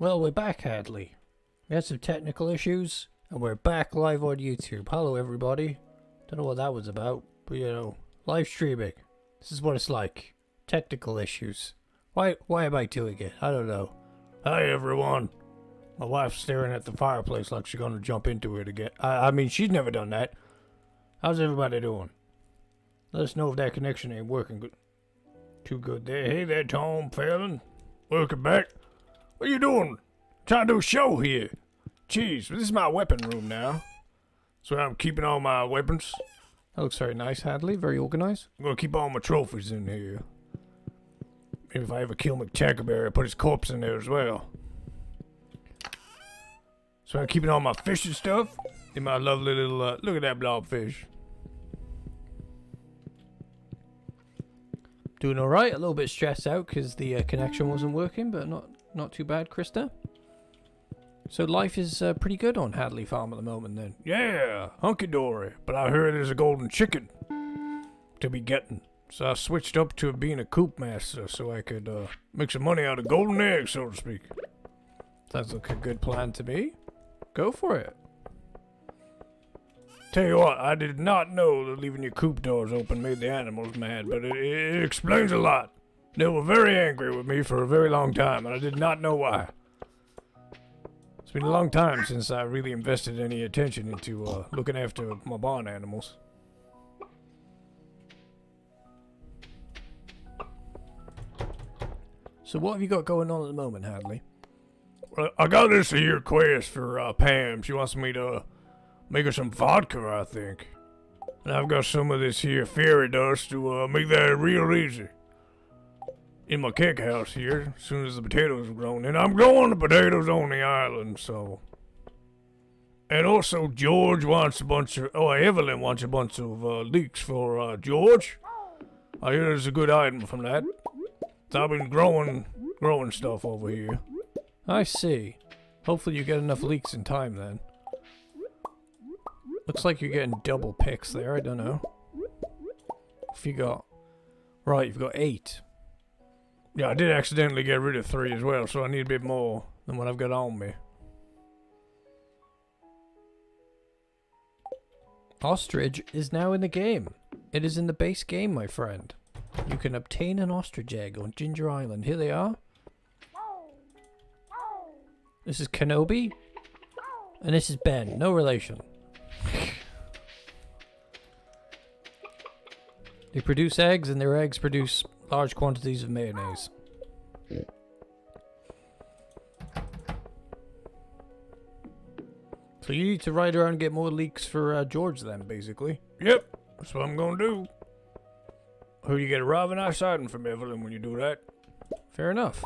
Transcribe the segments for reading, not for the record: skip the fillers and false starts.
Well, we're back, Hadley. We had some technical issues, and we're back live on YouTube. Hello, everybody. Don't know what that was about, but you know, live streaming. This is what it's like. Technical issues. Why am I doing it? I don't know. Hi, everyone. My wife's staring at the fireplace like she's gonna jump into it again. I mean, she's never done that. How's everybody doing? Let us know if that connection ain't working good. Too good there. Hey there, Tom Fallon. Welcome back. What are you doing? Trying to do a show here. Jeez, this is my weapon room now. So I'm keeping all my weapons. That looks very nice, Hadley. Very organized. I'm gonna keep all my trophies in here. Maybe if I ever kill McTackerberry, I put his corpse in there as well. So I'm keeping all my fish and stuff. In my lovely little, look at that blobfish. Doing alright, a little bit stressed out because the connection wasn't working, but not too bad, Krista. So life is pretty good on Hadley Farm at the moment then. Yeah, hunky-dory. But I heard there's a golden chicken to be getting. So I switched up to being a coop master so I could make some money out of golden eggs, so to speak. Sounds like a good plan to me. Go for it. Tell you what, I did not know that leaving your coop doors open made the animals mad, but it explains a lot. They were very angry with me for a very long time, and I did not know why. It's been a long time since I really invested any attention into looking after my barn animals. So what have you got going on at the moment, Hadley? Well, I got this here quest for Pam. She wants me to make her some vodka, I think. And I've got some of this here fairy dust to make that real easy. In my cake house here, as soon as the potatoes are grown. And I'm growing the potatoes on the island, so. And also, George wants a bunch of, Evelyn wants a bunch of leeks for George. I hear there's a good item from that. So I've been growing stuff over here. I see. Hopefully you get enough leeks in time then. Looks like you're getting double picks there, I don't know. If you got... Right, you've got 8. Yeah, I did accidentally get rid of 3 as well, so I need a bit more than what I've got on me. Ostrich is now in the game. It is in the base game, my friend. You can obtain an ostrich egg on Ginger Island. Here they are. This is Kenobi. And this is Ben. No relation. They produce eggs, and their eggs produce large quantities of mayonnaise. So you need to ride around and get more leeks for George then, basically. Yep, that's what I'm gonna do. Who you get a rather nice item from Evelyn when you do that. Fair enough.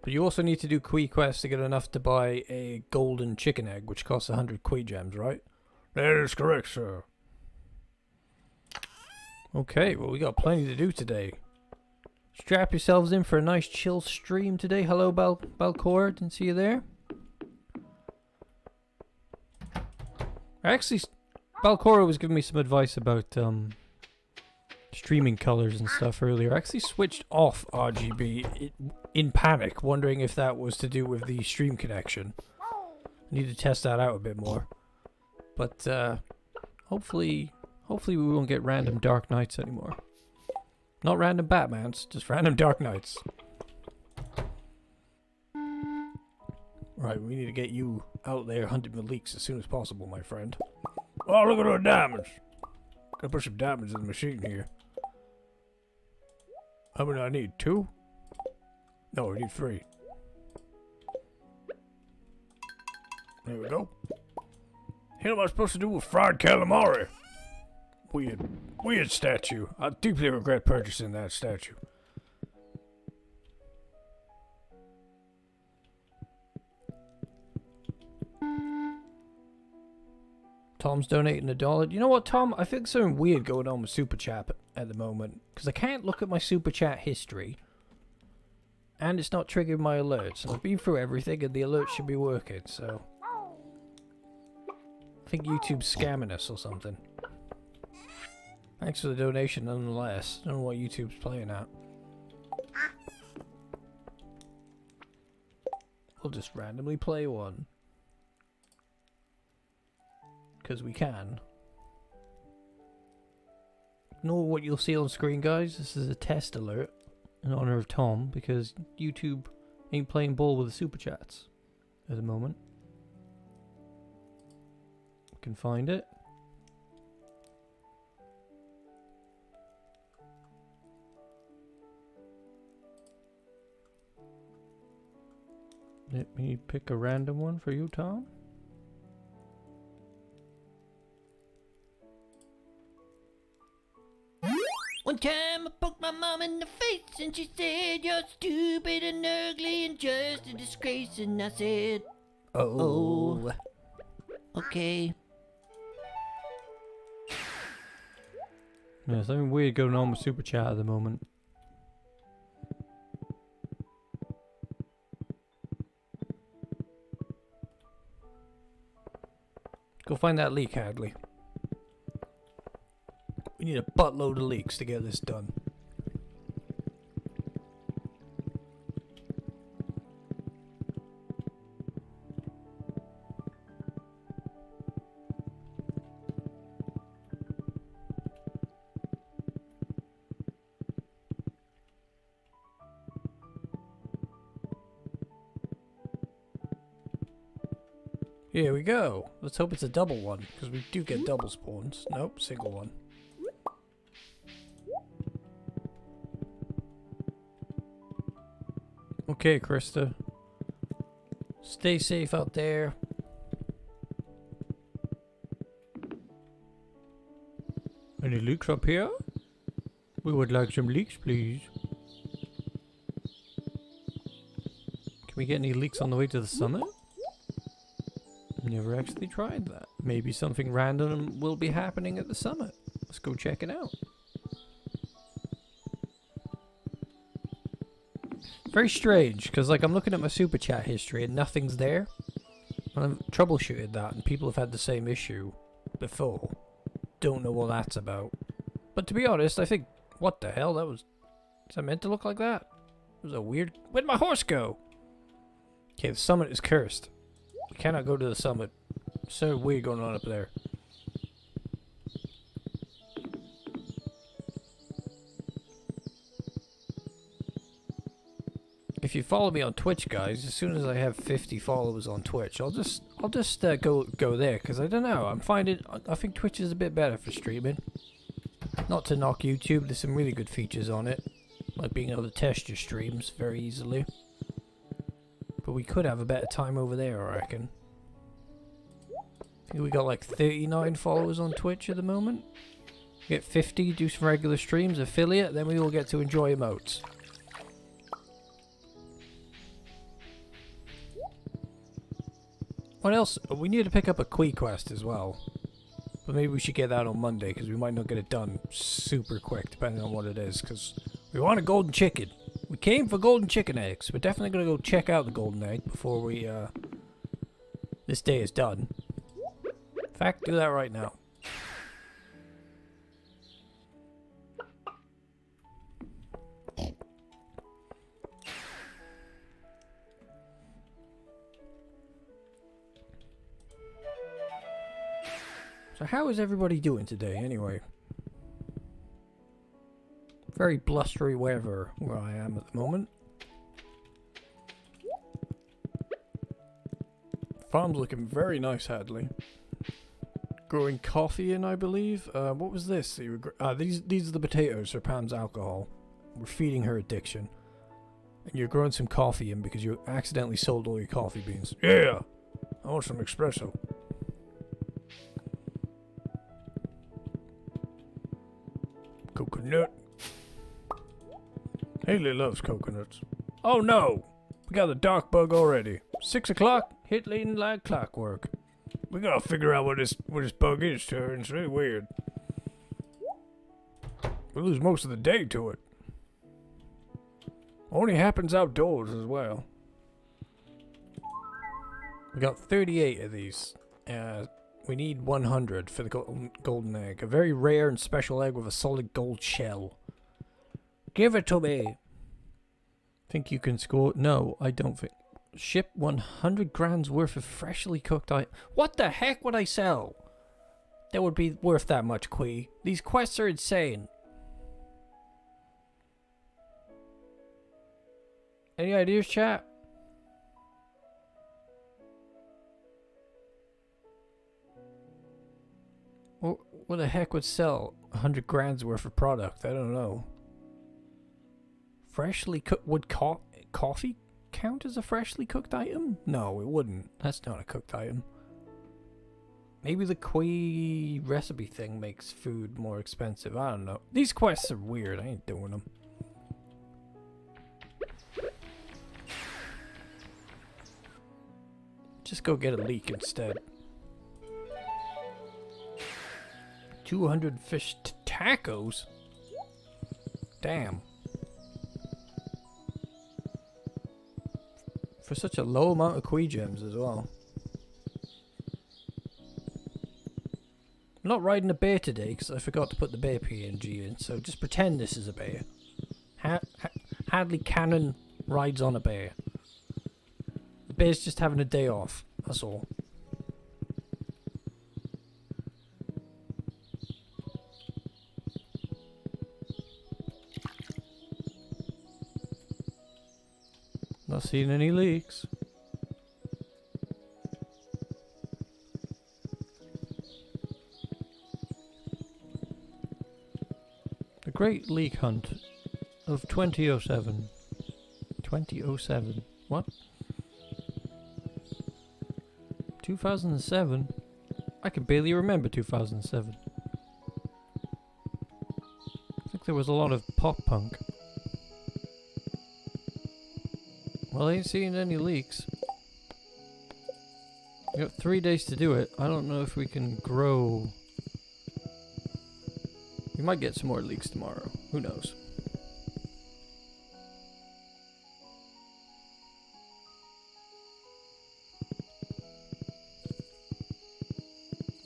But you also need to do Quee quests to get enough to buy a golden chicken egg, which costs 100 Quee gems, right? That is correct, sir. Okay, well we got plenty to do today. Strap yourselves in for a nice chill stream today. Hello, Balcor, didn't see you there. Actually, Balcora was giving me some advice about streaming colors and stuff earlier. I actually switched off RGB in panic, wondering if that was to do with the stream connection. I need to test that out a bit more. But hopefully we won't get random Dark Knights anymore. Not random Batmans, just random Dark Knights. Right, we need to get you out there hunting the leeks as soon as possible, my friend. Oh, look at those diamonds. Gotta put some diamonds in the machine here. How many do I need? 2? No, I need 3. There we go. What am I supposed to do with fried calamari? Weird statue. I deeply regret purchasing that statue. Tom's donating $1. You know what, Tom? I think something weird going on with Super Chat at the moment. Because I can't look at my Super Chat history. And it's not triggering my alerts. I've been through everything and the alerts should be working, so... I think YouTube's scamming us or something. Thanks for the donation nonetheless. I don't know what YouTube's playing at. we'll just randomly play one. Because we can. Ignore what you'll see on screen, guys. This is a test alert in honor of Tom, because YouTube ain't playing ball with the super chats at the moment. Can find it. Let me pick a random one for you, Tom. One time I poked my mom in the face and she said, "You're stupid and ugly and just a disgrace." And I said, "Oh, okay." Yeah, something weird going on with super chat at the moment. Go find that leek, Hadley. We need a buttload of leeks to get this done. Here we go. Let's hope it's a double one, because we do get double spawns. Nope, single one. Okay, Krista. Stay safe out there. Any leeks up here? We would like some leeks, please. Can we get any leeks on the way to the summit? Never actually tried that. Maybe something random will be happening at the summit. Let's go check it out. Very strange, because like I'm looking at my super chat history and nothing's there. And I've troubleshooted that and people have had the same issue before. Don't know what that's about. But to be honest, I think, what the hell, is that meant to look like that? It was a weird... Where'd my horse go? Okay, the summit is cursed. We cannot go to the summit. So weird going on up there. If you follow me on Twitch, guys, as soon as I have 50 followers on Twitch, I'll just go there, because I don't know. I think Twitch is a bit better for streaming. Not to knock YouTube, there's some really good features on it, like being able to test your streams very easily. But we could have a better time over there, I reckon. I think we got like 39 followers on Twitch at the moment. Get 50, do some regular streams, affiliate, then we all get to enjoy emotes. What else? We need to pick up a Quee quest as well. But maybe we should get that on Monday, because we might not get it done super quick, depending on what it is, because we want a golden chicken. We came for golden chicken eggs. We're definitely going to go check out the golden egg before we, this day is done. In fact, do that right now. So how is everybody doing today, anyway? Very blustery weather where I am at the moment. Farm's looking very nice, Hadley. Growing coffee in, I believe. What was this? These are the potatoes for Pam's alcohol. We're feeding her addiction. And you're growing some coffee in because you accidentally sold all your coffee beans. Yeah! I want some espresso. Coconut. Haley loves coconuts. Oh no! We got the dark bug already. 6 o'clock, hit leading like clockwork. We gotta figure out what this bug is, Turin. It's really weird. We lose most of the day to it. Only happens outdoors as well. We got 38 of these. We need 100 for the golden egg. A very rare and special egg with a solid gold shell. Give it to me! Think you can score? No, I don't think. Ship 100 grams worth of freshly cooked items. What the heck would I sell that would be worth that much, Quee? These quests are insane. Any ideas, chat? What the heck would sell 100 grams worth of product? I don't know. Freshly cooked... Would coffee count as a freshly cooked item? No, it wouldn't. That's not a cooked item. Maybe the Quee recipe thing makes food more expensive. I don't know. These quests are weird. I ain't doing them. Just go get a leek instead. 200 fish tacos? Damn. For such a low amount of Quee gems as well. I'm not riding a bear today because I forgot to put the bear PNG in, so just pretend this is a bear. Hadley Cannon rides on a bear. The bear's just having a day off, that's all. Not seeing any leaks. The Great Leek Hunt of 2007. 2007. What? 2007? I can barely remember 2007. I think there was a lot of pop punk. Well, I ain't seeing any leaks. We got 3 days to do it. I don't know if we can grow. We might get some more leeks tomorrow. Who knows?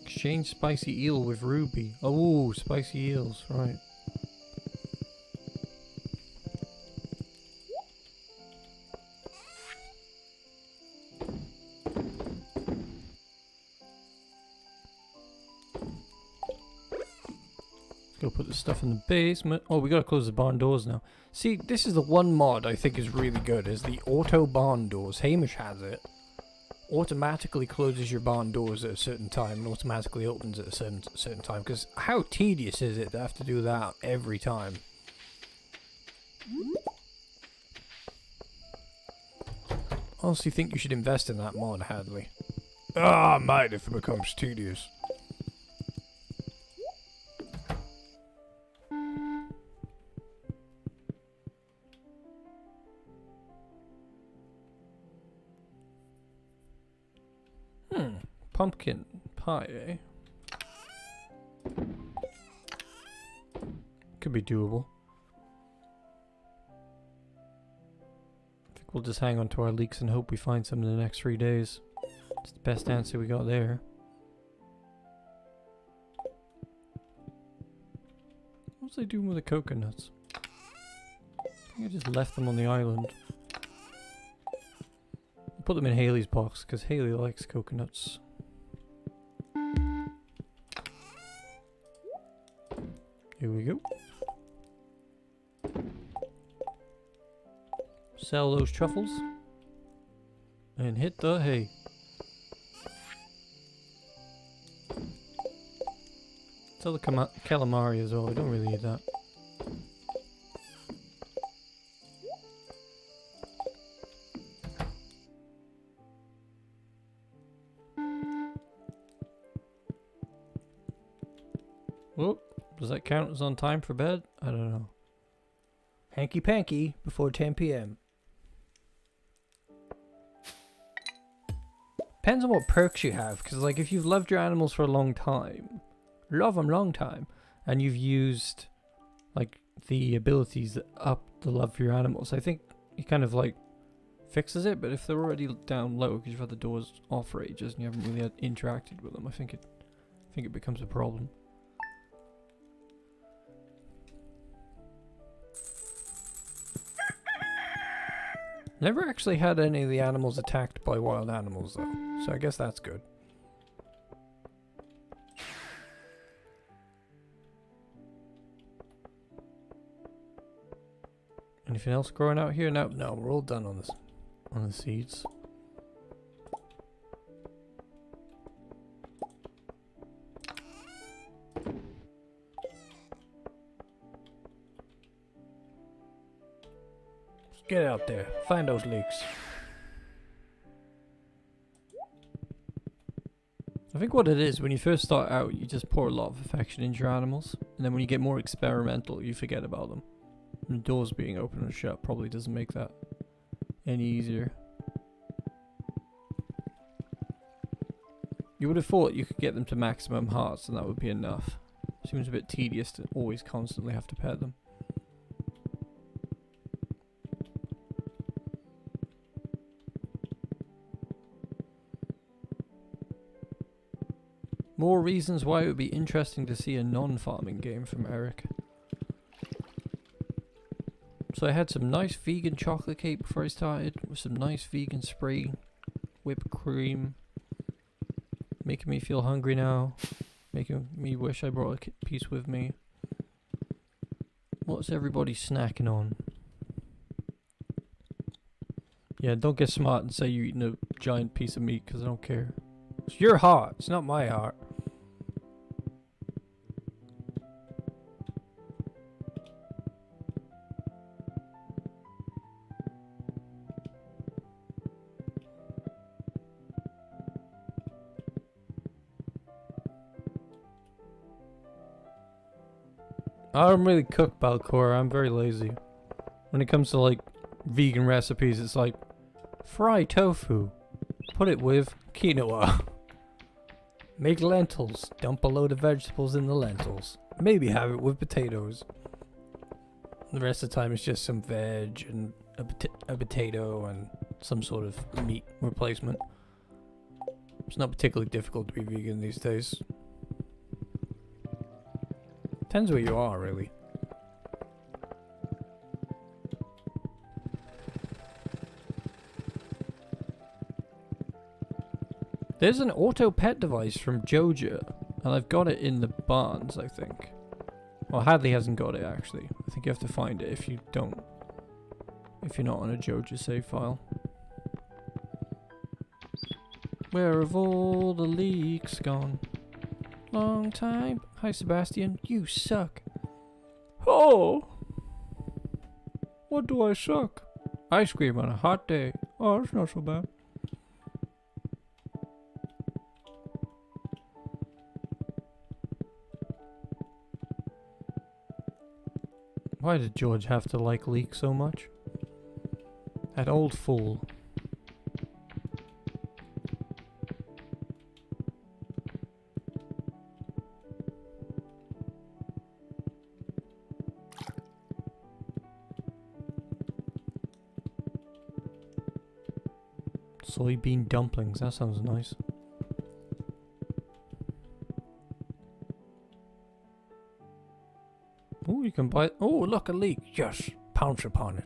Exchange spicy eel with ruby. Oh, spicy eels, right. Go put the stuff in the basement. Oh, we gotta close the barn doors now. See, this is the one mod I think is really good, is the auto barn doors. Hamish has it. Automatically closes your barn doors at a certain time and automatically opens at a certain time. Because how tedious is it to have to do that every time? Honestly think you should invest in that mod, Hadley. Ah, mate, if it becomes tedious. Pumpkin pie, eh? Could be doable. I think we'll just hang on to our leeks and hope we find some in the next 3 days. It's the best answer we got there. What was I doing with the coconuts? I think I just left them on the island. I'll put them in Haley's box because Haley likes coconuts. Here we go. Sell those truffles. And hit the hay. Sell the calamari as well. We don't really need that. Whoop. Does that count as on time for bed? I don't know. Hanky panky before 10 p.m. Depends on what perks you have, because like if you've loved your animals for a long time, love them long time, and you've used like the abilities that up the love for your animals, I think it kind of like fixes it. But if they're already down low because you've had the doors off for ages and you haven't really interacted with them, I think it becomes a problem. Never actually had any of the animals attacked by wild animals though, so I guess that's good. Anything else growing out here? No, no, we're all done on this, on the seeds. Get out there, find those leeks. I think what it is, when you first start out, you just pour a lot of affection into your animals, and then when you get more experimental, you forget about them. And the doors being open and shut probably doesn't make that any easier. You would have thought you could get them to maximum hearts and that would be enough. Seems a bit tedious to always constantly have to pet them. More reasons why it would be interesting to see a non-farming game from Eric. So I had some nice vegan chocolate cake before I started, with some nice vegan spray, whipped cream. Making me feel hungry now. Making me wish I brought a piece with me. What's everybody snacking on? Yeah, don't get smart and say you're eating a giant piece of meat, because I don't care. It's your heart, it's not my heart. I don't really cook Balcora, I'm very lazy. When it comes to like vegan recipes, it's like fry tofu, put it with quinoa. Make lentils, dump a load of vegetables in the lentils. Maybe have it with potatoes. The rest of the time it's just some veg and a potato and some sort of meat replacement. It's not particularly difficult to be vegan these days. Depends where you are, really. There's an auto pet device from Joja, and I've got it in the barns, I think. Well, Hadley hasn't got it, actually. I think you have to find it if you don't. If you're not on a Joja save file. Where have all the leeks gone? Long time. Hi, Sebastian. You suck. Oh! What do I suck? Ice cream on a hot day. Oh, it's not so bad. Why did George have to like leek so much? That old fool. Soybean dumplings, that sounds nice. Oh, you can buy. Oh, look, a leek. Yes, pounce upon it.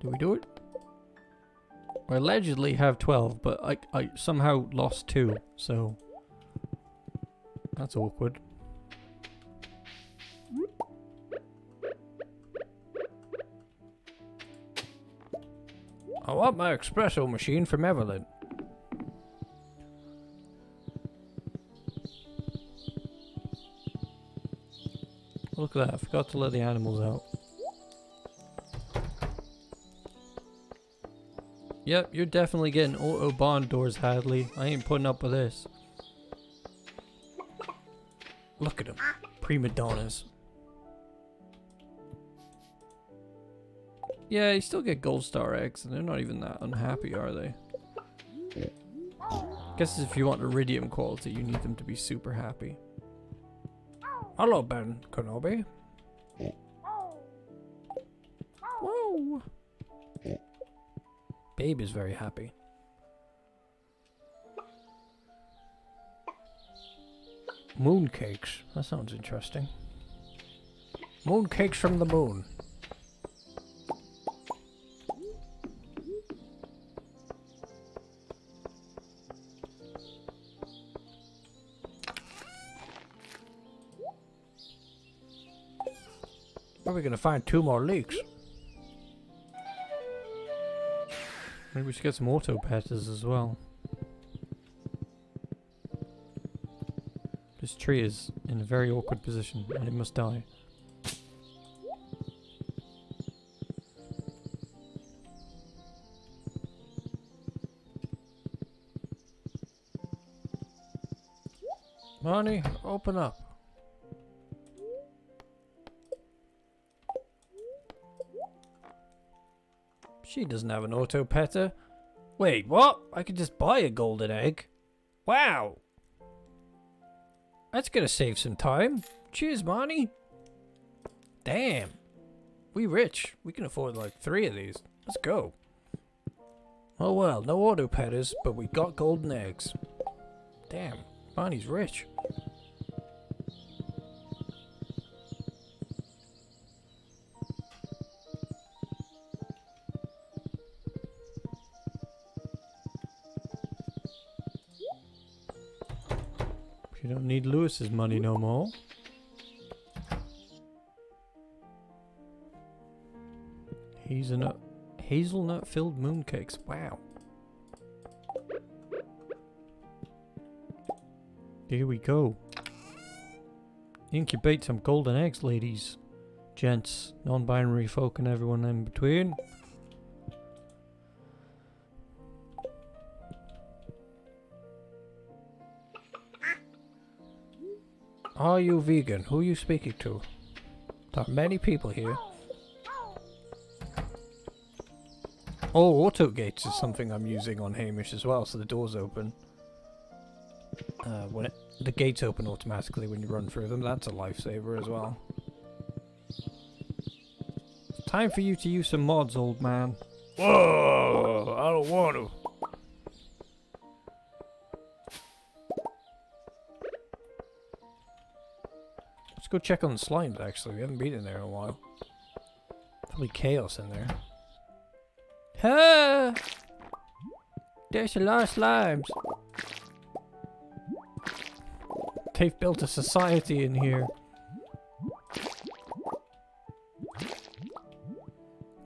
Do we do it? I allegedly have 12, but I somehow lost 2, so that's awkward. I want my espresso machine from Evelyn. Look at that, I forgot to let the animals out. Yep, you're definitely getting auto barn doors, Hadley. I ain't putting up with this. Look at them, prima donnas. Yeah, you still get gold star eggs, and they're not even that unhappy, are they? Guess if you want iridium quality, you need them to be super happy. Hello, Ben Kenobi. Whoa! Babe is very happy. Mooncakes. That sounds interesting. Mooncakes from the moon. Where are we gonna find 2 more leeks? Maybe we should get some auto petters as well. This tree is in a very awkward position and it must die. Marnie, open up. She doesn't have an auto petter. Wait, what? I could just buy a golden egg. Wow. That's gonna save some time. Cheers, Marnie. Damn. We rich. We can afford like 3 of these. Let's go. Oh well, no auto petters, but we got golden eggs. Damn, Marnie's rich. You don't need Lewis's money no more. Hazelnut filled mooncakes. Wow. Here we go. Incubate some golden eggs, ladies, gents, non-binary folk, and everyone in between. Are you vegan? Who are you speaking to? There are many people here. Oh, auto gates is something I'm using on Hamish as well, so the doors open. The gates open automatically when you run through them. That's a lifesaver as well. It's time for you to use some mods, old man. Whoa! I don't want to. Let's go check on the slimes, actually. We haven't been in there in a while. Probably chaos in there. Ah! There's a lot of slimes. They've built a society in here.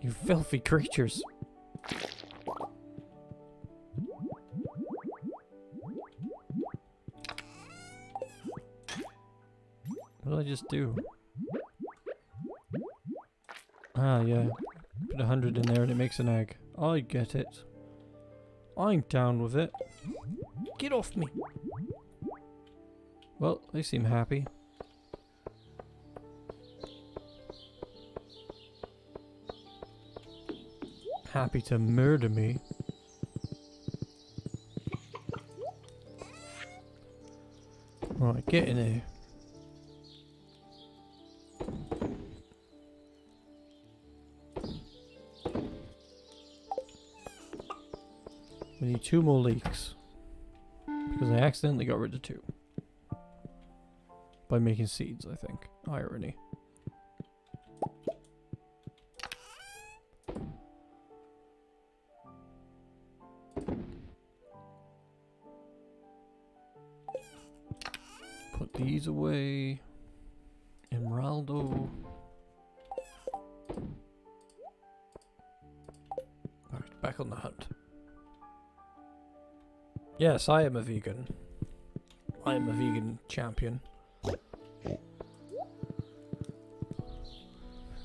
You filthy creatures. What did I just do? Ah, yeah. Put 100 in there and it makes an egg. I get it. I'm down with it. Get off me. Well, they seem happy. Happy to murder me. Right, get in here. We need 2 more leeks. Because I accidentally got rid of 2. By making seeds, I think. Irony. Put these away. Emeraldo. Alright, back on the hunt. Yes, I am a vegan. I am a vegan champion.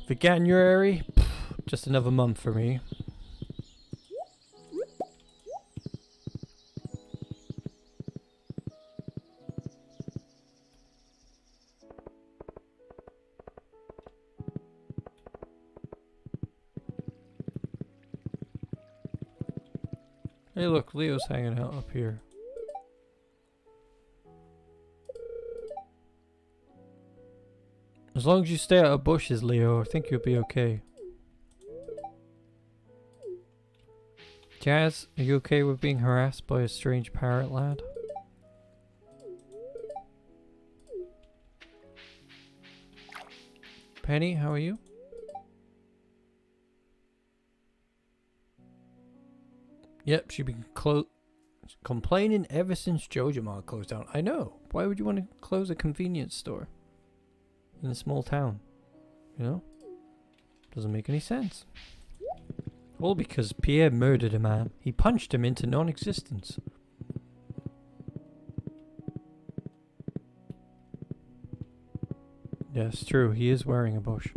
Veganuary? Just another month for me. Hey look, Leo's hanging out up here. As long as you stay out of bushes, Leo, I think you'll be okay. Jazz, are you okay with being harassed by a strange parrot lad? Penny, how are you? Yep, she's been complaining ever since Jojo Mart closed down. I know. Why would you want to close a convenience store in a small town? You know? Doesn't make any sense. All because Pierre murdered a man. He punched him into non-existence. Yes, true. He is wearing a bush.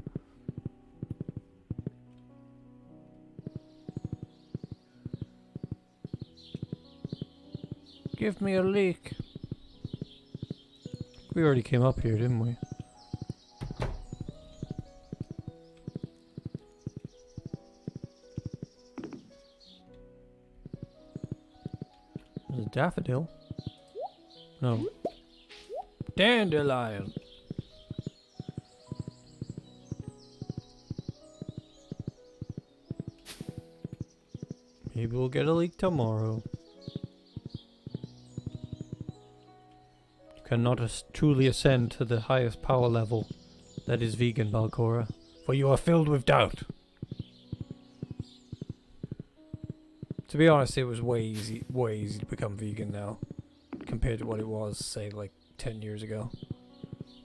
Give me a leek. We already came up here, didn't we? There's a daffodil. No. Dandelion. Maybe we'll get a leek tomorrow. Cannot truly ascend to the highest power level that is vegan, Balcora, for you are filled with doubt. To be honest, it was way easy to become vegan now, compared to what it was, say, like 10 years ago.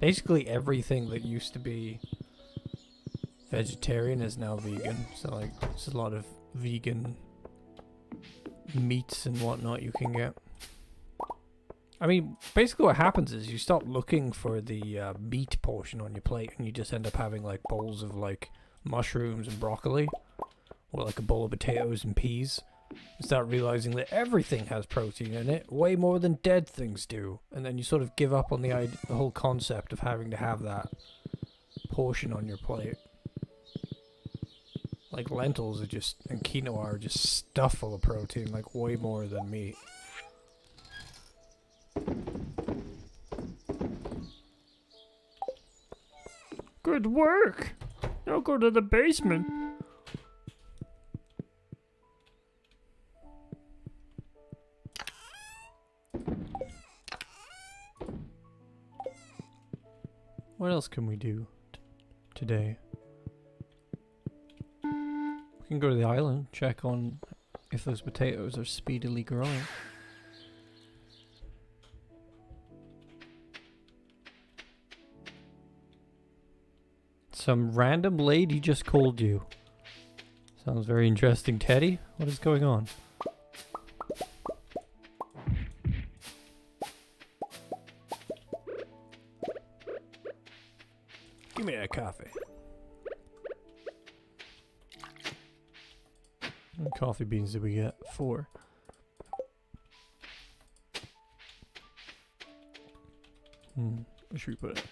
Basically everything that used to be vegetarian is now vegan, so like there's a lot of vegan meats and whatnot you can get. I mean, basically what happens is you stop looking for the meat portion on your plate and you just end up having like bowls of like mushrooms and broccoli, or like a bowl of potatoes and peas. You start realizing that everything has protein in it, way more than dead things do, and then you sort of give up on the whole concept of having to have that portion on your plate. Like lentils are just, and quinoa are just stuffed full of protein, like way more than meat. Good work! Now go to the basement. What else can we do today? We can go to the island, check on if those potatoes are speedily growing. Some random lady just called you. Sounds very interesting, Teddy. What is going on? Give me that coffee. How many coffee beans did we get? 4. Where should we put it?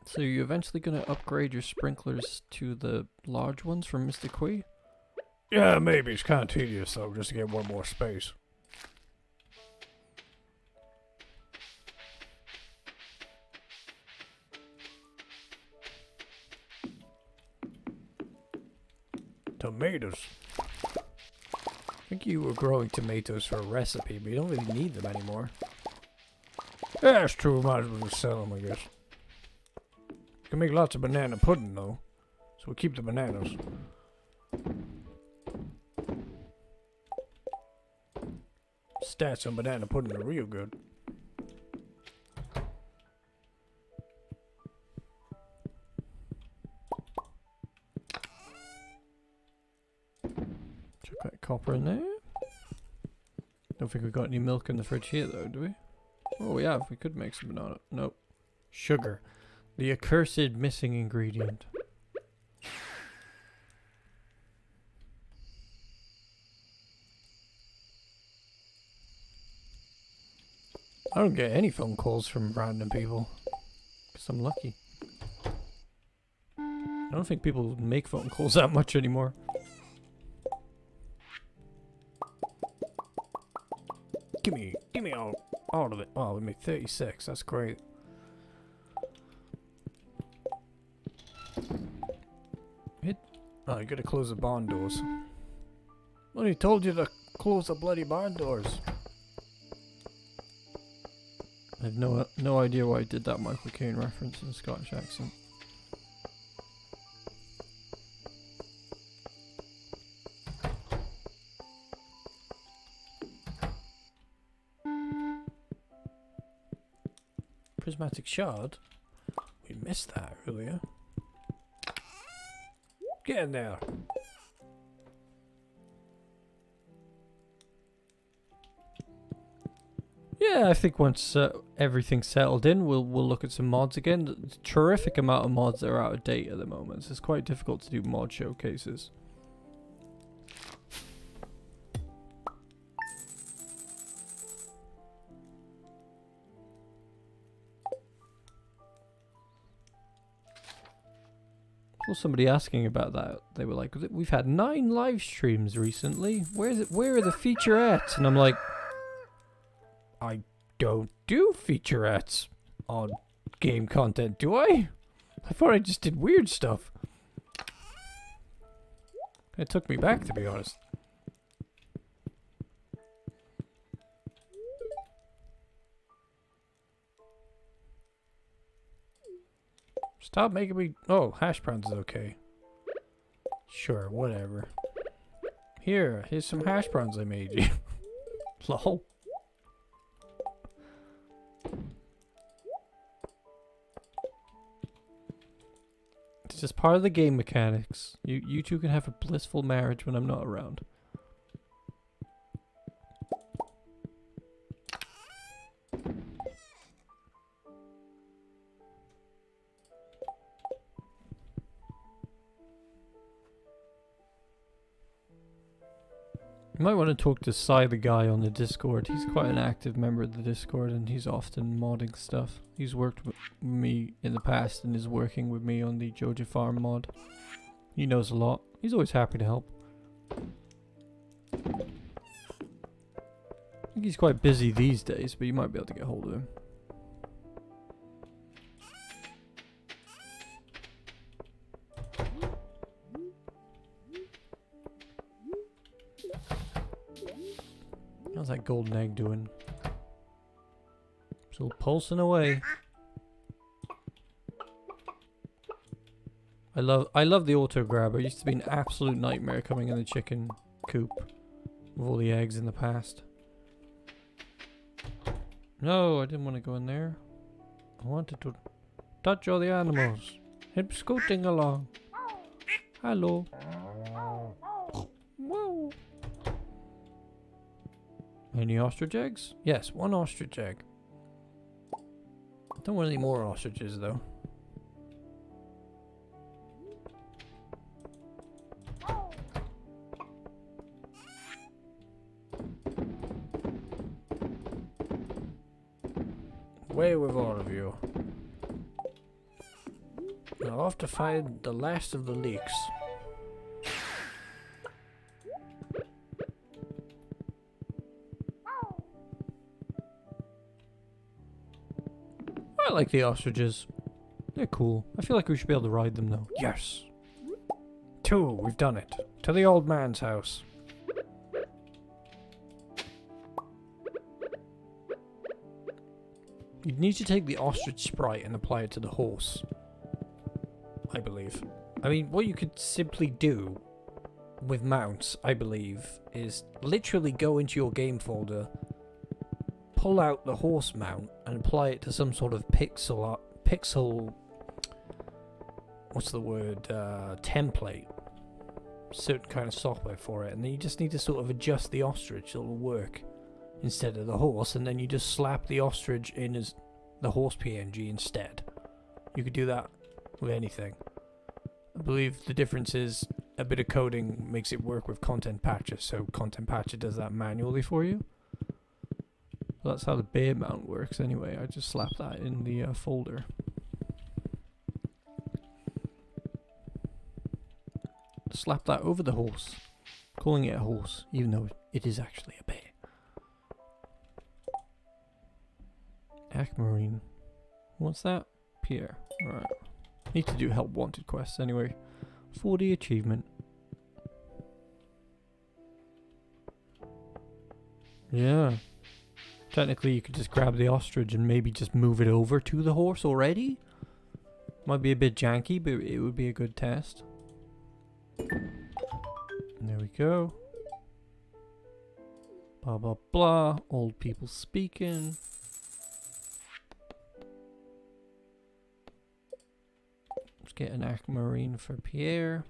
So you're eventually going to upgrade your sprinklers to the large ones from Mr. Quee? Yeah, maybe. It's kind of tedious, though, just to get one more space. Tomatoes. I think you were growing tomatoes for a recipe, but you don't really need them anymore. Yeah, that's true. Might as well just sell them, I guess. Can make lots of banana pudding though, so we'll keep the bananas. Stats on banana pudding are real good. Chuck that copper in there. Don't think we've got any milk in the fridge here though, do we? Oh yeah, we could make some banana. Nope. Sugar. The accursed missing ingredient. I don't get any phone calls from random people. Because I'm lucky. I don't think people make phone calls that much anymore. Give me all of it. Oh, we made 36. That's great. Oh, you gotta close the barn doors. Well, he told you to close the bloody barn doors. I have no idea why I did that Michael Caine reference in a Scottish accent. Prismatic shard? We missed that earlier. Get in there! Yeah, I think once everything's settled in, we'll look at some mods again. There's a terrific amount of mods that are out of date at the moment, so it's quite difficult to do mod showcases. Saw somebody asking about that. They were like, "We've had 9 live streams recently. Where are the featurettes?" And I'm like, I don't do featurettes on game content, do I? I thought I just did weird stuff. It took me back, to be honest. Stop making me... Oh, hash browns is okay. Sure, whatever. Here's some hash browns I made you. Lol. It's just part of the game mechanics. You two can have a blissful marriage when I'm not around. You might want to talk to Sai, the guy on the Discord. He's quite an active member of the Discord and he's often modding stuff. He's worked with me in the past and is working with me on the Joja Farm mod. He knows a lot. He's always happy to help. I think he's quite busy these days, but you might be able to get hold of him. How's that golden egg doing? Still pulsing away. I love the auto grabber. It used to be an absolute nightmare coming in the chicken coop with all the eggs in the past. No, I didn't want to go in there. I wanted to touch all the animals. Him scooting along. Hello. Whoa. Any ostrich eggs? Yes, 1 ostrich egg. Don't want any more ostriches though. Away with all of you. Now off to find the last of the leeks. I like the ostriches. They're cool. I feel like we should be able to ride them though. Yes! 2, we've done it. To the old man's house. You need to take the ostrich sprite and apply it to the horse. I believe. I mean, what you could simply do with mounts, I believe, is literally go into your game folder, pull out the horse mount and apply it to some sort of pixel, what's the word, template, certain kind of software for it, and then you just need to sort of adjust the ostrich so it'll work instead of the horse, and then you just slap the ostrich in as the horse PNG instead. You could do that with anything. I believe the difference is a bit of coding makes it work with Content Patcher, so Content Patcher does that manually for you. Well, that's how the bear mount works anyway. I just slap that in the folder. Slap that over the horse. Calling it a horse, even though it is actually a bear. Aquamarine. What's that? Pierre. Alright. Need to do help wanted quests anyway. 40 achievement. Yeah. Technically, you could just grab the ostrich and maybe just move it over to the horse already. Might be a bit janky, but it would be a good test. There we go. Blah, blah, blah. Old people speaking. Let's get an aquamarine for Pierre.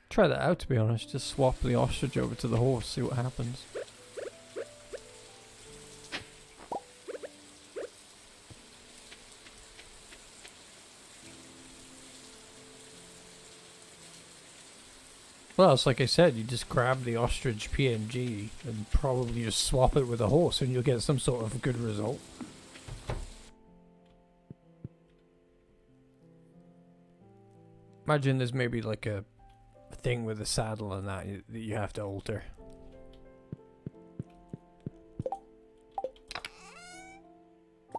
Try that out, to be honest. Just swap the ostrich over to the horse, see what happens. Well, it's like I said, you just grab the ostrich PNG and probably just swap it with a horse and you'll get some sort of good result. Imagine there's maybe like a thing with a saddle and that you have to alter.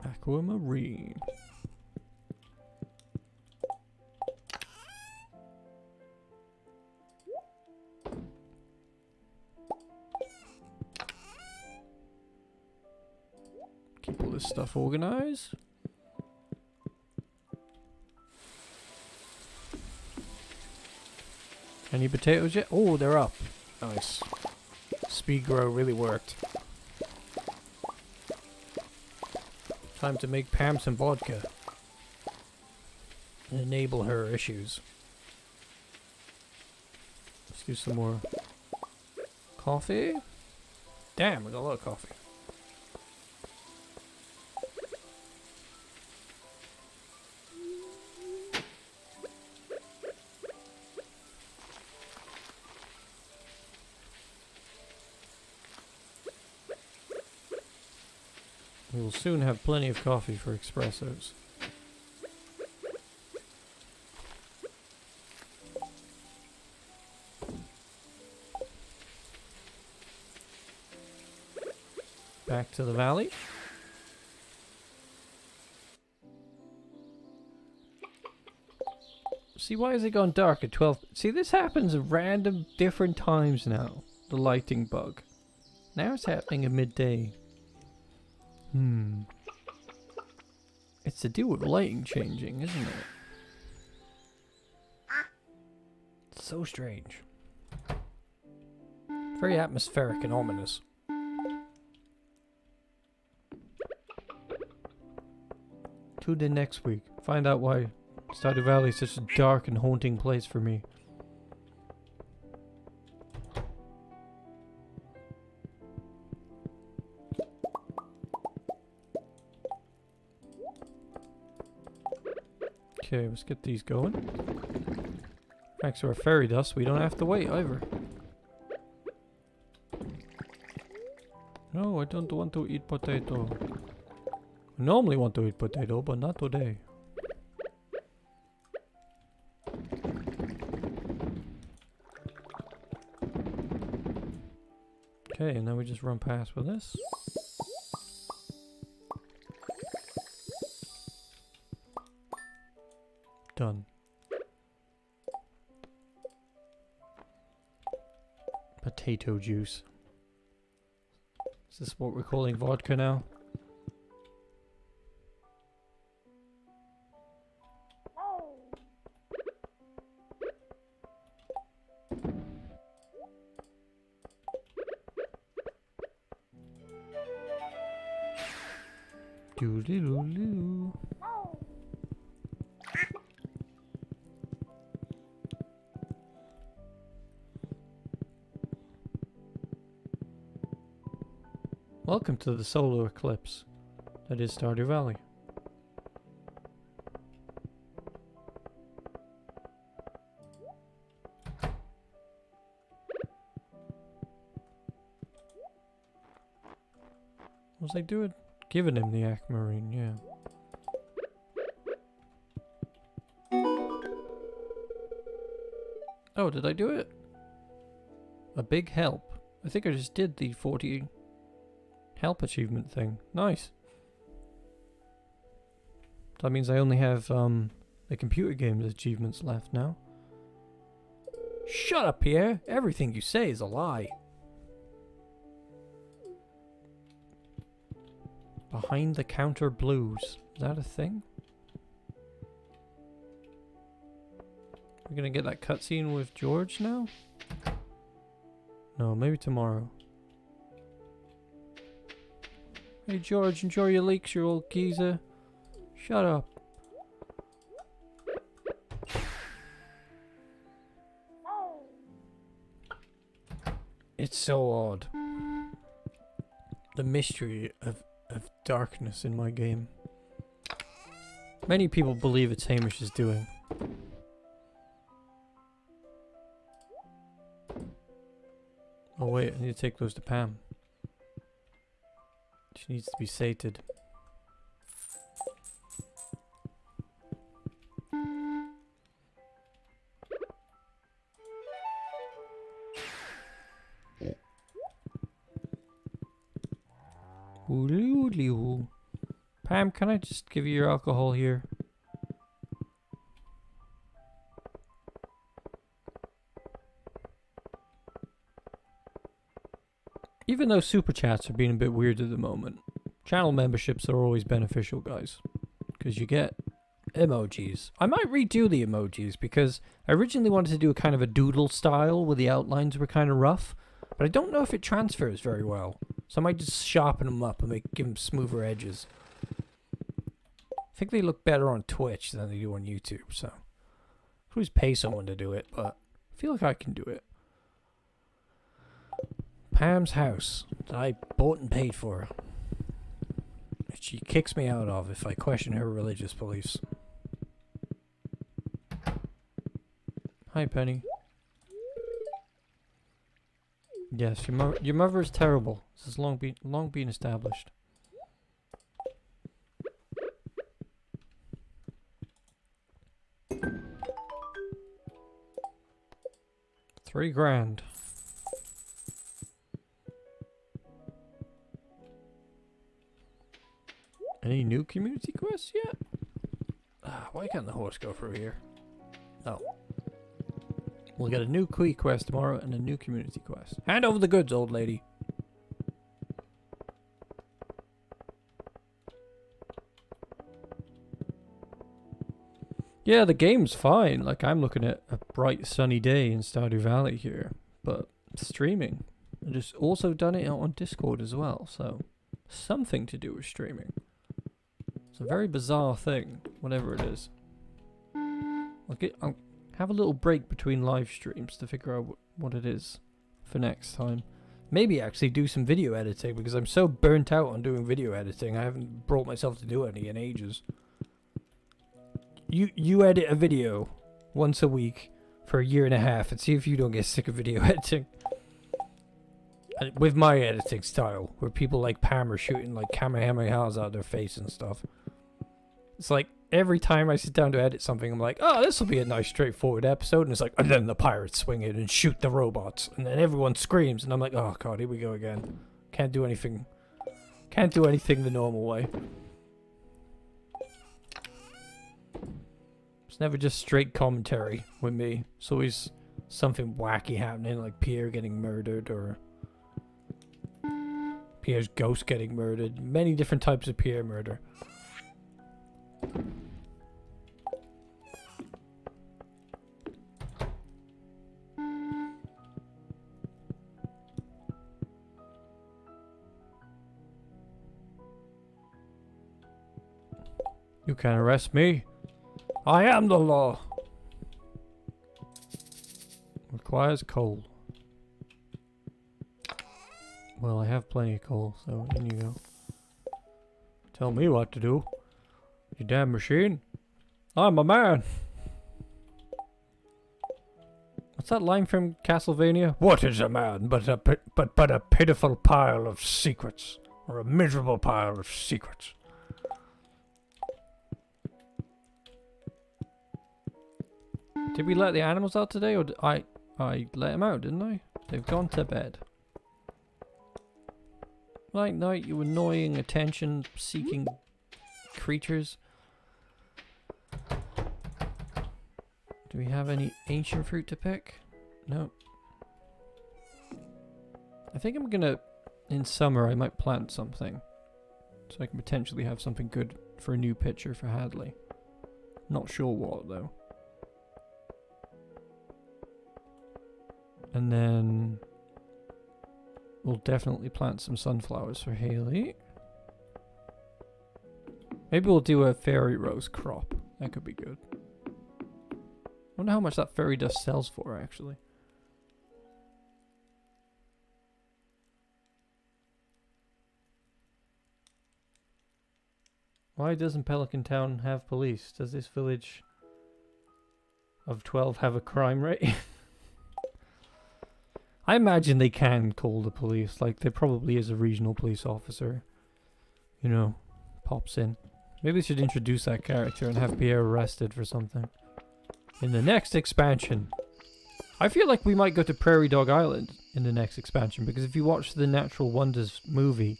Aquamarine. Keep all this stuff organized. Any potatoes yet? Oh, they're up. Nice. Speed grow really worked. Time to make Pam some vodka. And enable her issues. Let's do some more coffee. Damn, we got a lot of coffee. We will soon have plenty of coffee for espressos. Back to the valley. See, why has it gone dark at 12? See, this happens at random different times now. The lighting bug. Now it's happening at midday. It's to do with lighting changing, isn't it? It's so strange. Very atmospheric and ominous. Tune in next week. Find out why Stardew Valley is such a dark and haunting place for me. Okay, let's get these going. Thanks to our fairy dust, we don't have to wait either. No, I don't want to eat potato. I normally want to eat potato, but not today. Okay, and then we just run past with this. Done. Potato juice. Is this what we're calling vodka now? Doo-doo-doo-doo. Welcome to the solar eclipse that is Stardew Valley. What was I doing? Giving him the aquamarine, yeah. Oh, did I do it? A big help. I think I just did the 40 help achievement thing. Nice. That means I only have The computer games achievements left now. Shut up, Pierre. Everything you say is a lie. Behind the counter blues. Is that a thing? We're gonna get that cutscene with George now? No, maybe tomorrow. Hey George, enjoy your leeks, you old geezer. Shut up. It's so odd. The mystery of darkness in my game. Many people believe it's Hamish's doing. Oh wait, I need to take those to Pam. She needs to be sated. Oodly-oodly-oo. Pam, can I just give you your alcohol here? Even though super chats are being a bit weird at the moment, channel memberships are always beneficial, guys. Because you get emojis. I might redo the emojis because I originally wanted to do a kind of a doodle style where the outlines were kind of rough. But I don't know if it transfers very well. So I might just sharpen them up and give them smoother edges. I think they look better on Twitch than they do on YouTube, so I always pay someone to do it, but I feel like I can do it. Pam's house that I bought and paid for. That she kicks me out of if I question her religious beliefs. Hi, Penny. Yes, your mother is terrible. This has long been established. $3,000. Any new community quests yet? Why can't the horse go through here? Oh. We'll get a new Quee quest tomorrow and a new community quest. Hand over the goods, old lady. Yeah, the game's fine. Like, I'm looking at a bright sunny day in Stardew Valley here. But streaming. I just also done it on Discord as well, so something to do with streaming. It's a very bizarre thing, whatever it is. I'll have a little break between live streams to figure out what it is for next time. Maybe actually do some video editing because I'm so burnt out on doing video editing. I haven't brought myself to do any in ages. You edit a video once a week for a year and a half and see if you don't get sick of video editing. With my editing style, where people like Pam are shooting like kamehamehas out of their face and stuff. It's like every time I sit down to edit something, I'm like, oh, this will be a nice straightforward episode. And it's like, and then the pirates swing in and shoot the robots. And then everyone screams. And I'm like, oh, God, here we go again. Can't do anything. Can't do anything the normal way. It's never just straight commentary with me. It's always something wacky happening, like Pierre getting murdered or Pierre's ghost getting murdered. Many different types of Pierre murder. You can't arrest me. I am the law. Requires coal. Well, I have plenty of coal, so in you go. Tell me what to do. You damn machine. I'm a man. What's that line from Castlevania? What is a man but a pitiful pile of secrets, or a miserable pile of secrets? Did we let the animals out today, or did I let them out, didn't I? They've gone to bed. Night, night, you annoying, attention-seeking creatures. Do we have any ancient fruit to pick? No. I think I'm gonna, in summer, I might plant something. So I can potentially have something good for a new picture for Hadley. Not sure what, though. And then we'll definitely plant some sunflowers for Haley. Maybe we'll do a fairy rose crop. That could be good. I wonder how much that fairy dust sells for, actually. Why doesn't Pelican Town have police? Does this village of 12 have a crime rate? I imagine they can call the police. Like, there probably is a regional police officer. You know, pops in. Maybe they should introduce that character and have Pierre arrested for something. In the next expansion. I feel like we might go to Prairie Dog Island in the next expansion. Because if you watch the Natural Wonders movie,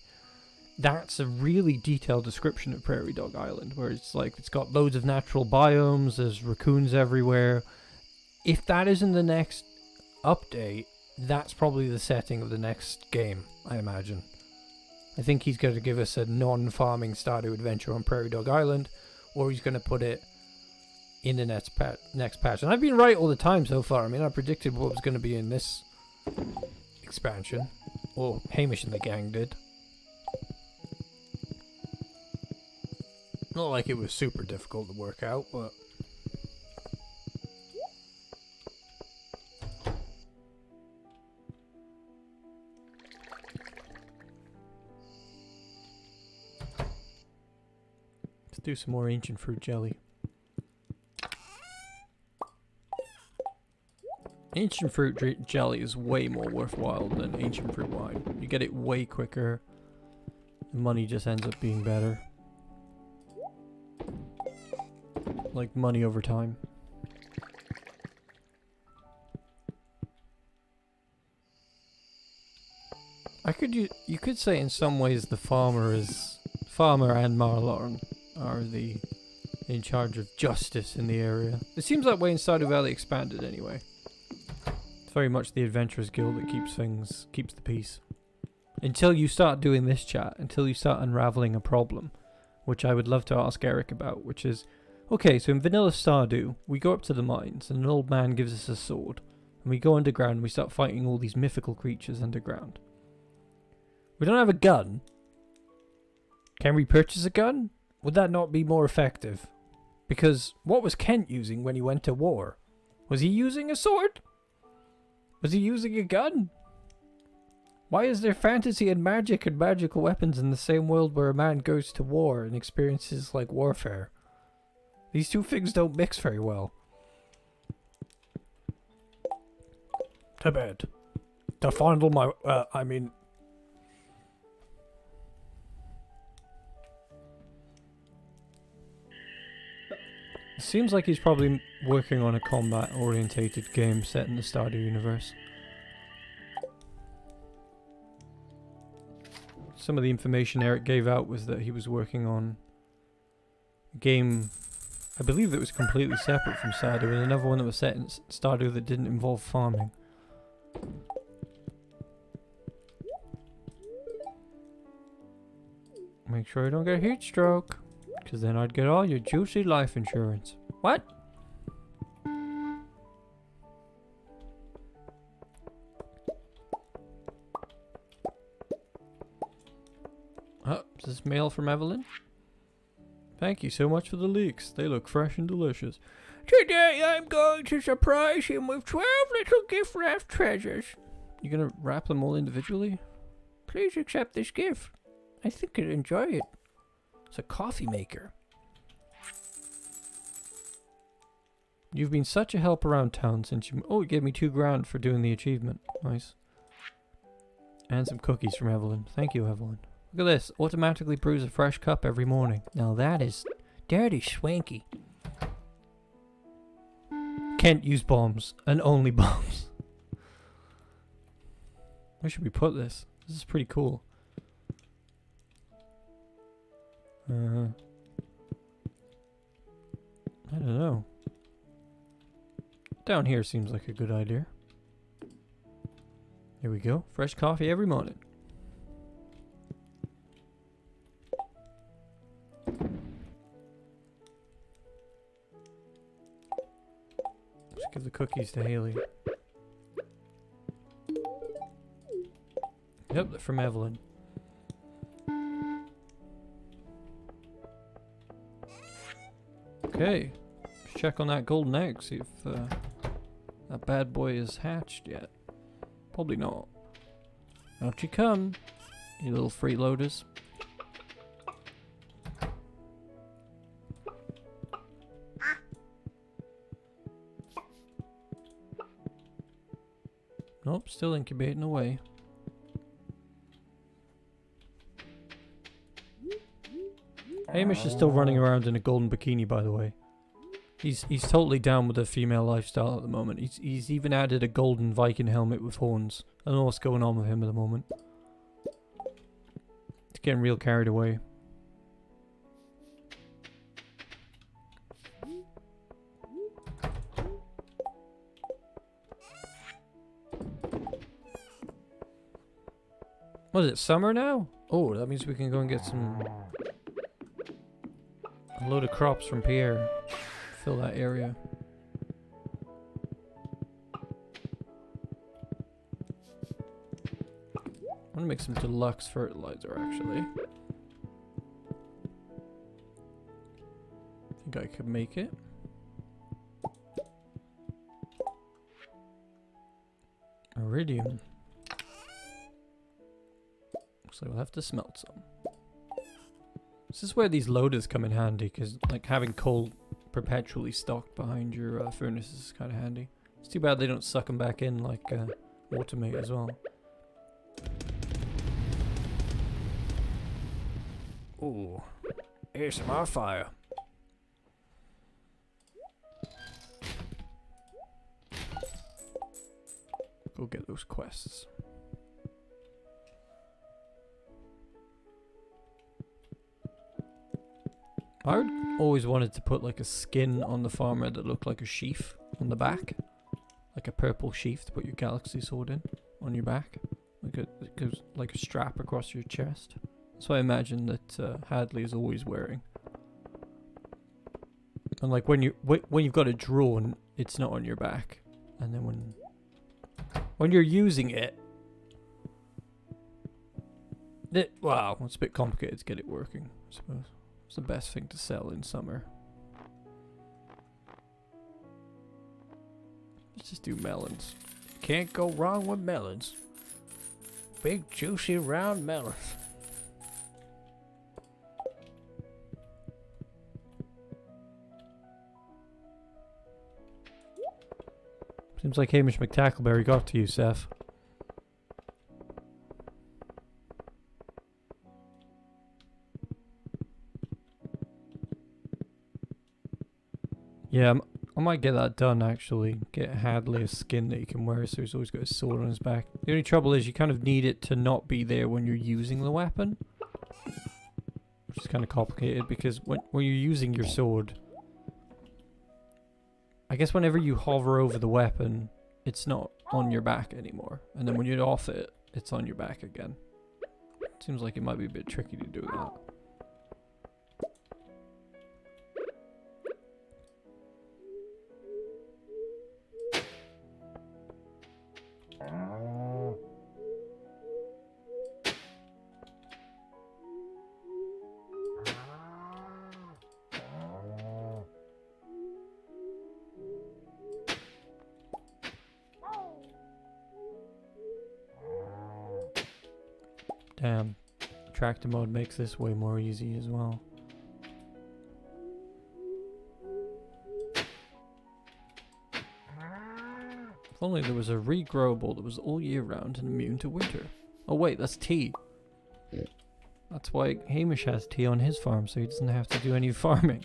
that's a really detailed description of Prairie Dog Island. Where it's like, it's got loads of natural biomes. There's raccoons everywhere. If that is in the next update, that's probably the setting of the next game, I imagine. I think he's going to give us a non-farming Stardew adventure on Prairie Dog Island, or he's going to put it in the next patch. And I've been right all the time so far. I mean, I predicted what was going to be in this expansion. Well, Hamish and the gang did. Not like it was super difficult to work out, but... Let's do some more ancient fruit jelly. Ancient fruit jelly is way more worthwhile than ancient fruit wine. You get it way quicker. The money just ends up being better. Like money over time. You could say in some ways the farmer and Marlon are in charge of justice in the area. It seems that way in Stardew Valley Expanded anyway. It's very much the Adventurers Guild that keeps the peace. Until you start doing this chat, until you start unraveling a problem, which I would love to ask Eric about, which is, okay, so in vanilla Stardew, we go up to the mines and an old man gives us a sword. And we go underground and we start fighting all these mythical creatures underground. We don't have a gun. Can we purchase a gun? Would that not be more effective? Because what was Kent using when he went to war? Was he using a sword? Was he using a gun? Why is there fantasy and magical weapons in the same world where a man goes to war and experiences like warfare? These two things don't mix very well. To bed. To fondle my... Seems like he's probably working on a combat-orientated game set in the Stardew universe. Some of the information Eric gave out was that he was working on a game, I believe, that was completely separate from Stardew, and another one that was set in Stardew that didn't involve farming. Make sure I don't get heat stroke. Because then I'd get all your juicy life insurance. What? Oh, is this mail from Evelyn? Thank you so much for the leeks. They look fresh and delicious. Today I'm going to surprise him with 12 little gift-wrapped treasures. You gonna wrap them all individually? Please accept this gift. I think you'll enjoy it. It's a coffee maker. You've been such a help around town since you... Oh, you gave me $2,000 for doing the achievement. Nice. And some cookies from Evelyn. Thank you, Evelyn. Look at this. Automatically brews a fresh cup every morning. Now that is dirty swanky. Can't use bombs. And only bombs. Where should we put this? This is pretty cool. I don't know. down here seems like a good idea. Here we go. Fresh coffee every morning. Let's give the cookies to Haley. Yep, they're from Evelyn. Okay. Let's check on that golden egg, see if that bad boy is hatched yet. Probably not. Out you come, you little freeloaders. Nope, still incubating away. Hamish is still running around in a golden bikini, by the way. He's totally down with the female lifestyle at the moment. He's even added a golden Viking helmet with horns. I don't know what's going on with him at the moment. He's getting real carried away. What is it, summer now? Oh, that means we can go and get a load of crops from Pierre. Fill that area. I'm gonna make some deluxe fertilizer actually. Think I could make it. Iridium. Looks like we'll have to smelt some. This is where these loaders come in handy, because like having coal perpetually stocked behind your furnaces is kind of handy. It's too bad they don't suck them back in like automate as well. Ooh, ASMR fire. Go get those quests. I would always wanted to put like a skin on the farmer that looked like a sheath on the back. Like a purple sheath to put your galaxy sword in on your back. Like it goes like a strap across your chest. That's what I imagine that Hadley is always wearing. And like when you've got it drawn, it's not on your back. And then when you're using it, wow, it's a bit complicated to get it working, I suppose. It's the best thing to sell in summer. Let's just do melons. Can't go wrong with melons. Big, juicy, round melons. Seems like Hamish McTackleberry got to you, Seth. Yeah, I might get that done actually. Get Hadley a skin that he can wear so he's always got his sword on his back. The only trouble is you kind of need it to not be there when you're using the weapon. Which is kind of complicated because when you're using your sword, I guess whenever you hover over the weapon, it's not on your back anymore. And then when you're off it, it's on your back again. Seems like it might be a bit tricky to do that. Damn, tractor mode makes this way more easy as well. If only there was a regrowable that was all year round and immune to winter. Oh wait, that's tea. That's why Hamish has tea on his farm, so he doesn't have to do any farming.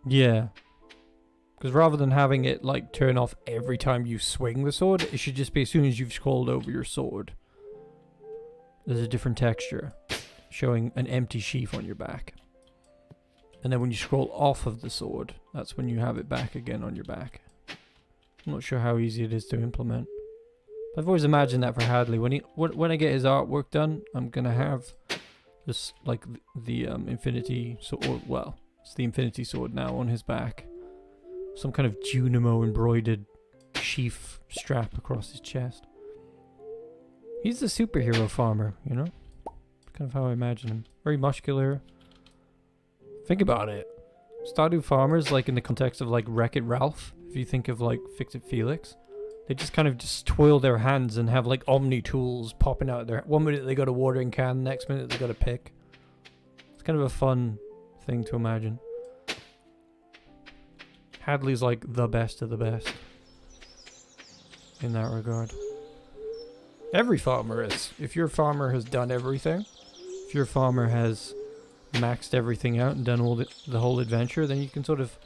Yeah. Because rather than having it like turn off every time you swing the sword, it should just be as soon as you've scrolled over your sword. there's a different texture, showing an empty sheath on your back. And then when you scroll off of the sword, that's when you have it back again on your back. I'm not sure how easy it is to implement. But I've always imagined that for Hadley. When I get his artwork done, I'm gonna have this like the infinity sword. Well, it's the infinity sword now on his back. Some kind of Junimo embroidered sheath strap across his chest. He's the superhero farmer, you know? That's kind of how I imagine him. Very muscular. Think about it. Stardew farmers, like in the context of like Wreck-It Ralph, if you think of like Fix-It Felix, they just kind of just twirl their hands and have like Omni tools popping out there. One minute they got a watering can, next minute they got a pick. It's kind of a fun thing to imagine. Hadley's like the best of the best in that regard. Every farmer is. If your farmer has done everything, if your farmer has maxed everything out and done all the whole adventure, then you can sort of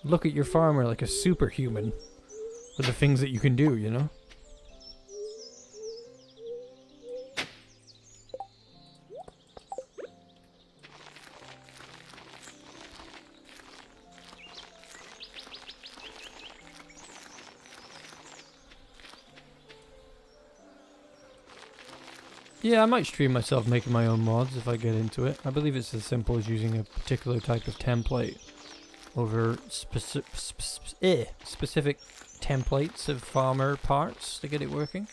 look at your farmer like a superhuman with the things that you can do, you know? Yeah, I might stream myself making my own mods if I get into it. I believe it's as simple as using a particular type of template over specific templates of farmer parts to get it working.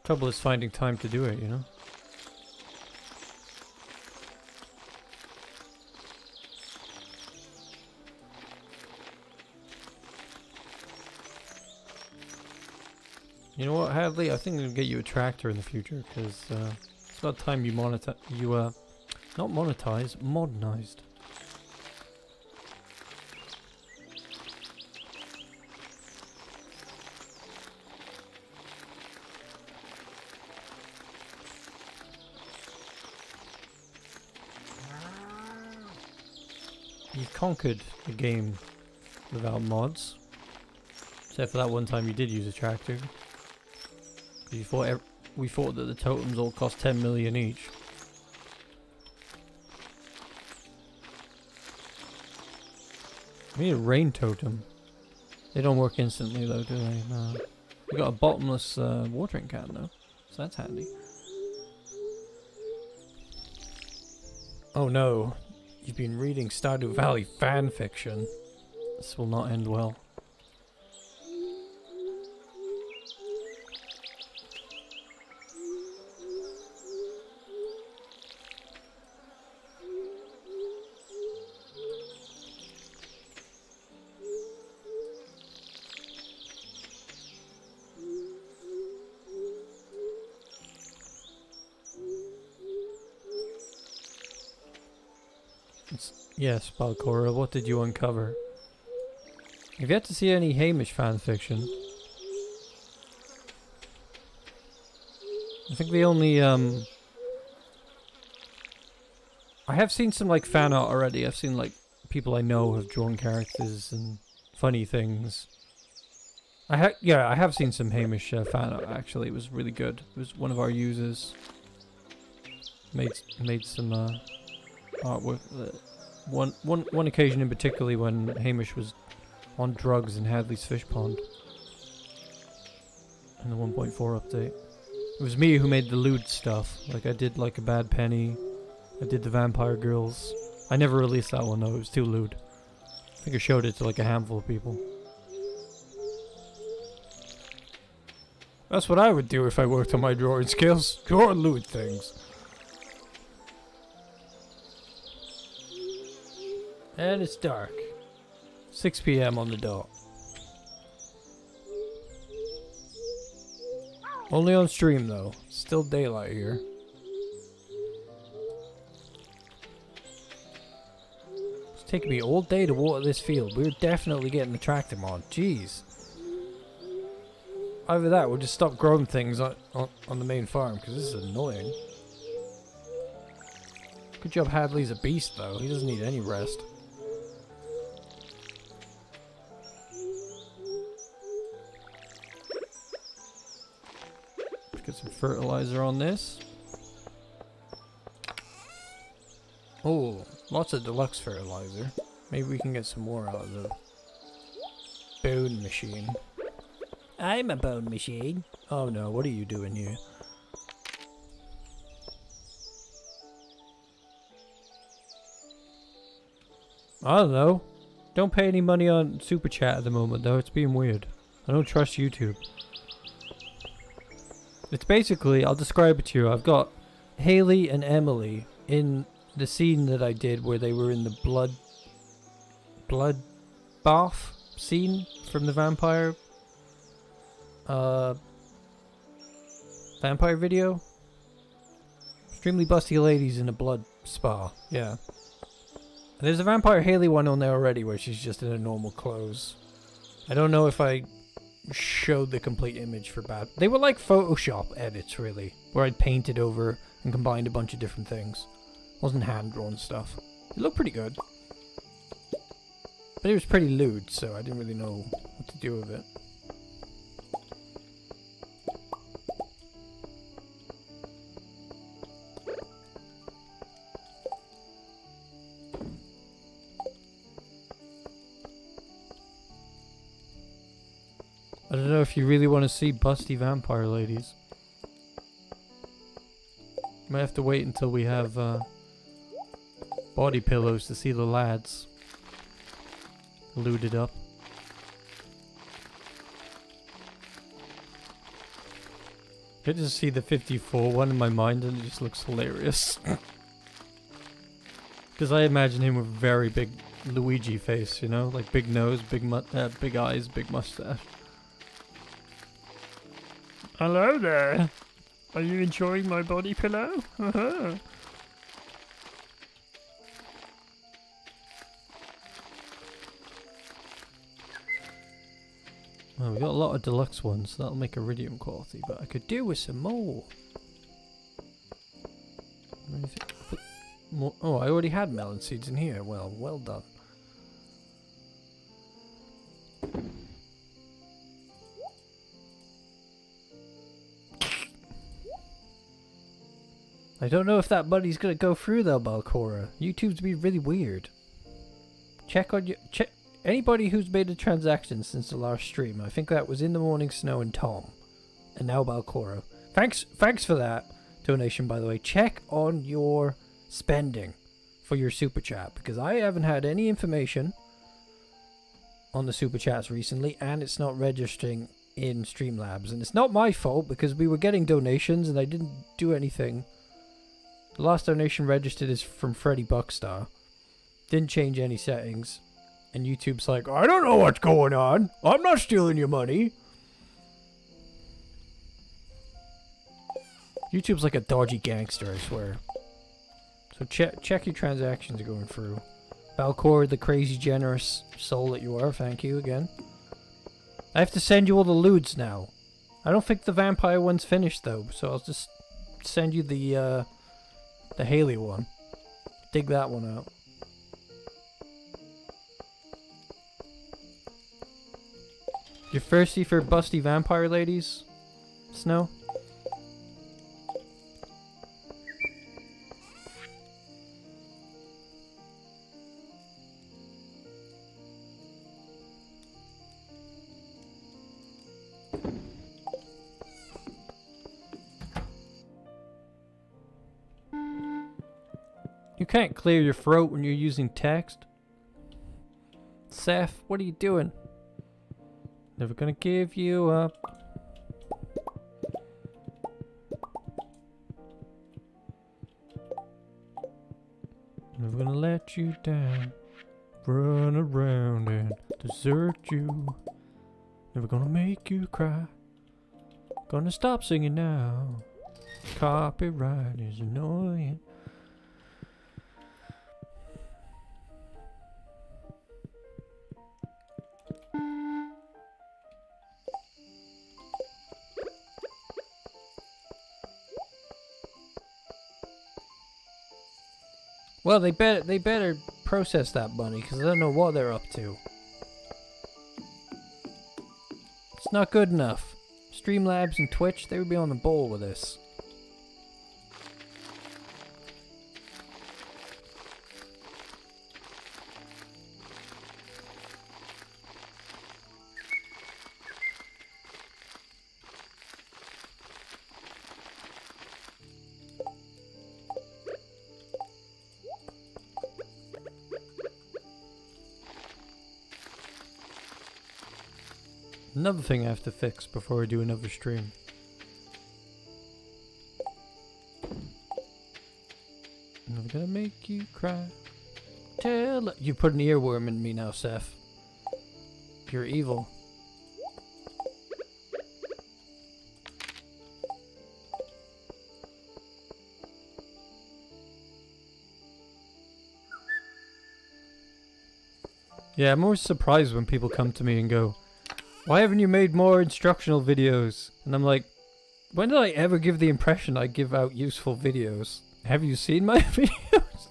Trouble is finding time to do it, you know? You know what, Hadley? I think I'm gonna get you a tractor in the future because it's about time you not monetized, modernized. You've conquered the game without mods, except for that one time you did use a tractor. We thought that the totems all cost 10 million each. We need a rain totem. They don't work instantly though, do they? No. We got a bottomless watering can though, so that's handy. Oh no, you've been reading Stardew Valley fanfiction. This will not end well. Yes, Balcora, what did you uncover? I've yet to see any Hamish fanfiction. I think the only, I have seen some, like, fan art already. I've seen, like, people I know have drawn characters and funny things. I have seen some Hamish fan art, actually. It was really good. It was one of our users. Made some, artwork. One occasion in particular when Hamish was on drugs in Hadley's fish pond in the 1.4 update. It was me who made the lewd stuff. Like I did like a Bad Penny, I did the Vampire Girls. I never released that one though, it was too lewd. I think I showed it to like a handful of people. That's what I would do if I worked on my drawing skills. Draw lewd things. And it's dark. 6 PM on the dot. Only on stream though. Still daylight here. It's taking me all day to water this field. We're definitely getting the tractor mod. Jeez. Either that, we'll just stop growing things on the main farm because this is annoying. Good job Hadley's a beast though. He doesn't need any rest. Get some fertilizer on this. Oh, lots of deluxe fertilizer. Maybe we can get some more out of the bone machine. I'm a bone machine. Oh no, what are you doing here? I don't know. Don't pay any money on Super Chat at the moment though, it's being weird. I don't trust YouTube. It's basically, I'll describe it to you. I've got Haley and Emily in the scene that I did where they were in the blood bath scene from the vampire video. Extremely busty ladies in a blood spa. Yeah. And there's a vampire Haley one on there already where she's just in her normal clothes. I don't know if I showed the complete image for bad. They were like Photoshop edits really, where I'd painted over and combined a bunch of different things. It wasn't hand-drawn stuff. It looked pretty good. But it was pretty lewd, so I didn't really know what to do with it. I don't know if you really want to see busty vampire ladies. Might have to wait until we have body pillows to see the lads looted up. I just see the 54 one in my mind and it just looks hilarious. Because I imagine him with a very big Luigi face, you know? Like big nose, big eyes, big mustache. Hello there. Are you enjoying my body pillow? Well, we got a lot of deluxe ones, so that'll make iridium quality, but I could do with some more. More. Oh, I already had melon seeds in here. Well done. I don't know if that buddy's gonna go through though, Balcora. YouTube's been really weird. Check anybody who's made a transaction since the last stream. I think that was In the Morning Snow and Tom. And now Balcora. Thanks for that donation, by the way. Check on your spending for your super chat, because I haven't had any information on the super chats recently, and it's not registering in Streamlabs. And it's not my fault, because we were getting donations and I didn't do anything. The last donation registered is from Freddy Buckstar. Didn't change any settings. And YouTube's like, I don't know what's going on. I'm not stealing your money. YouTube's like a dodgy gangster, I swear. So check your transactions going through. Balcor, the crazy generous soul that you are, thank you again. I have to send you all the lewds now. I don't think the vampire one's finished though, so I'll just send you the Haley one. Dig that one out. You're thirsty for busty vampire ladies, Snow? You can't clear your throat when you're using text. Seth, what are you doing? Never gonna give you up. Never gonna let you down. Run around and desert you. Never gonna make you cry. Gonna stop singing now. Copyright is annoying. Well, they better process that money, because I don't know what they're up to. It's not good enough. Streamlabs and Twitch, they would be on the ball with this. Another thing I have to fix before I do another stream. I'm gonna make you cry. You put an earworm in me now, Seth. You're evil. Yeah, I'm always surprised when people come to me and go, "Why haven't you made more instructional videos?" And I'm like, when did I ever give the impression I give out useful videos? Have you seen my videos?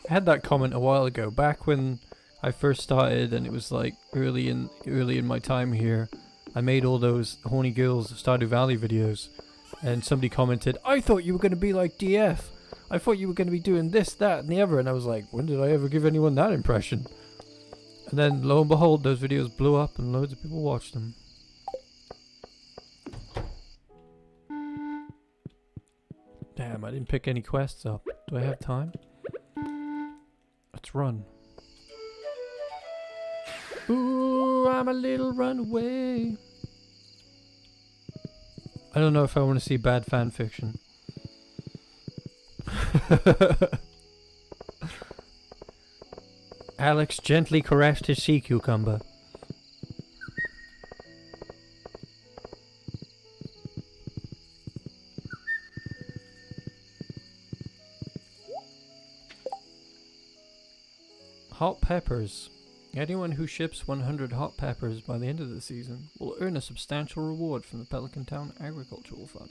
I had that comment a while ago, back when I first started, and it was like early in my time here. I made all those horny girls of Stardew Valley videos, and somebody commented, "I thought you were going to be like DF. I thought you were going to be doing this, that, and the other." And I was like, when did I ever give anyone that impression? And then, lo and behold, those videos blew up and loads of people watched them. Damn, I didn't pick any quests up. Do I have time? Let's run. Ooh, I'm a little runaway. I don't know if I want to see bad fan fiction. Alex gently caressed his sea cucumber. Hot peppers. Anyone who ships 100 hot peppers by the end of the season will earn a substantial reward from the Pelican Town Agricultural Fund.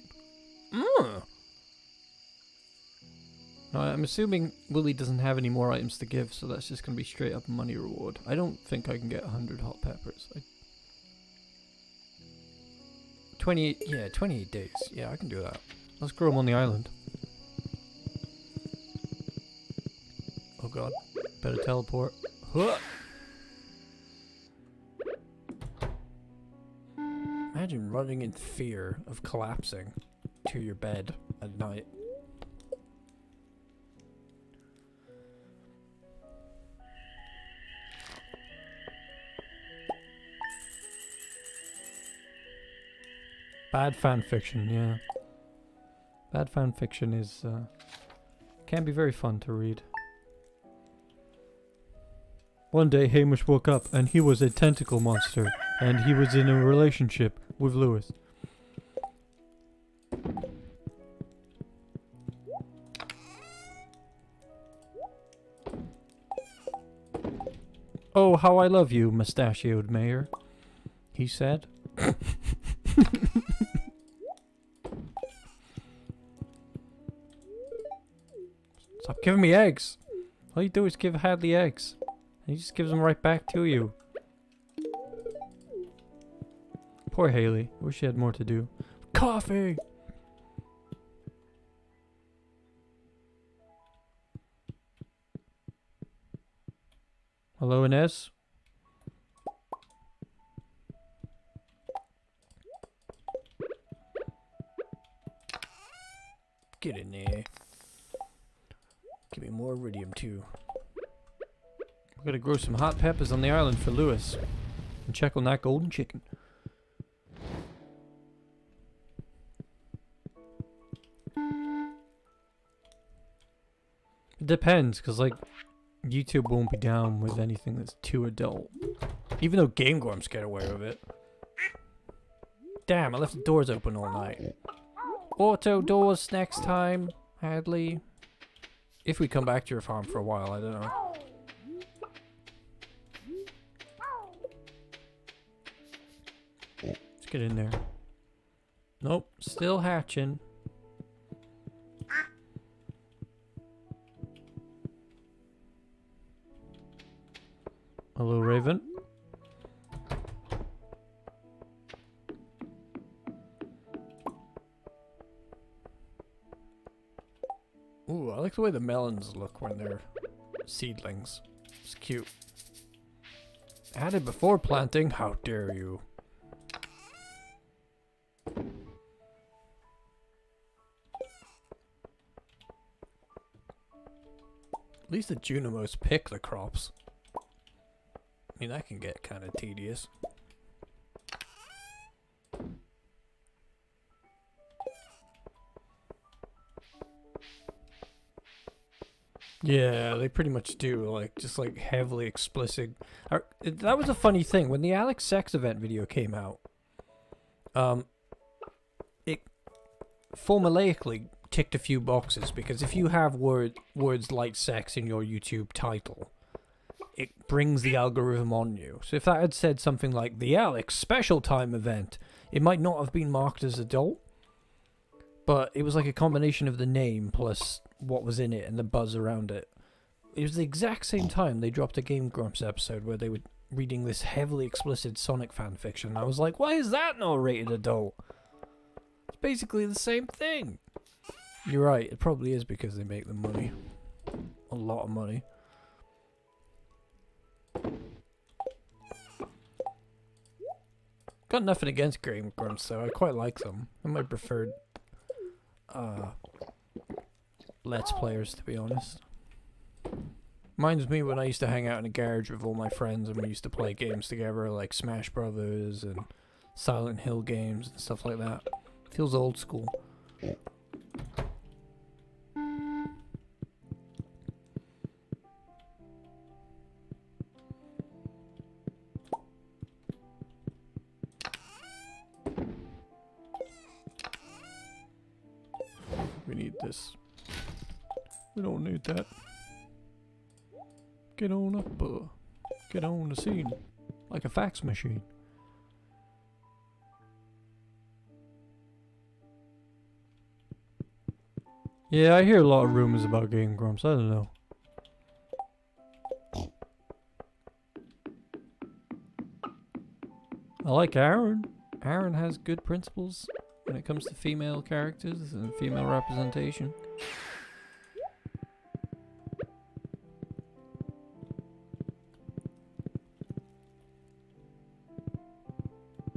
Now, I'm assuming Willie doesn't have any more items to give, so that's just going to be straight up money reward. I don't think I can get 100 hot peppers. 28 days. Yeah, I can do that. Let's grow them on the island. Oh god. Better teleport. Huh! Imagine running in fear of collapsing to your bed at night. Bad fan fiction, yeah. Bad fan fiction is, can be very fun to read. One day Hamish woke up and he was a tentacle monster and he was in a relationship with Lewis. "Oh, how I love you, mustachioed mayor," he said. Stop giving me eggs. All you do is give Hadley eggs. And he just gives them right back to you. Poor Haley. I wish she had more to do. Coffee! Hello, Inez? Get in there. Give me more iridium too. We're gonna grow some hot peppers on the island for Lewis. And check on that golden chicken. It depends, because like YouTube won't be down with anything that's too adult. Even though Game Grumps get away with it. Damn, I left the doors open all night. Auto doors next time, Hadley. If we come back to your farm for a while, I don't know. Let's get in there. Nope, still hatching. Hello, Raven. Ooh, I like the way the melons look when they're seedlings. It's cute. Added before planting? How dare you? At least the Junimos pick the crops. I mean, that can get kind of tedious. Yeah, they pretty much do, like, just like heavily explicit. That was a funny thing. When the Alex Sex event video came out, it formulaically ticked a few boxes, because if you have words like sex in your YouTube title, it brings the algorithm on you. So if that had said something like the Alex Special Time event, it might not have been marked as adult, but it was like a combination of the name plus what was in it and the buzz around it. It was the exact same time they dropped a Game Grumps episode where they were reading this heavily explicit Sonic fanfiction. I was like, why is that not rated adult? It's basically the same thing. You're right, it probably is because they make them money. A lot of money. Got nothing against Game Grumps though, I quite like them. They're my preferred Let's Players, to be honest. Reminds me when I used to hang out in a garage with all my friends and we used to play games together like Smash Brothers and Silent Hill games and stuff like that. Feels old school. We need this. We don't need that. Get on up, get on the scene. Like a fax machine. Yeah, I hear a lot of rumors about Game Grumps, I don't know. I like Aaron. Aaron has good principles when it comes to female characters and female representation.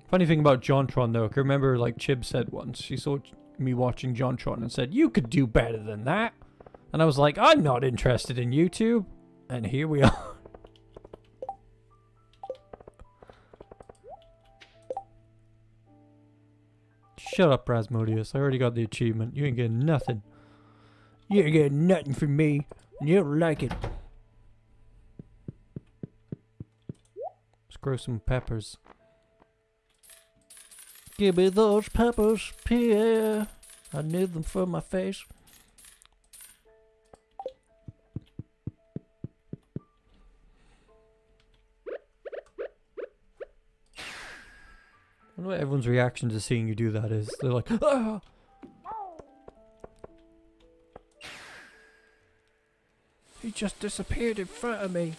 Funny thing about JonTron though, I can remember like Chib said once, she saw me watching JonTron and said, you could do better than that. And I was like, I'm not interested in YouTube. And here we are. Shut up, Rasmodius. I already got the achievement. You ain't getting nothing. You ain't getting nothing from me. And you don't like it. Let's grow some peppers. Give me those peppers, Pierre. I need them for my face. I wonder what everyone's reaction to seeing you do that is. They're like, ah! He just disappeared in front of me.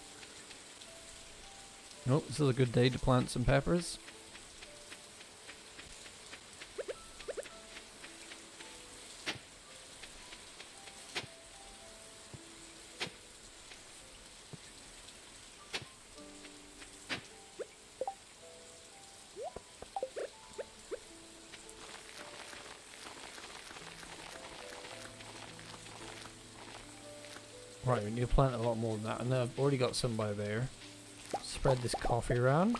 Oh, this is a good day to plant some peppers. Right, we need to plant a lot more than that, and I've already got some by there. Spread this coffee around.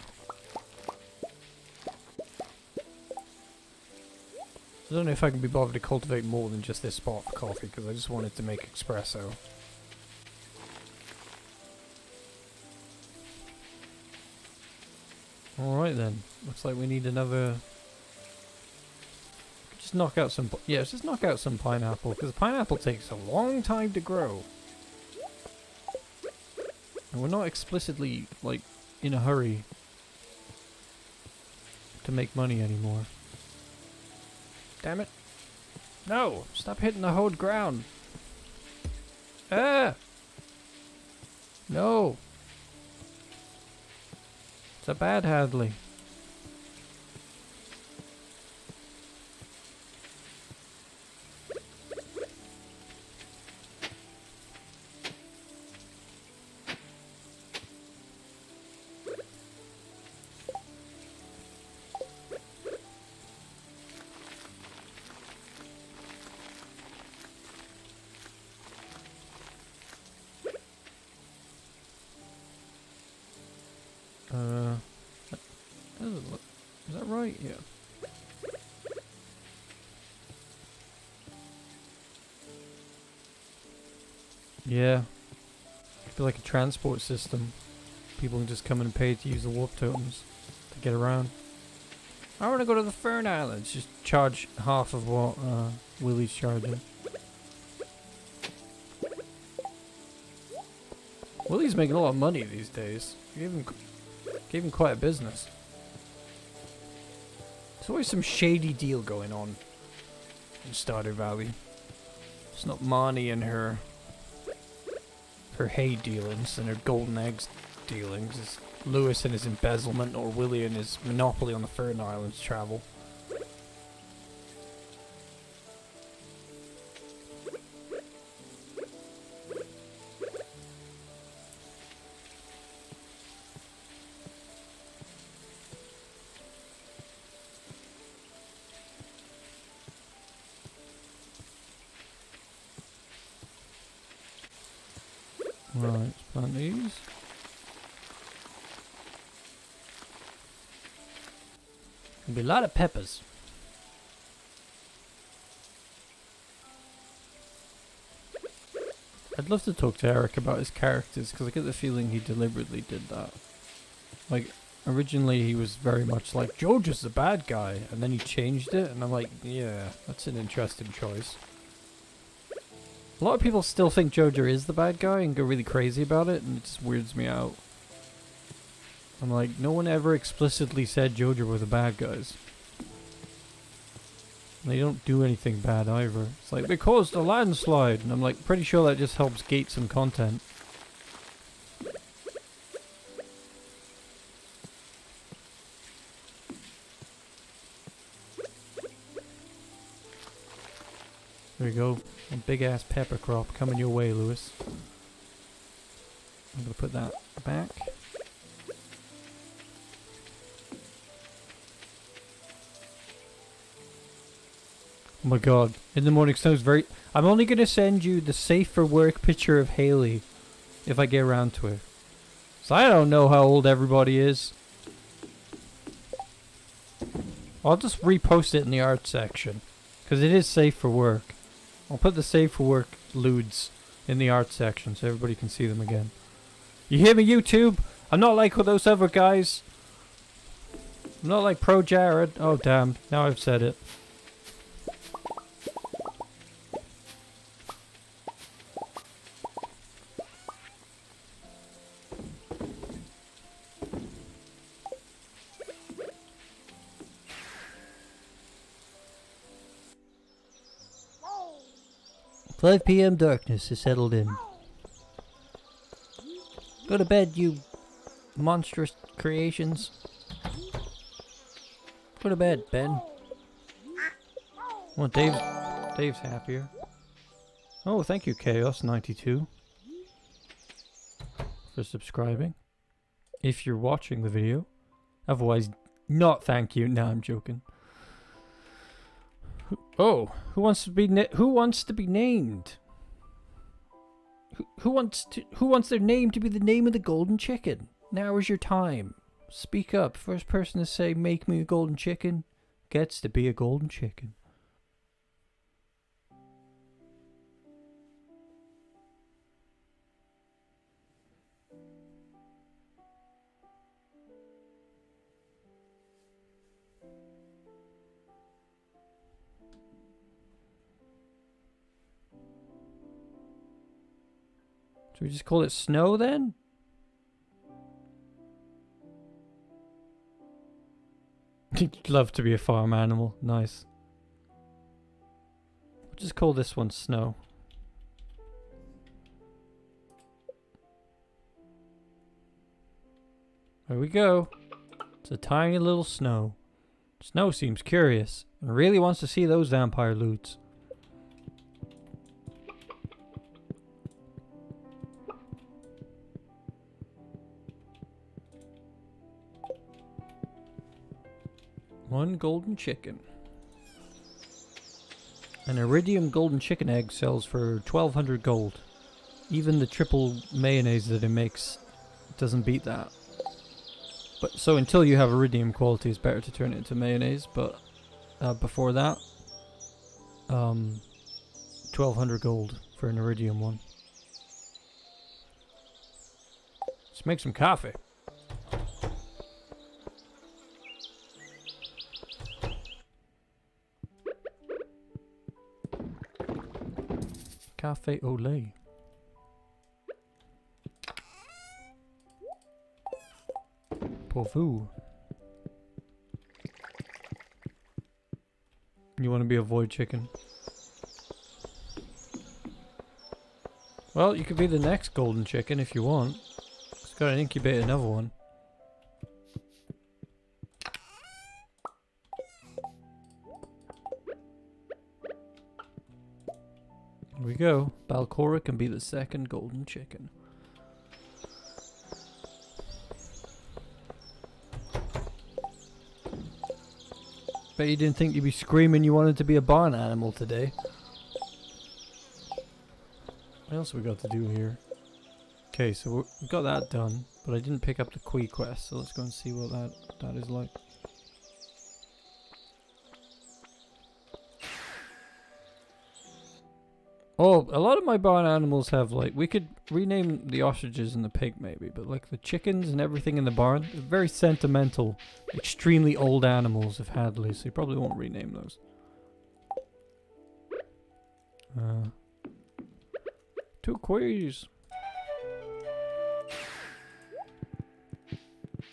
I don't know if I can be bothered to cultivate more than just this spot for coffee, because I just wanted to make espresso. Alright then, looks like we need another... Just knock out some... Yeah, let's just knock out some pineapple, because pineapple takes a long time to grow. And we're not explicitly, like, in a hurry to make money anymore. Damn it. No! Stop hitting the hard ground! Ah! No! It's a bad Hadley. Is that right? Yeah. Yeah. Could be like a transport system. People can just come in and pay to use the warp totems to get around. I want to go to the Fern Islands. Just charge half of what Willie's charging. Willie's making a lot of money these days. Gave him quite a business. There's always some shady deal going on in Stardew Valley. It's not Marnie and her hay dealings and her golden eggs dealings. It's Lewis and his embezzlement, or Willie and his monopoly on the Fern Islands travel. Right, let's plant these. There'll be a lot of peppers. I'd love to talk to Eric about his characters, because I get the feeling he deliberately did that. Like, originally he was very much like, George is the bad guy, and then he changed it, and I'm like, yeah, that's an interesting choice. A lot of people still think Jojo is the bad guy and go really crazy about it, and it just weirds me out. I'm like, no one ever explicitly said Jojo were the bad guys. They don't do anything bad either. It's like, they caused a landslide, and I'm like, pretty sure that just helps gate some content. There we go. A big ass pepper crop coming your way, Lewis. I'm gonna put that back. Oh my god. In the morning snow's very... I'm only gonna send you the safe for work picture of Haley if I get around to it. So I don't know how old everybody is. I'll just repost it in the art section, because it is safe for work. I'll put the safe for work lewds in the art section so everybody can see them again. You hear me, YouTube? I'm not like those other guys. I'm not like Pro Jared. Oh damn, now I've said it. "5 p.m. darkness has settled in. Go to bed, you monstrous creations. Go to bed, Ben." Well, Dave's happier. Oh, thank you, Chaos92, for subscribing. If you're watching the video. Otherwise, not thank you. No, I'm joking. Oh, who wants to be named? Who wants their name to be the name of the golden chicken? Now is your time. Speak up. First person to say "make me a golden chicken" gets to be a golden chicken. Should we just call it Snow then? You'd love to be a farm animal. Nice. We'll just call this one Snow. There we go. It's a tiny little Snow. Snow seems curious and really wants to see those vampire loots. One golden chicken. An iridium golden chicken egg sells for 1,200 gold. Even the triple mayonnaise that it makes doesn't beat that. But so until you have iridium quality, it's better to turn it into mayonnaise. But before that, 1200 gold for an iridium one. Let's make some coffee. Cafe au lait. Pour vous. You want to be a void chicken? Well, you could be the next golden chicken if you want. It's got to incubate another one. Here we go. Balcora can be the second golden chicken. Bet you didn't think you'd be screaming you wanted to be a barn animal today. What else we got to do here? Okay, so we got that done, but I didn't pick up the Quee quest, so let's go and see what that is like. Oh, a lot of my barn animals have like, we could rename the ostriches and the pig maybe, but like the chickens and everything in the barn, they're very sentimental, extremely old animals of Hadley, so you probably won't rename those. Two quees.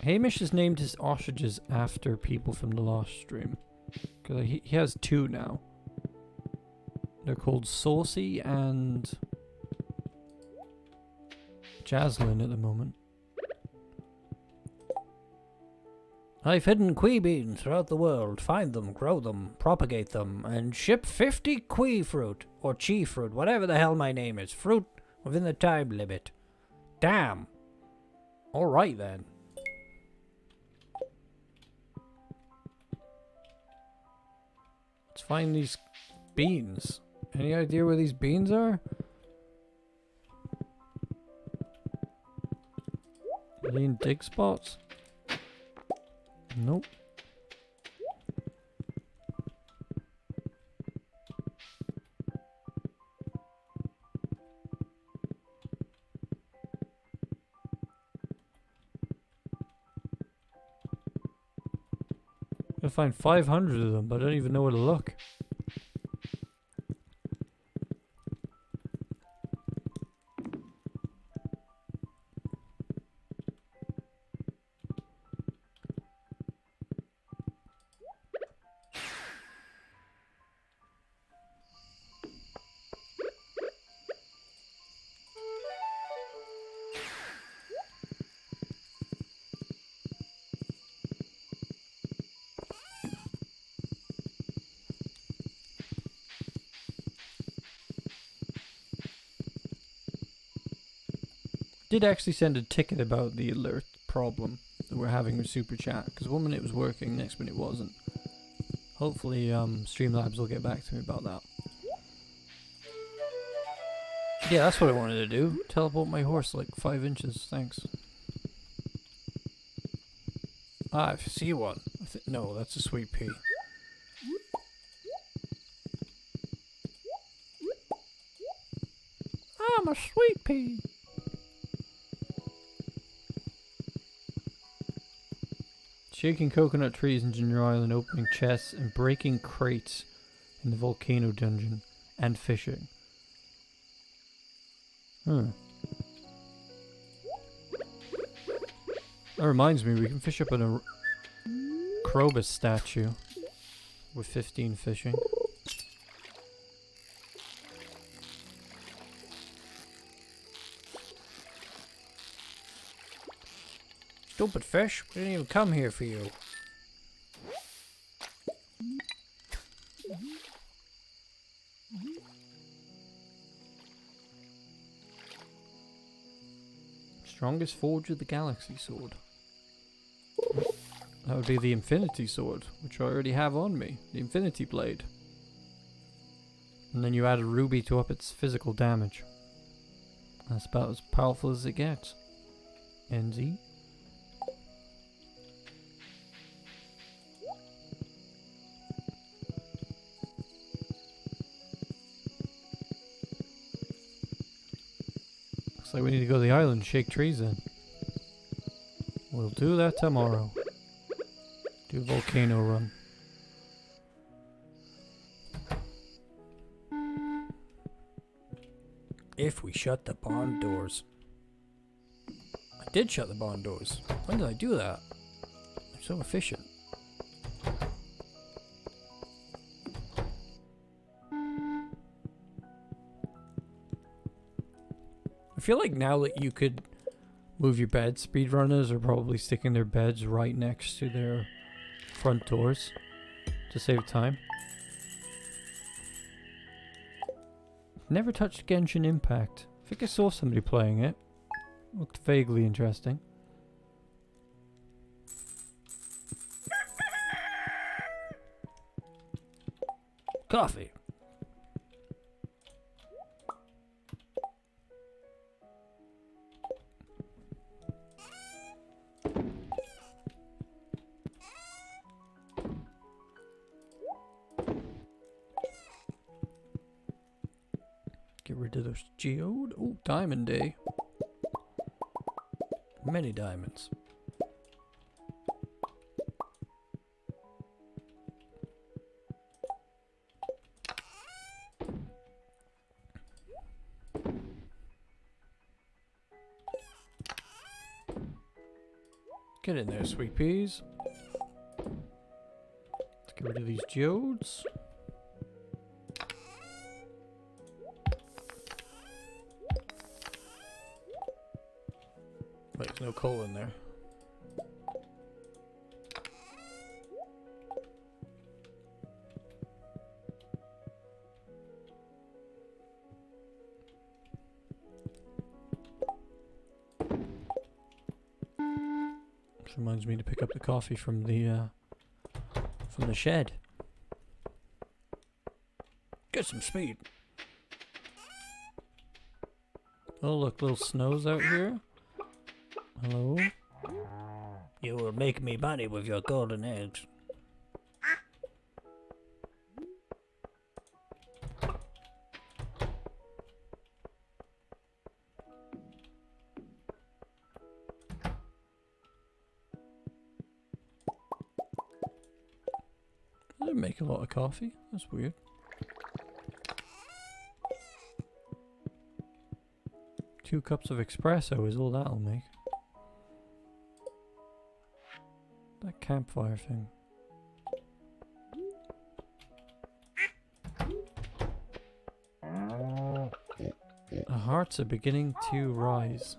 Hamish has named his ostriches after people from the last stream. Because he has two now. They're called Saucy and Jaslyn at the moment. I've hidden quee beans throughout the world. Find them, grow them, propagate them, and ship 50 quee fruit, or chi fruit, whatever the hell my name is. Fruit within the time limit. Damn. Alright then. Let's find these beans. Any idea where these beans are? Are they in dig spots? Nope. I'll find 500 of them, but I don't even know where to look. Did actually send a ticket about the alert problem that we're having with Super Chat, because 1 minute it was working, next minute it wasn't. Hopefully Streamlabs will get back to me about that. Yeah, that's what I wanted to do. Teleport my horse like 5 inches, thanks. Ah, I see one. No, that's a sweet pea. I'm a sweet pea. Shaking coconut trees in Ginger Island, opening chests, and breaking crates in the Volcano dungeon, and fishing. That reminds me, we can fish up a Krobus statue with 15 fishing. Stupid fish, we didn't even come here for you. Strongest forge of the galaxy sword. That would be the infinity sword, which I already have on me. The infinity blade. And then you add a ruby to up its physical damage. That's about as powerful as it gets. NZ. Looks like we need to go to the island and shake trees then. We'll do that tomorrow. Do a volcano run. If we shut the barn doors. I did shut the barn doors. When did I do that? I'm so efficient. I feel like now that you could move your bed, speedrunners are probably sticking their beds right next to their front doors to save time. Never touched Genshin Impact. I think I saw somebody playing it. Looked vaguely interesting. Coffee. Get rid of those geode. Oh, diamond day. Many diamonds. Get in there, sweet peas. Let's get rid of these geodes. Wait, there's no coal in there. Which reminds me to pick up the coffee from the shed. Get some speed. Oh look, little snows out here. Hello? You will make me money with your golden eggs. I didn't make a lot of coffee. That's weird. Two cups of espresso is all that'll make. That campfire thing. The hearts are beginning to rise.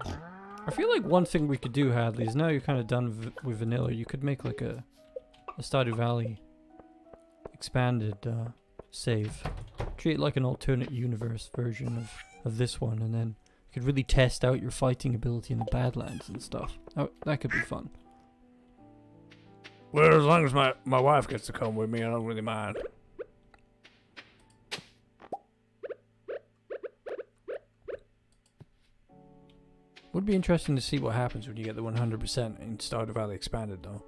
I feel like one thing we could do, Hadley, is now you're kind of done with vanilla, you could make like a Stardew Valley expanded save. Treat it like an alternate universe version of this one, and then you could really test out your fighting ability in the Badlands and stuff. That could be fun. Well, as long as my wife gets to come with me, I don't really mind. Would be interesting to see what happens when you get the 100% in Stardew Valley expanded, though.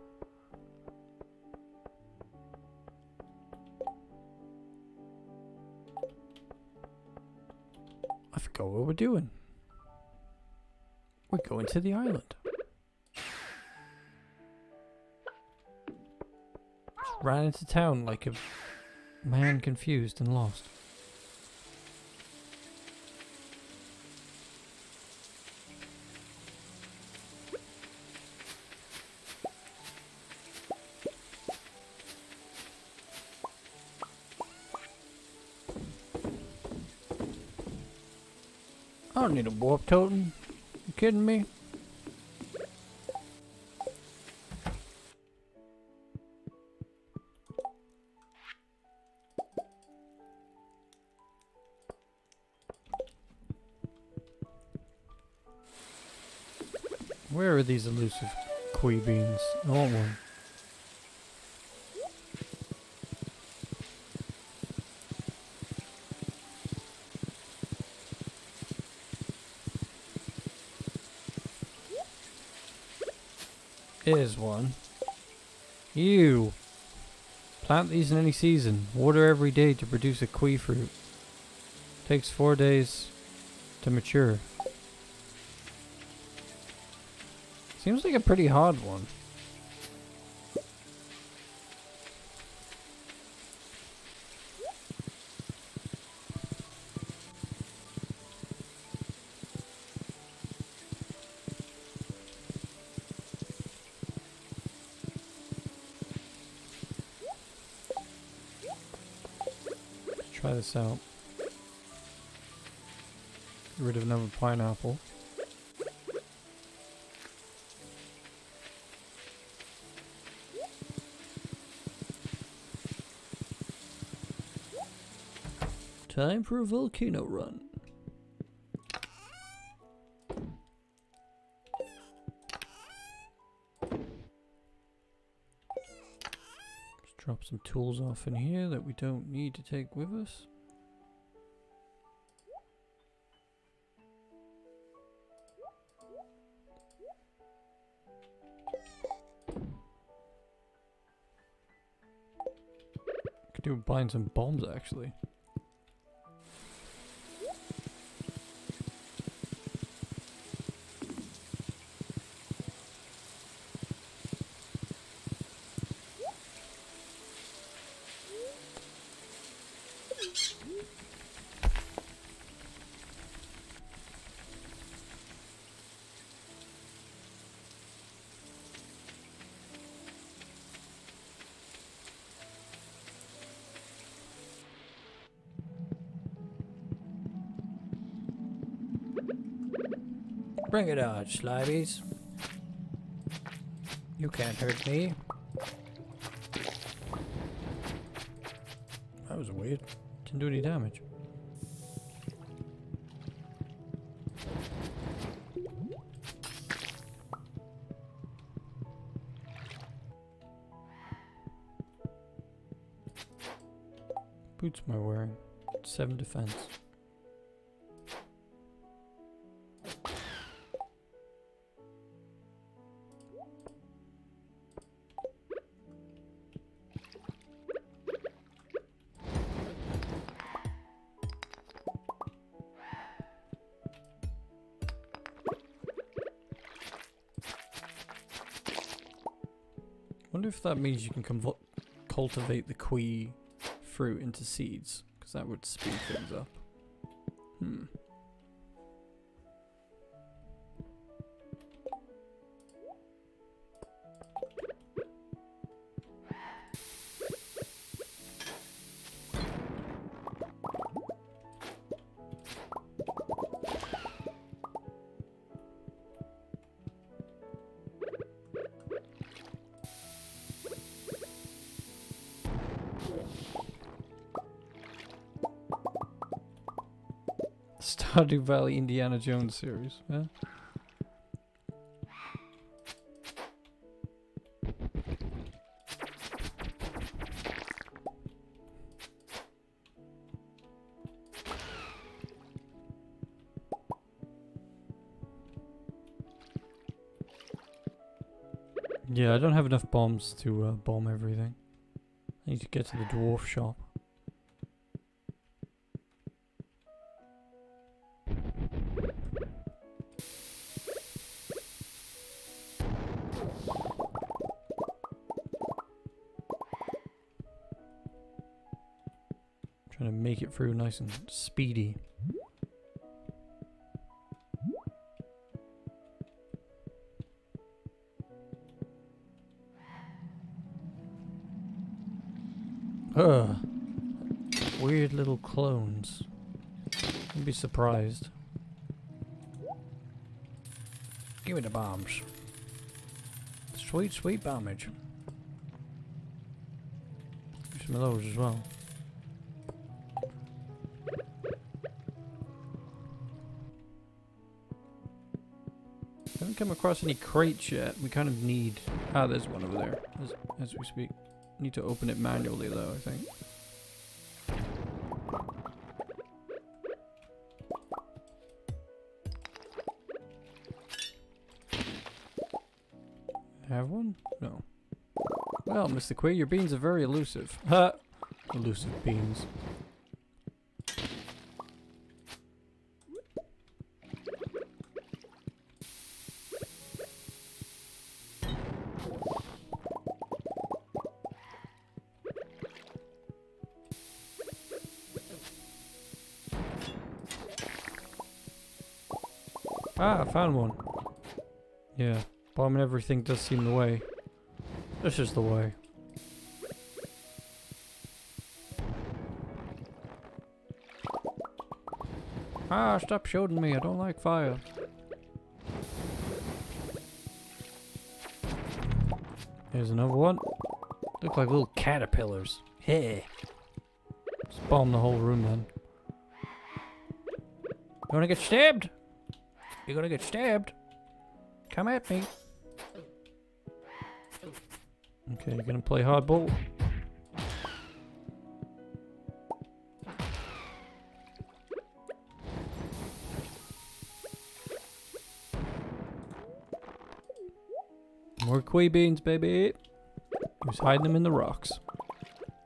I forgot what we're doing. We're going to the island. Just ran into town like a man confused and lost. I don't need a warp totem. You kidding me? Where are these elusive koi beans? I want one. Here's one. You plant these in any season. Water every day to produce a koi fruit. Takes 4 days to mature. Seems like a pretty hard one. Let's try this out. Get rid of another pineapple. Time for a volcano run. Let's drop some tools off in here that we don't need to take with us. Could do with buying some bombs actually. Bring it on, Slimies. You can't hurt me. That was weird. Didn't do any damage. Boots am I wearing? 7 defense. Wonder if that means you can cultivate the kiwi fruit into seeds, because that would speed things up. Stardew Valley Indiana Jones series, yeah? Yeah, I don't have enough bombs to bomb everything. I need to get to the dwarf shop. Trying to make it through nice and speedy. Ugh. Weird little clones. I'd be surprised. Give me the bombs. Sweet, sweet bombage. Some of those as well. Haven't come across any crates yet. We kind of need... Ah, there's one over there as we speak. Need to open it manually though, I think. Have one? No. Well, Mr. Quay, your beans are very elusive. Ha! Elusive beans. Ah, I found one. Yeah, bombing everything does seem the way. This is the way. Ah, stop shooting me. I don't like fire. Here's another one. Look like little caterpillars. Hey. Just bomb the whole room then. You wanna get stabbed? You're gonna get stabbed. Come at me. Okay, you're gonna play hardball. More koi beans, baby. He was hiding them in the rocks.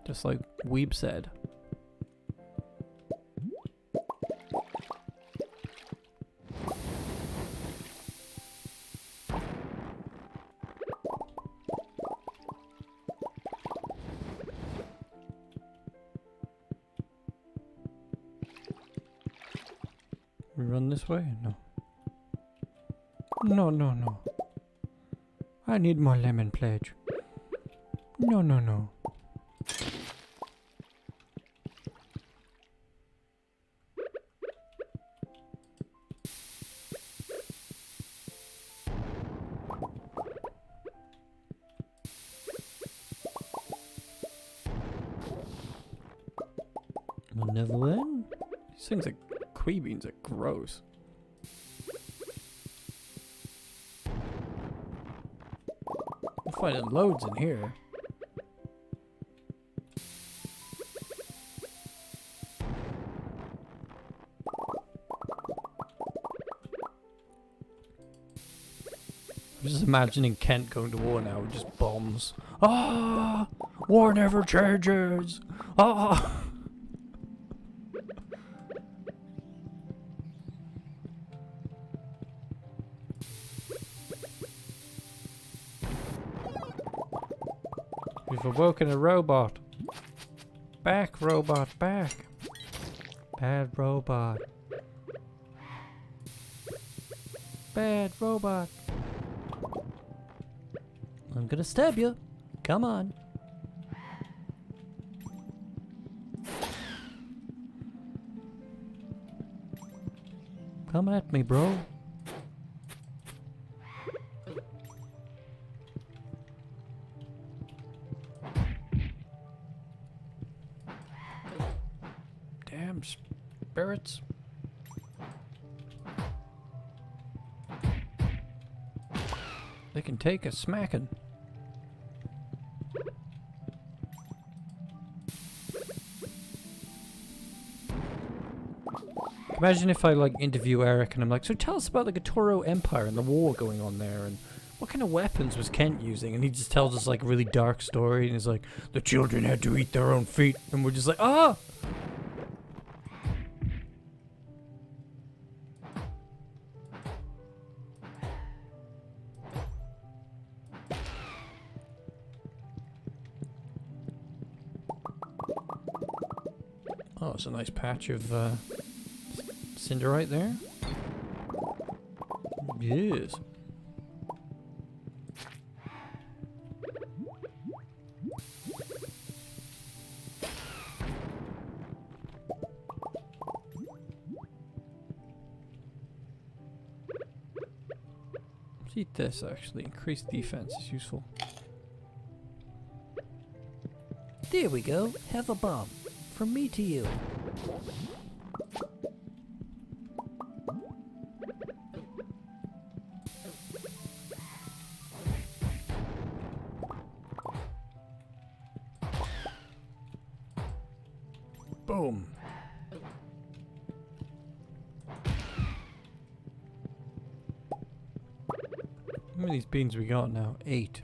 Just like Weeb said. We run this way? No. No, no, no. I need more lemon pledge. No, no, no. Another one? These things are koi beans are gross. I'm finding loads in here. I'm just imagining Kent going to war now with just bombs. Ah! War never changes! Ah! We've awoken a robot. Back, robot, back. Bad robot. Bad robot. I'm gonna stab you. Come on. Come at me, bro. Damn spirits. They can take a smacking. Imagine if I like interview Eric and I'm like, so tell us about the Gatoro Empire and the war going on there and what kind of weapons was Kent using? And he just tells us like a really dark story and he's like, the children had to eat their own feet, and we're just like, ah! Oh, it's a nice patch of cinderite there. Yes. Let's eat this actually. Increased defense is useful. There we go. Have a bomb. From me to you. Boom. How many of these beans we got now? 8.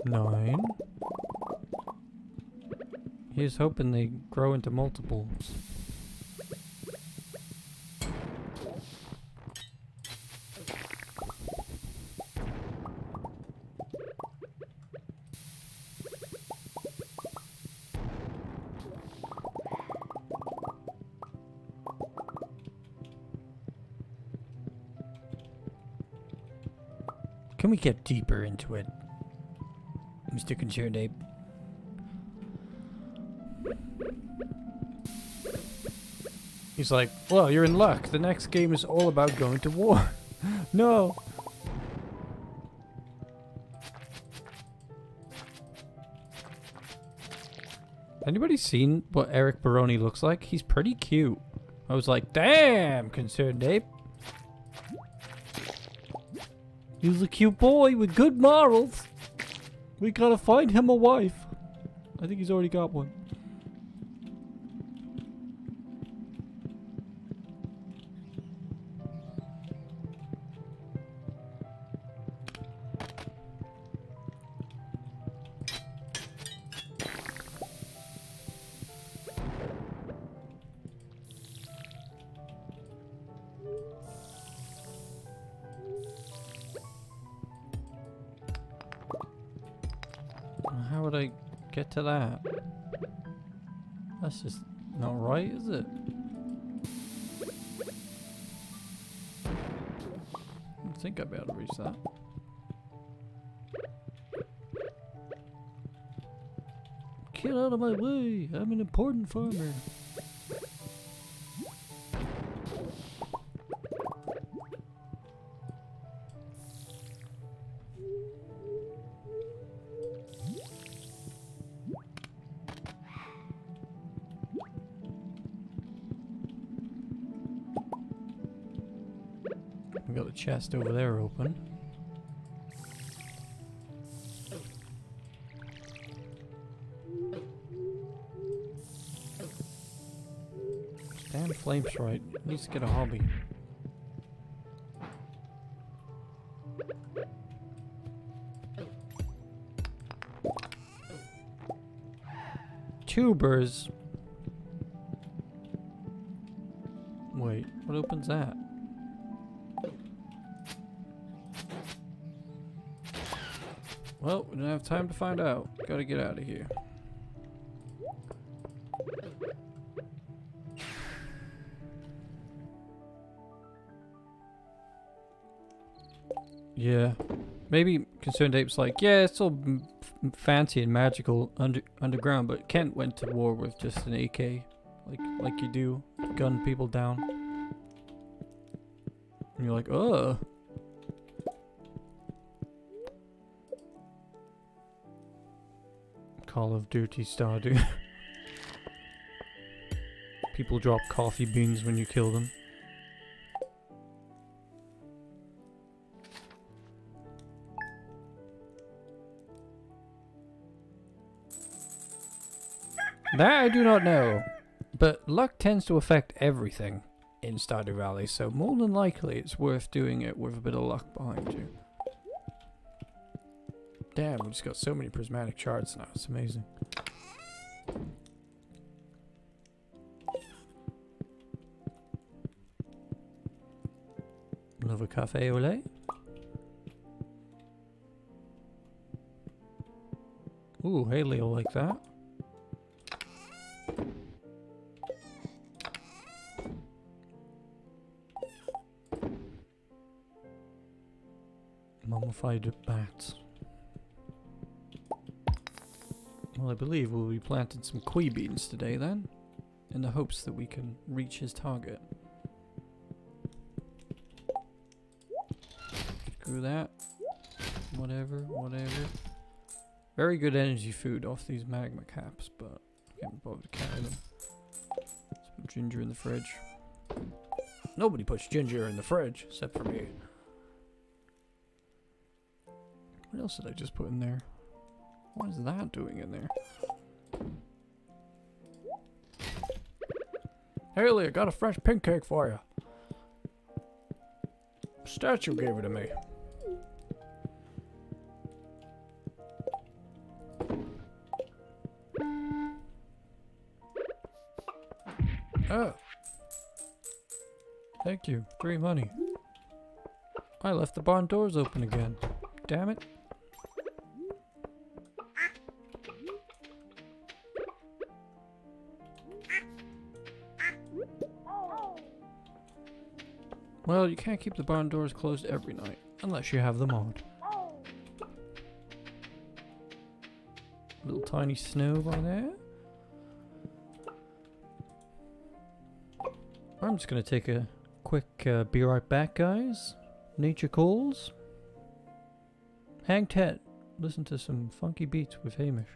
Nine. He's hoping they grow into multiples. Can we get deeper into it, Mr. Concerned Ape? He's like, well, you're in luck. The next game is all about going to war. No. Anybody seen what Eric Baroni looks like? He's pretty cute. I was like, damn, Concerned Ape. He's a cute boy with good morals. We gotta find him a wife. I think he's already got one. How would I get to that? That's just not right, is it? I think I'd be able to reach that. Get out of my way! I'm an important farmer. We got the chest over there open. Damn flame sprite needs to get a hobby. Tubers. Wait, what opens that? Well, we don't have time to find out. Gotta get out of here. Yeah. Maybe Concerned Ape's like, yeah, it's all fancy and magical underground, but Kent went to war with just an AK. Like you do. Gun people down. And you're like, ugh. Call of Duty Stardew. People drop coffee beans when you kill them. That I do not know, but luck tends to affect everything in Stardew Valley, so more than likely it's worth doing it with a bit of luck behind you. Damn, we just got so many prismatic shards now, it's amazing. Another cafe au lait. Ooh, Hadley will like that. Mummified bats. Well, I believe we'll be planting some koi beans today then, in the hopes that we can reach his target. Screw that. Whatever. Very good energy food off these magma caps, but I can't bother to carry them. Let's put ginger in the fridge. Nobody puts ginger in the fridge, except for me. What else did I just put in there? What is that doing in there? Haley, I got a fresh pink cake for you. Statue gave it to me. Oh. Thank you. Free money. I left the barn doors open again. Damn it. Well, you can't keep the barn doors closed every night, unless you have the mod. Little tiny snow by there. I'm just gonna take a quick be right back, guys. Nature calls. Hang tight. Listen to some funky beats with Hamish.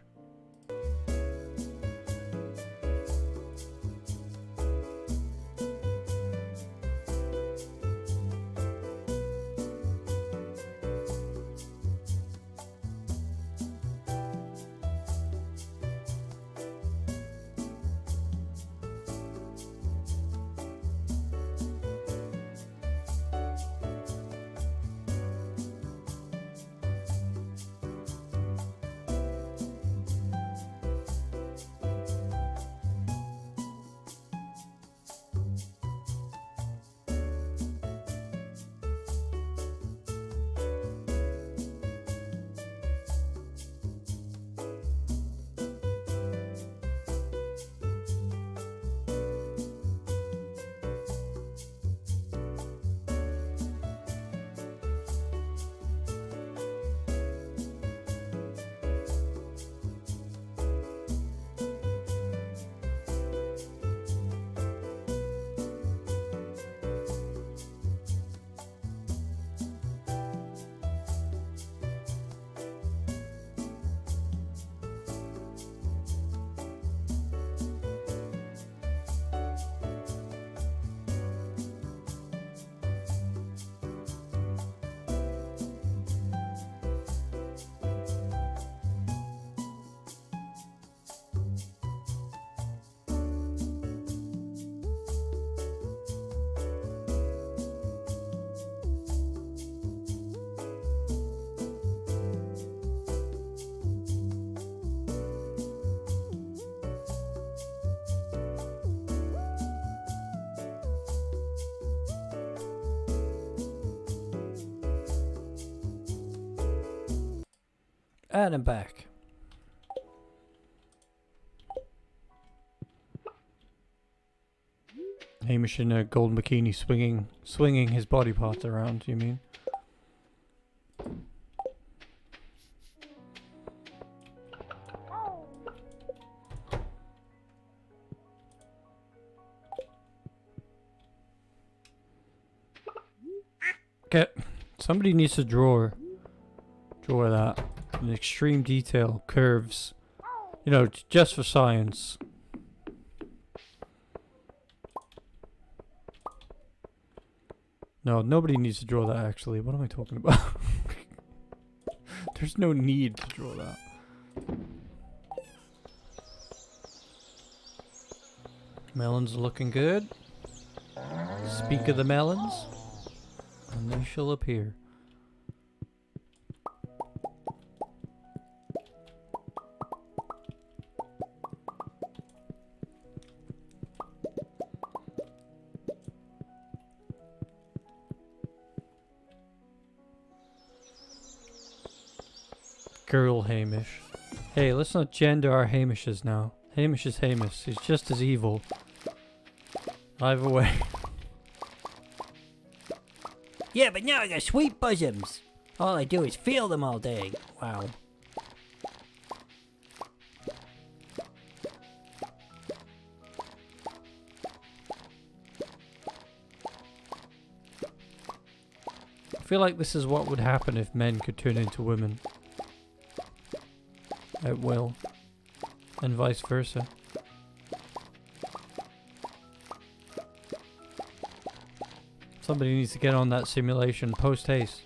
And I'm back. Hamish in a golden bikini swinging his body parts around, you mean? Okay, somebody needs to draw that in extreme detail, curves, you know, just for science. No, nobody needs to draw that actually. What am I talking about? There's no need to draw that. Melons are looking good. Speak of the melons, and they shall appear. Girl Hamish. Hey, let's not gender our Hamishes now. Hamish is Hamish. He's just as evil. Either way. Yeah, but now I got sweet bosoms. All I do is feel them all day. Wow. I feel like this is what would happen if men could turn into women. At will. And vice versa. Somebody needs to get on that simulation post haste.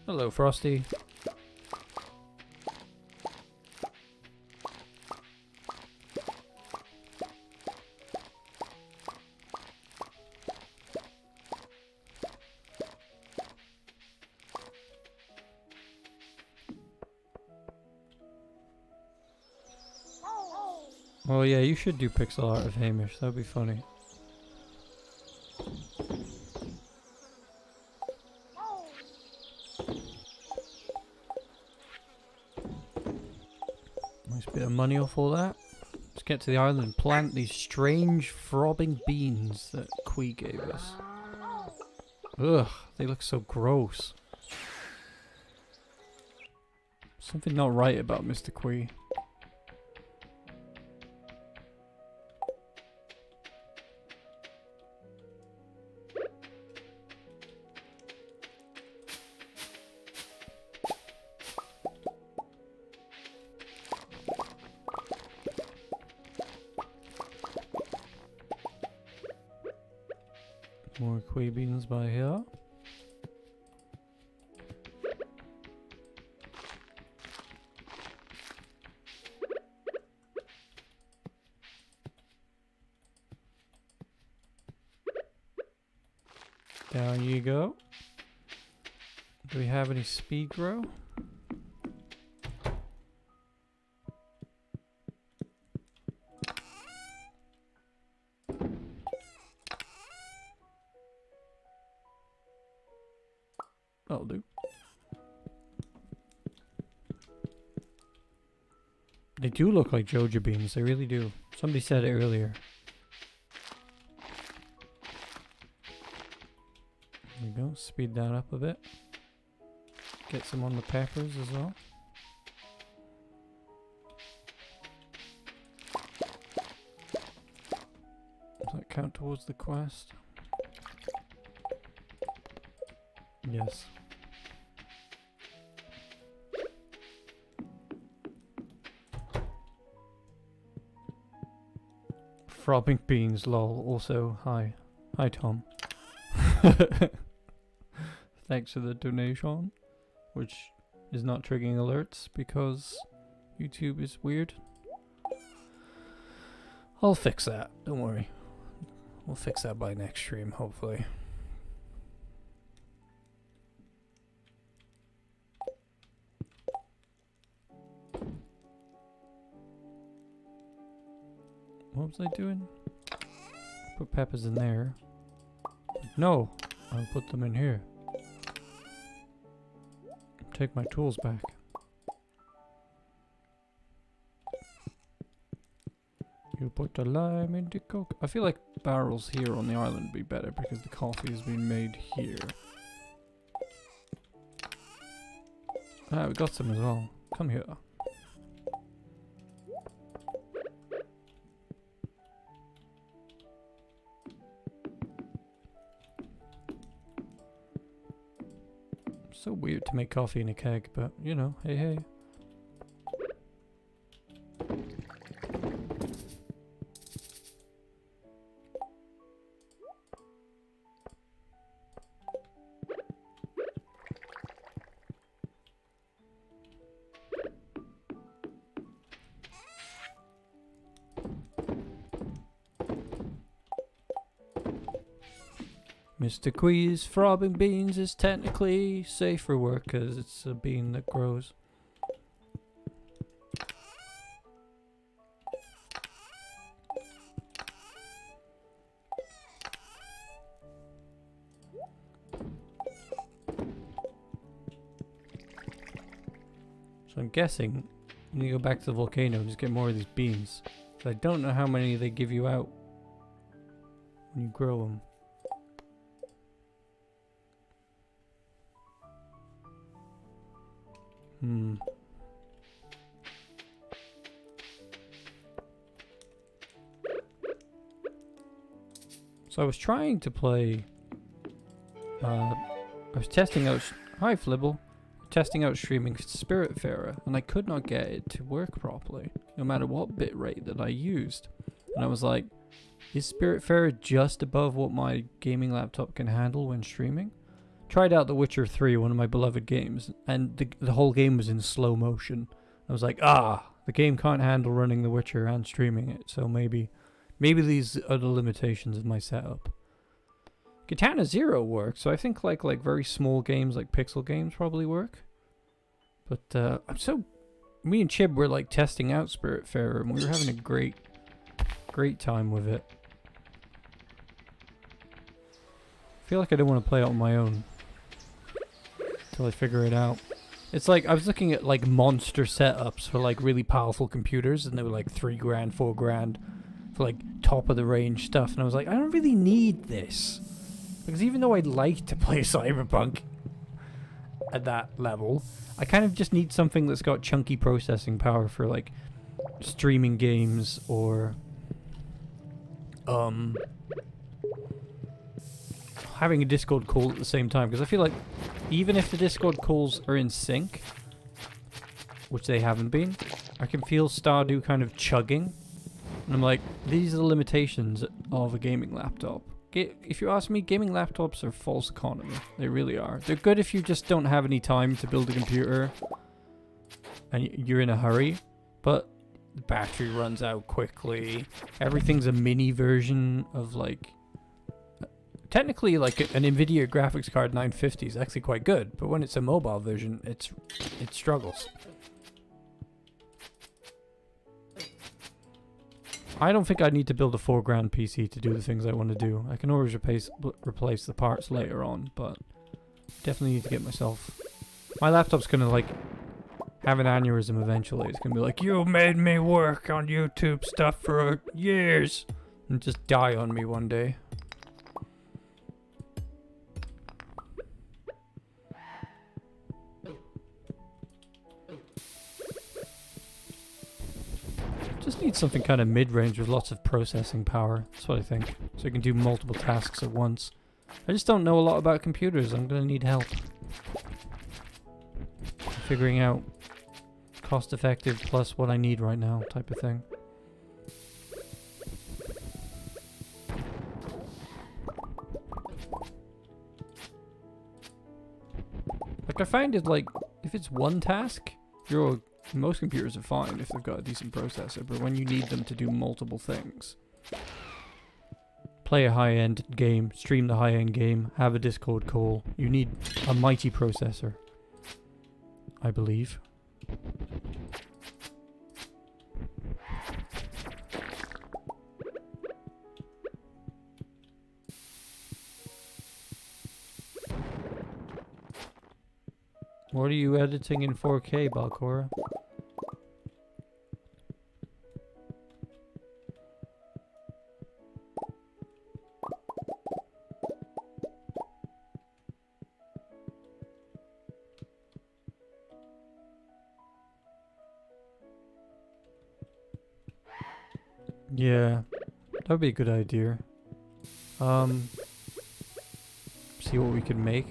Hello, Frosty. Oh yeah, you should do pixel art of Hamish. That would be funny. Nice bit of money off all that. Let's get to the island and plant these strange throbbing beans that Quee gave us. Ugh, they look so gross. Something not right about Mr. Quee. More Quee beans by here. Down you go. Do we have any speed grow? That'll do. They do look like Joja beans, they really do. Somebody said it earlier. There we go, speed that up a bit. Get some on the peppers as well. Does that count towards the quest? Yes. Throbbing beans, lol. Also, hi. Hi, Tom. Thanks for the donation, which is not triggering alerts because YouTube is weird. I'll fix that. Don't worry. We'll fix that by next stream, hopefully. What was I doing? Put peppers in there. No, I'll put them in here. Take my tools back. You put the lime in the coke. I feel like barrels here on the island would be better because the coffee has been made here. Ah, we got some as well. Come here. So weird to make coffee in a keg, but you know, hey hey. Mr. Quee's throbbing beans is technically safe for work because it's a bean that grows. So I'm guessing you need to go back to the volcano and just get more of these beans. So I don't know how many they give you out when you grow them. So I was trying to play, I was testing out, hi Flibble, testing out streaming Spiritfarer, and I could not get it to work properly, no matter what bitrate that I used. And I was like, is Spiritfarer just above what my gaming laptop can handle when streaming? Tried out The Witcher 3, one of my beloved games, and the whole game was in slow motion. I was like, the game can't handle running The Witcher and streaming it, so maybe these are the limitations of my setup. Katana Zero works, so I think like very small games like pixel games probably work. But me and Chib were like testing out Spiritfarer, and we were having a great time with it. I feel like I don't want to play it on my own until I figure it out. It's like I was looking at like monster setups for like really powerful computers, and they were like $3 grand, $4 grand for like top of the range stuff, and I was like, I don't really need this, because even though I'd like to play Cyberpunk, at that level. I kind of just need something that's got chunky processing power for like streaming games or having a Discord call at the same time, because I feel like even if the Discord calls are in sync, which they haven't been, I can feel Stardew kind of chugging. And I'm like, these are the limitations of a gaming laptop. If you ask me, gaming laptops are false economy. They really are. They're good if you just don't have any time to build a computer and you're in a hurry, but the battery runs out quickly. Everything's a mini version of like... Technically, like an NVIDIA graphics card 950 is actually quite good, but when it's a mobile version, it struggles. I don't think I need to build a $4,000 PC to do the things I want to do. I can always replace the parts later on, but definitely need to get myself... My laptop's gonna like have an aneurysm eventually. It's gonna be like, you made me work on YouTube stuff for years, and just die on me one day. Just need something kind of mid-range with lots of processing power. That's what I think. So you can do multiple tasks at once. I just don't know a lot about computers. I'm going to need help. Figuring out cost-effective plus what I need right now type of thing. Like I find it like, if it's one task, most computers are fine if they've got a decent processor, but when you need them to do multiple things, play a high-end game, stream the high-end game, have a Discord call, you need a mighty processor, I believe. What are you editing in 4K, Balcora? Yeah, that would be a good idea. See what we can make.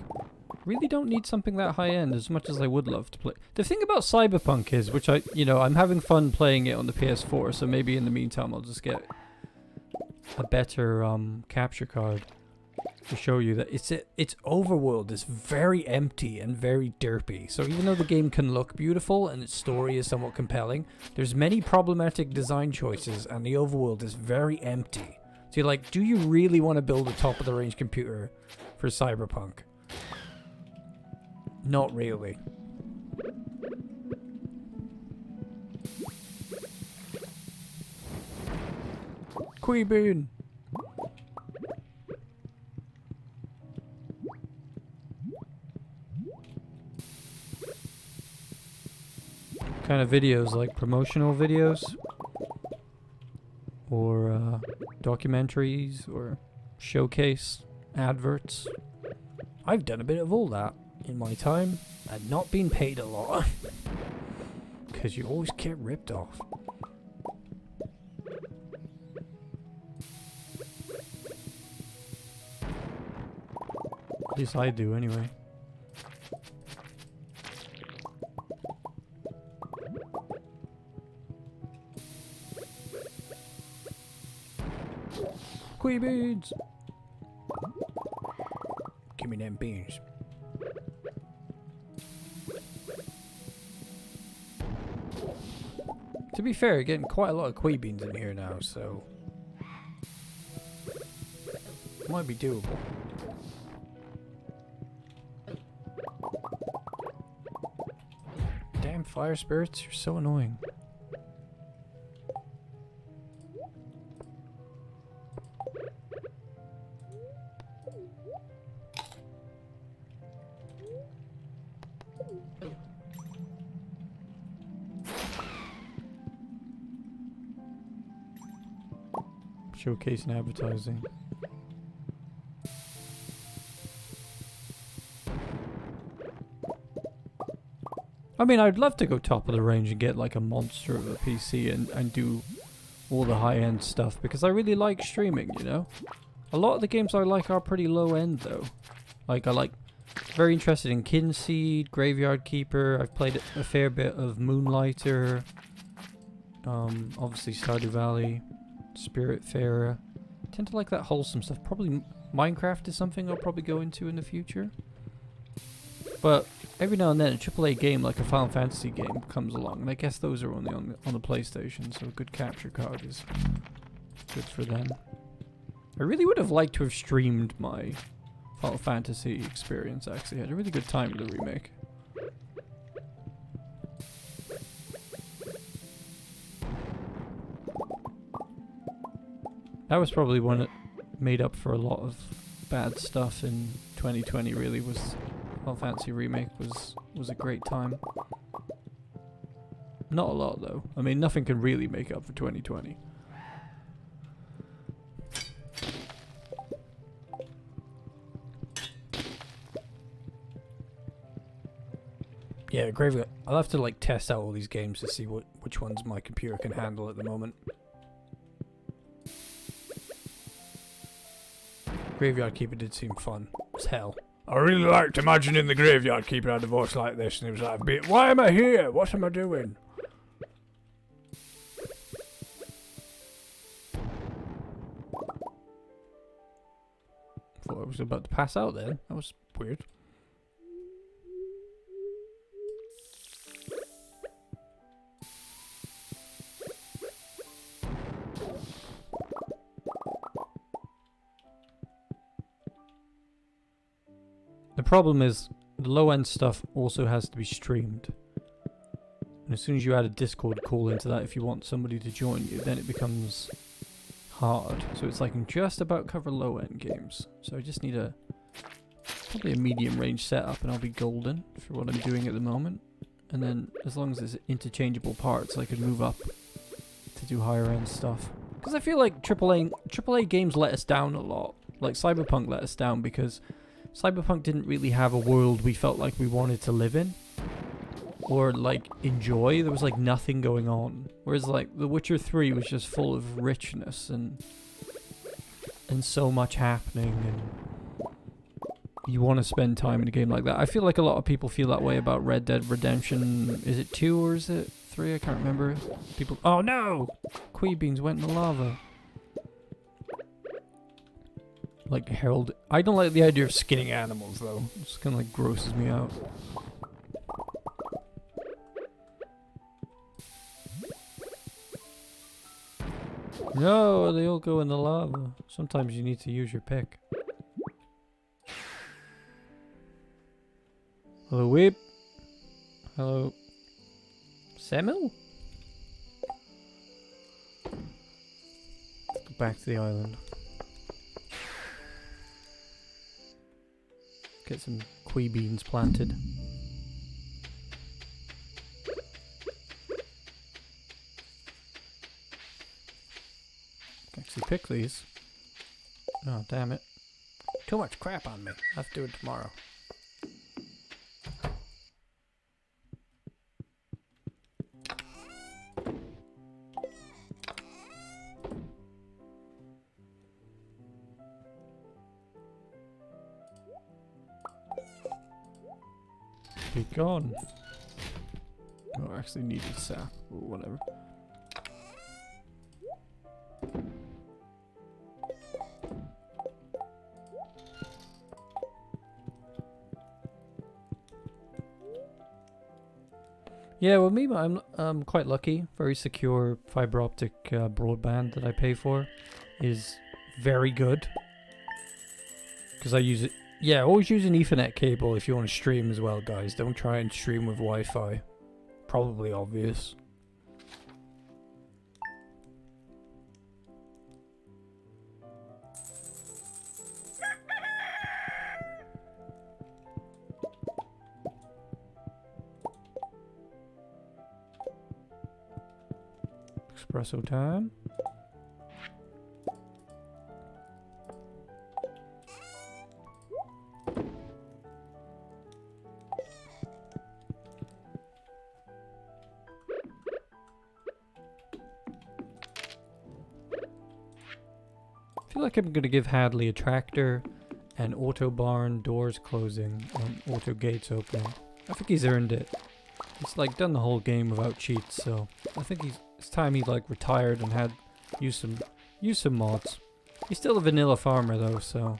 Really don't need something that high end as much as I would love to play. The thing about Cyberpunk is, which I'm having fun playing it on the PS4, so maybe in the meantime I'll just get a better capture card to show you that its overworld is very empty and very derpy. So even though the game can look beautiful and its story is somewhat compelling, there's many problematic design choices and the overworld is very empty. So you're like, do you really want to build a top of the range computer for Cyberpunk? Not really. Queen. Kind of videos, like promotional videos or documentaries or showcase adverts. I've done a bit of all that in my time and not been paid a lot because you always get ripped off. At least I do anyway. Queen beans! Give me them beans. To be fair, getting quite a lot of queen beans in here now, so might be doable. Damn fire spirits, you're so annoying. Showcase and advertising. I mean, I'd love to go top of the range and get like a monster of a PC and do all the high-end stuff because I really like streaming, you know? A lot of the games I like are pretty low-end though. Like, I like... Very interested in Kinseed, Graveyard Keeper. I've played a fair bit of Moonlighter. Obviously Stardew Valley, Spiritfarer. I tend to like that wholesome stuff. Probably Minecraft is something I'll probably go into in the future. But every now and then a AAA game like a Final Fantasy game comes along, and I guess those are only on the PlayStation, so a good capture card is good for them. I really would have liked to have streamed my Final Fantasy experience, actually. I had a really good time with the remake. That was probably one that made up for a lot of bad stuff in 2020, really, was Final Fantasy Remake was a great time. Not a lot, though. I mean, nothing can really make up for 2020. Yeah, Graveyard. I'll have to like test out all these games to see which ones my computer can handle at the moment. Graveyard Keeper did seem fun as hell. I really liked imagining the Graveyard Keeper had a voice like this, and he was like, "Why am I here? What am I doing?" Thought I was about to pass out then. That was weird. The problem is, the low-end stuff also has to be streamed. And as soon as you add a Discord call into that, if you want somebody to join you, then it becomes hard. So it's like, I can just about cover low-end games. So I just need probably a medium-range setup, and I'll be golden for what I'm doing at the moment. And then, as long as it's interchangeable parts, I could move up to do higher-end stuff. Because I feel like AAA games let us down a lot. Like, Cyberpunk let us down because Cyberpunk didn't really have a world we felt like we wanted to live in or like enjoy. There was like nothing going on, whereas like The Witcher 3 was just full of richness and so much happening, and you want to spend time in a game like that. I feel like a lot of people feel that way about Red Dead Redemption. Is it 2 or is it 3? I can't remember. People, oh no, Queen Beans went in the lava. Like Harold. I don't like the idea of skinning animals though. It just kind of like grosses me out. No, they all go in the lava. Sometimes you need to use your pick. Hello, Weep. Hello, Samuel. Let's go back to the island. Get some quee beans planted. Actually pick these. Oh, damn it. Too much crap on me. I'll have to do it tomorrow. Be gone. Oh, I actually needed sap or whatever. Yeah, well, me, I'm quite lucky. Very secure fiber optic broadband that I pay for is very good because I use it. Yeah, always use an Ethernet cable if you want to stream as well, guys. Don't try and stream with Wi-Fi. Probably obvious. Espresso time. like I'm gonna give Hadley a tractor, an auto barn, doors closing, and auto gates opening. I think he's earned it. He's like done the whole game without cheats, so I think it's time he like retired and had use some mods. He's still a vanilla farmer though, so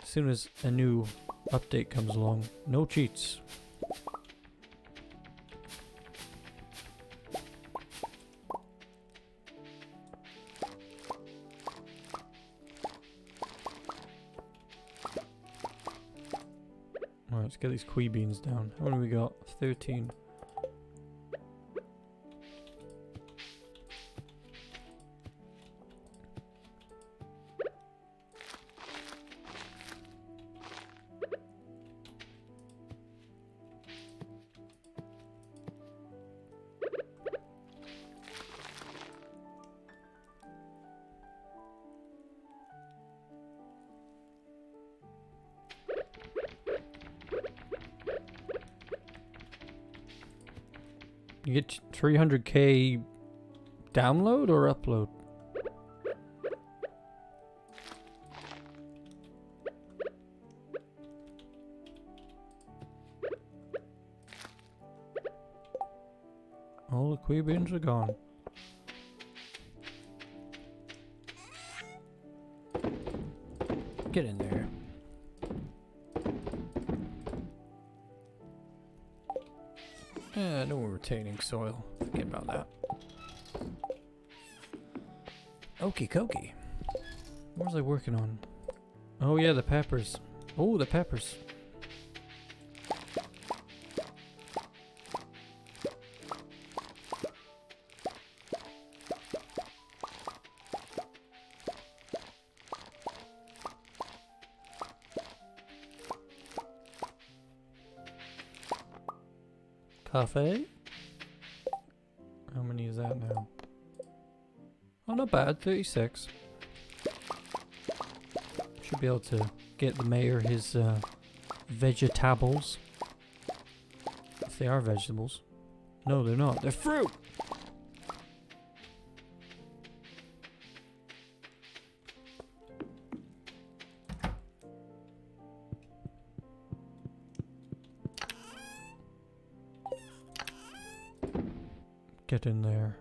as soon as a new update comes along, no cheats. Alright, let's get these quee beans down. What do we got? 13. You get 300k download or upload? All the quee beans are gone. Get in there. No retaining soil. Forget about that. Okie dokie. What was I working on? Oh yeah, the peppers. Oh, the peppers. Cafe? How many is that now? Oh, not bad. 36. Should be able to get the mayor his vegetables. If they are vegetables. No, they're not. They're fruit! Get in there.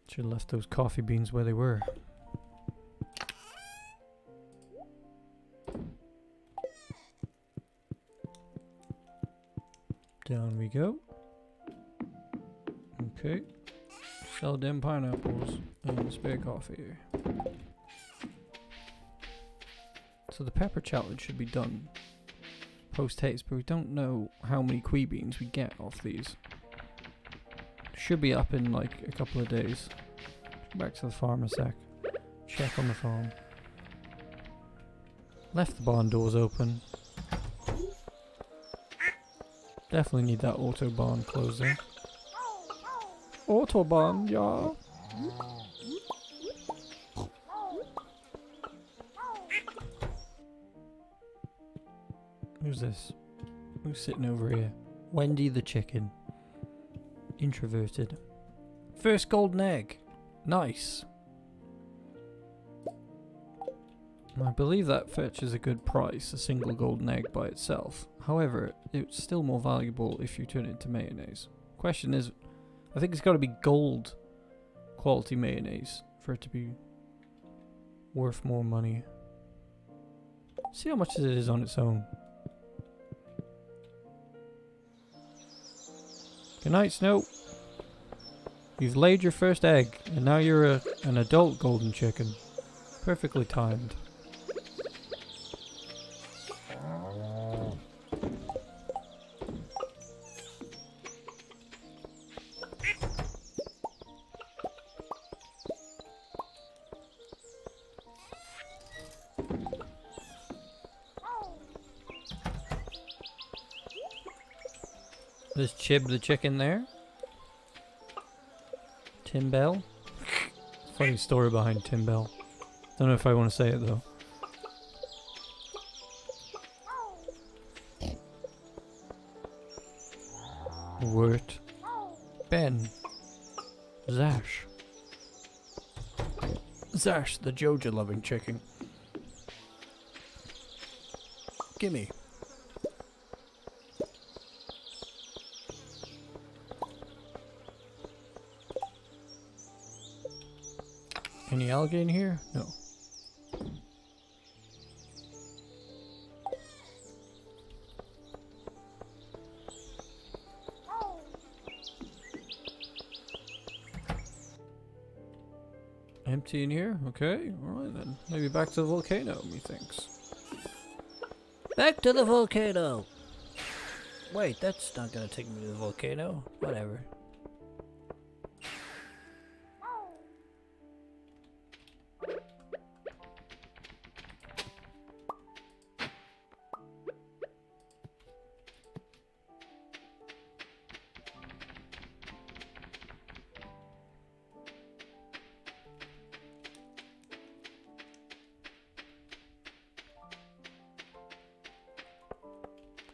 Should have left those coffee beans where they were. Down we go. Okay. Sell them pineapples and spare coffee. So the pepper challenge should be done post haste, but we don't know how many quee beans we get off these. Should be up in like a couple of days. Back to the farm a sec. Check on the farm. Left the barn doors open. Definitely need that auto barn closing. Auto barn, yeah. Who's this? Who's sitting over here? Wendy the chicken. Introverted. First golden egg. Nice. I believe that fetches a good price, a single golden egg by itself. However, it's still more valuable if you turn it into mayonnaise. Question is, I think it's got to be gold quality mayonnaise for it to be worth more money. See how much it is on its own. Good night, Snow. You've laid your first egg, and now you're an adult golden chicken. Perfectly timed. There's Chib the chicken there. Timbell. Funny story behind Timbell. Don't know if I want to say it though. Wort. Ben. Zash. Zash, the Joja loving chicken. Gimme. Any algae in here? No. Empty in here? Okay, alright then. Maybe back to the volcano, methinks. Back to the volcano! Wait, that's not gonna take me to the volcano. Whatever.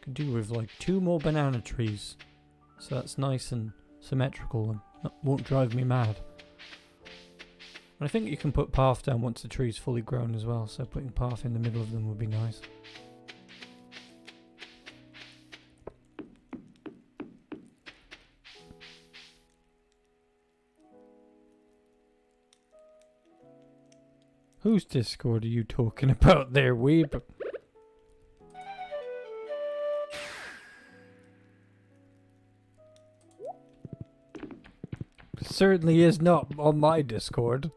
Could do with like 2 more banana trees. So that's nice and symmetrical and that won't drive me mad. And I think you can put path down once the tree's fully grown as well, so putting path in the middle of them would be nice. Whose Discord are you talking about there, weeb? Certainly is not on my Discord.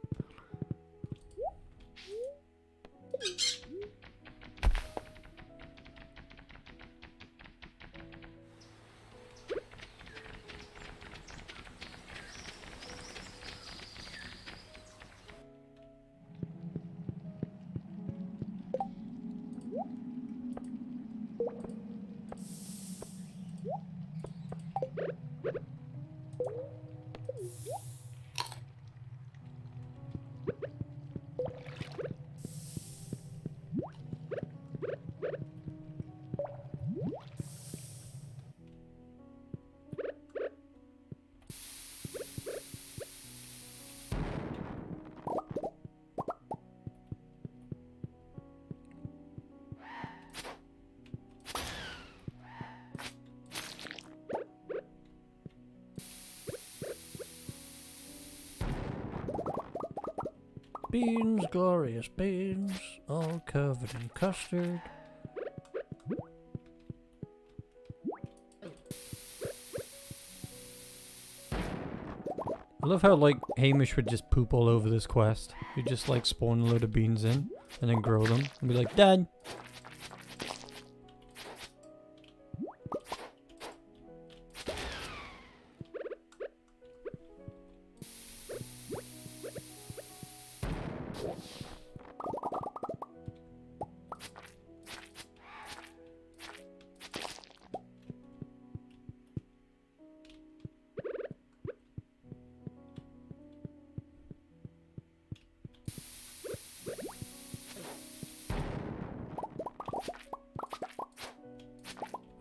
Beans, glorious beans, all covered in custard. I love how, like, Hamish would just poop all over this quest. He'd just, like, spawn a load of beans in, and then grow them, and be like, done!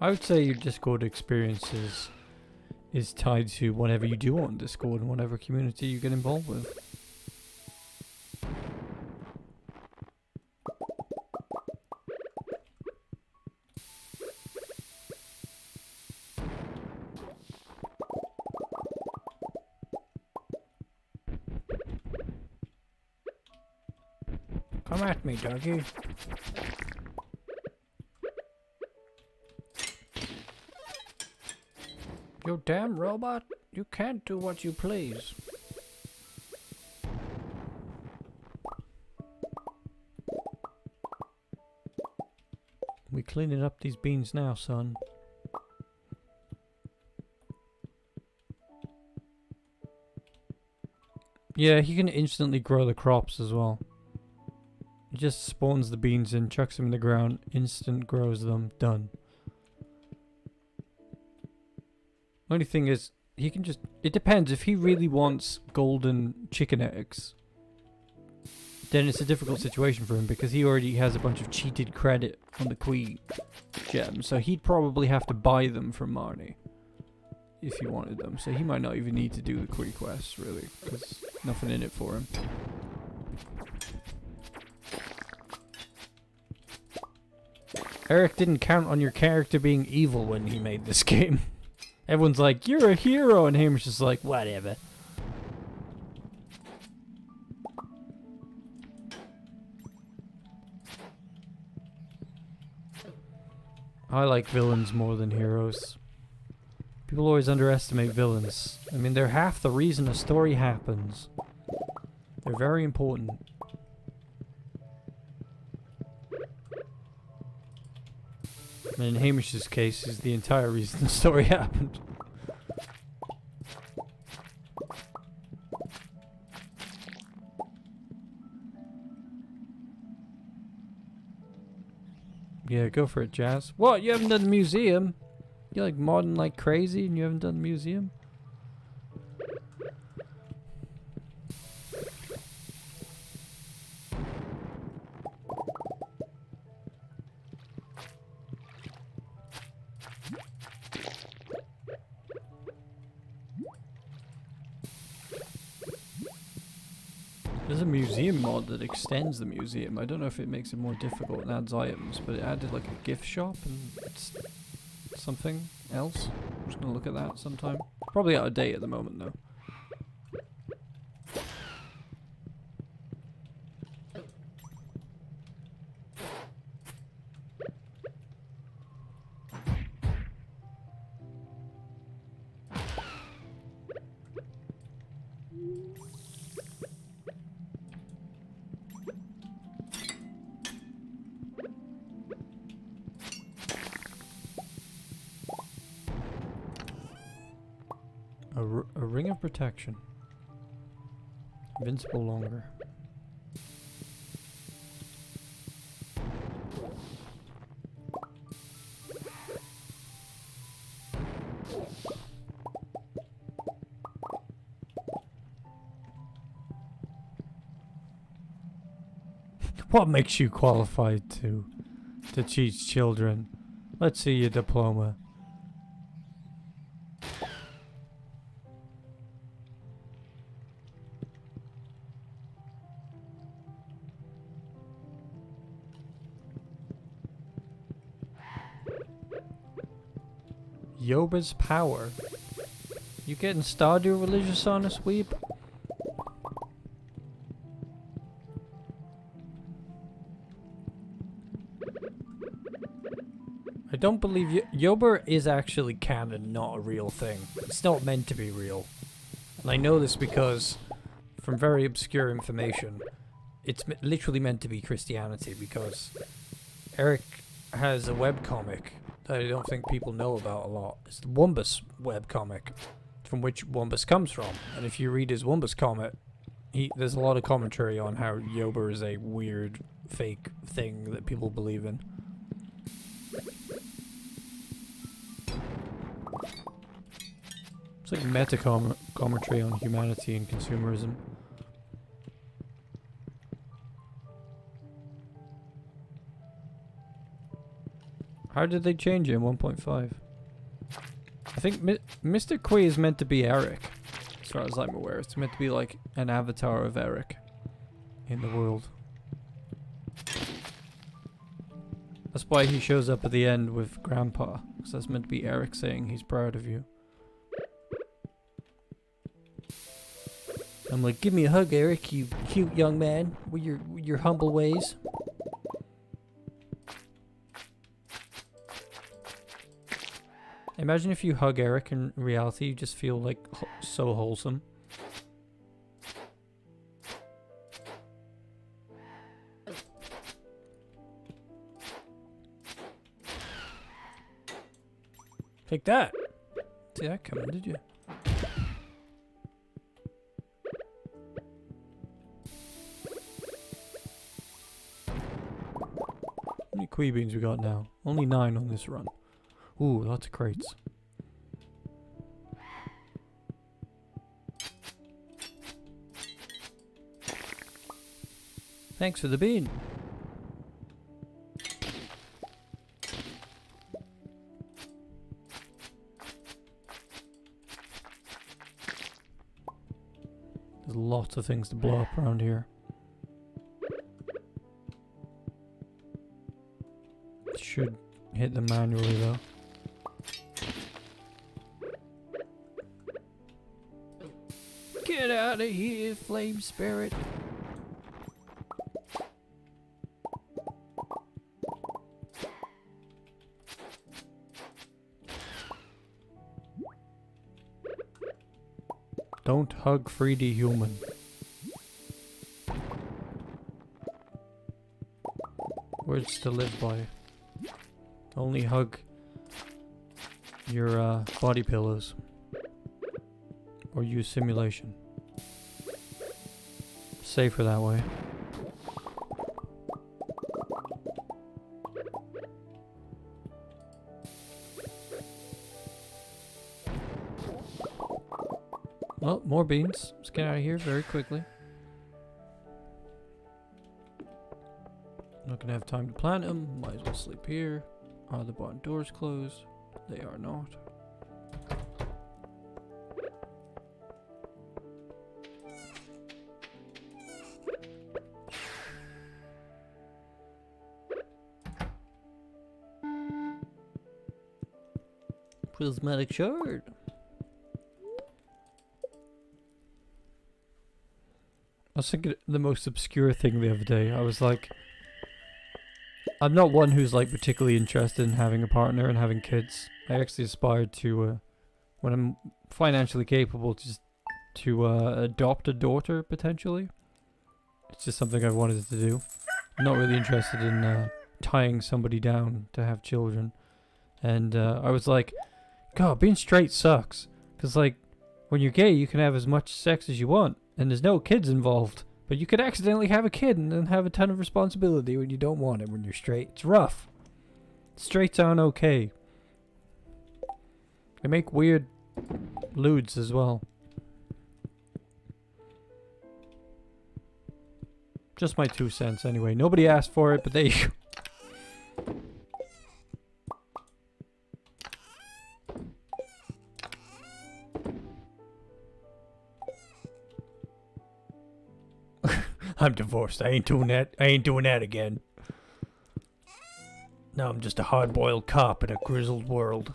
I would say your Discord experiences is tied to whatever you do on Discord and whatever community you get involved with. Come at me, doggy. You damn robot, you can't do what you please. We cleaning up these beans now, son. Yeah, he can instantly grow the crops as well. He just spawns the beans in, chucks them in the ground, instant grows them, done. Only thing is, he can just... It depends. If he really wants golden chicken eggs, then it's a difficult situation for him because he already has a bunch of cheated credit on the queen gem. So he'd probably have to buy them from Marnie if he wanted them. So he might not even need to do the quick quests, really, because nothing in it for him. Eric didn't count on your character being evil when he made this game. Everyone's like, you're a hero, and Hammer's just like, whatever. I like villains more than heroes. People always underestimate villains. I mean, they're half the reason a story happens. They're very important. And in Hamish's case, is the entire reason the story happened. Yeah, go for it, Jazz. What? You haven't done the museum? You like modding like crazy and you haven't done the museum? There's a museum mod that extends the museum. I don't know if it makes it more difficult and adds items, but it added like a gift shop and something else. I'm just gonna look at that sometime. Probably out of date at the moment though. A ring of protection. Invincible longer. What makes you qualified to teach children? Let's see your diploma. Yoba's power. You getting Stardew religious on us, weeb? I don't believe Yoba is actually canon, not a real thing. It's not meant to be real. And I know this because, from very obscure information, it's literally meant to be Christianity because Eric has a webcomic that I don't think people know about a lot. It's the Wumbus webcomic, from which Wumbus comes from. And if you read his Wumbus comic, there's a lot of commentary on how Yoba is a weird, fake thing that people believe in. It's like meta-commentary on humanity and consumerism. How did they change it in 1.5? I think Mr. Quay is meant to be Eric, as far as I'm aware. It's meant to be like an avatar of Eric in the world. That's why he shows up at the end with Grandpa, because that's meant to be Eric saying he's proud of you. I'm like, give me a hug, Eric, you cute young man, with your humble ways. Imagine if you hug Eric in reality, you just feel like so wholesome. Take that! See that coming, did you? How many Quee beans we got now? Only 9 on this run. Ooh, lots of crates. Thanks for the bean. How lots of things to blow up around here. Should hit them manually though. Get out of here, flame spirit. Don't hug 3D human. Words to live by. Only hug your body pillows. Or use simulation. Safer that way. Well, more beans. Let's get out of here very quickly. Not gonna have time to plant them. Might as well sleep here. Are the barn doors closed? They are not. Prismatic shard. I was thinking the most obscure thing the other day. I was like, I'm not one who's like particularly interested in having a partner and having kids. I actually aspired to, when I'm financially capable, to adopt a daughter potentially. It's just something I've wanted to do. I'm not really interested in tying somebody down to have children. And I was like, God, being straight sucks. Because like, when you're gay, you can have as much sex as you want. And there's no kids involved. But you could accidentally have a kid and then have a ton of responsibility when you don't want it when you're straight. It's rough. Straights aren't okay. They make weird lewds as well. Just my 2 cents anyway. Nobody asked for it, but there you go. I'm divorced. I ain't doing that. I ain't doing that again. Now I'm just a hard-boiled cop in a grizzled world.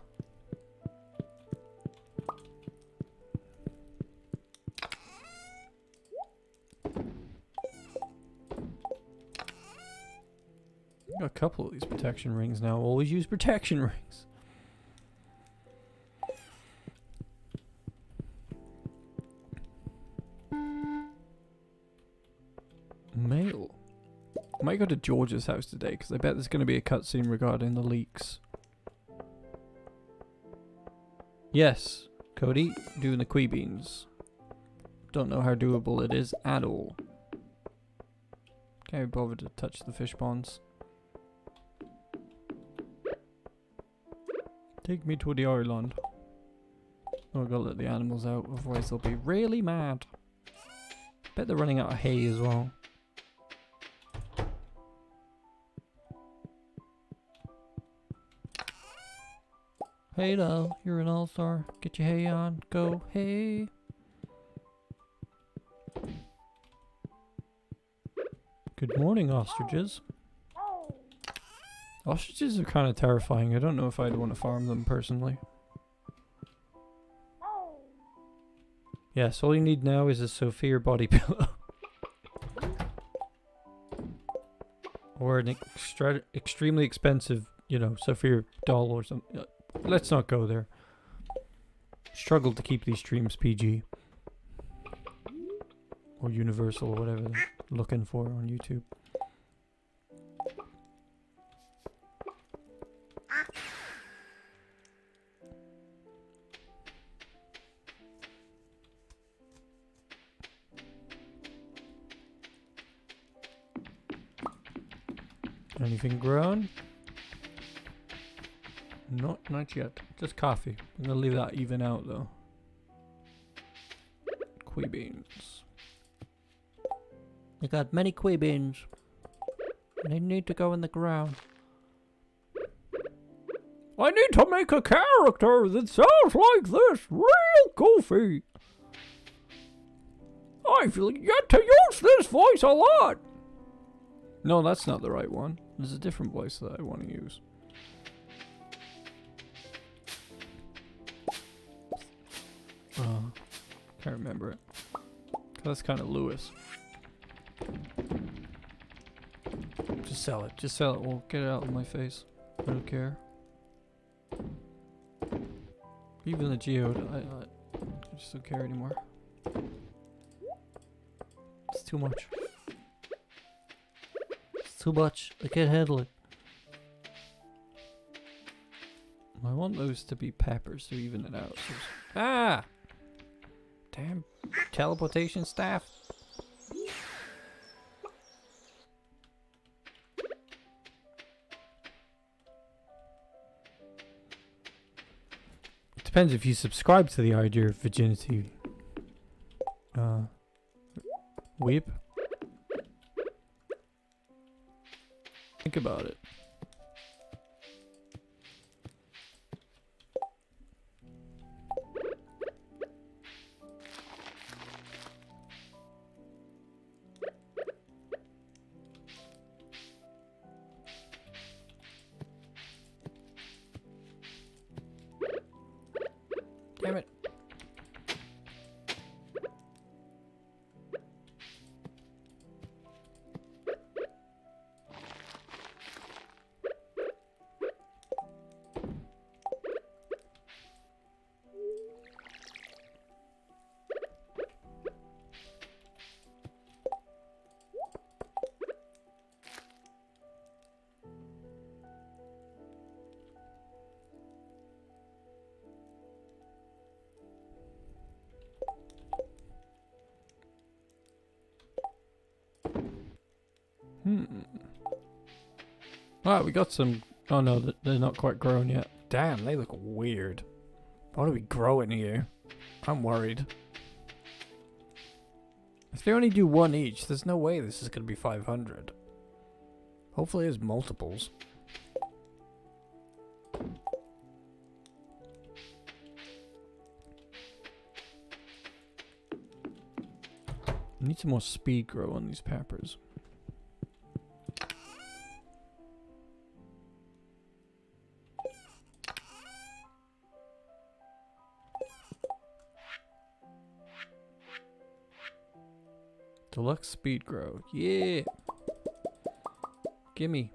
Got a couple of these protection rings now. Always use protection rings. Mail. I might go to George's house today because I bet there's going to be a cutscene regarding the leaks. Yes, Cody, doing the quee beans. Don't know how doable it is at all. Can't be bothered to touch the fish ponds. Take me to the island. Oh, I gotta let the animals out, otherwise they'll be really mad. Bet they're running out of hay as well. Hey now, you're an all-star. Get your hay on. Go, hey. Good morning, ostriches. Ostriches are kind of terrifying. I don't know if I'd want to farm them personally. Yes, all you need now is a Sophia body pillow. Or an extremely expensive, you know, Sophia doll or something. Let's not go there. Struggle to keep these streams PG. Or universal or whatever they're looking for on YouTube. Anything grown? Not yet. Just coffee. I'm gonna leave that even out though. Quee beans. I got many quee beans. And they need to go in the ground. I need to make a character that sounds like this. Real goofy. I I've yet to use this voice a lot. No, that's not the right one. There's a different voice that I want to use. Can't remember it. That's kind of Lewis. Just sell it. Just sell it. We'll get it out of my face. I don't care. Even the geode, I just don't care anymore. It's too much. It's too much. I can't handle it. I want those to be peppers to even it out. Ah! Damn teleportation staff. It depends if you subscribe to the idea of virginity. Weep. Think about it. Damn it. Ah, we got some. Oh no, they're not quite grown yet. Damn, they look weird. Why do we grow in here? I'm worried. If they only do one each, there's no way this is going to be 500. Hopefully there's multiples. I need some more speed grow on these peppers. Deluxe speed grow. Yeah. Gimme.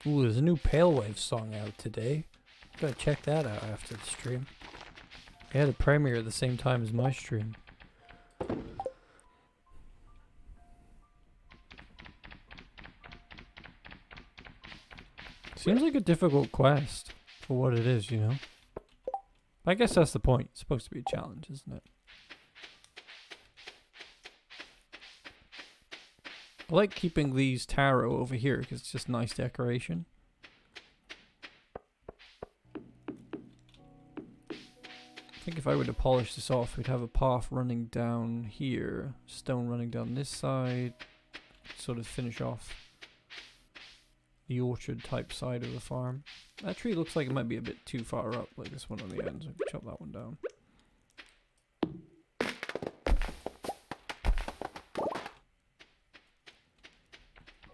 Ooh, there's a new Pale Wave song out today. Gotta check that out after the stream. It had a premiere at the same time as my stream. Seems like a difficult quest for what it is, you know? I guess that's the point. It's supposed to be a challenge, isn't it? I like keeping these taro over here because it's just nice decoration. I think if I were to polish this off, we'd have a path running down here, stone running down this side, sort of finish off the orchard type side of the farm. That tree looks like it might be a bit too far up, like this one on the end, so chop that one down.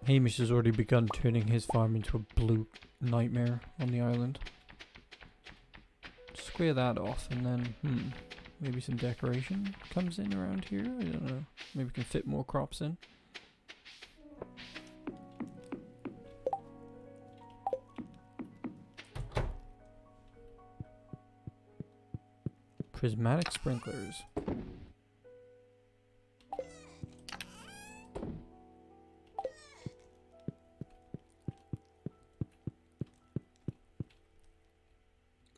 Hamish has already begun turning his farm into a blue nightmare on the island. Square that off and then, maybe some decoration comes in around here? I don't know. Maybe we can fit more crops in. Prismatic sprinklers.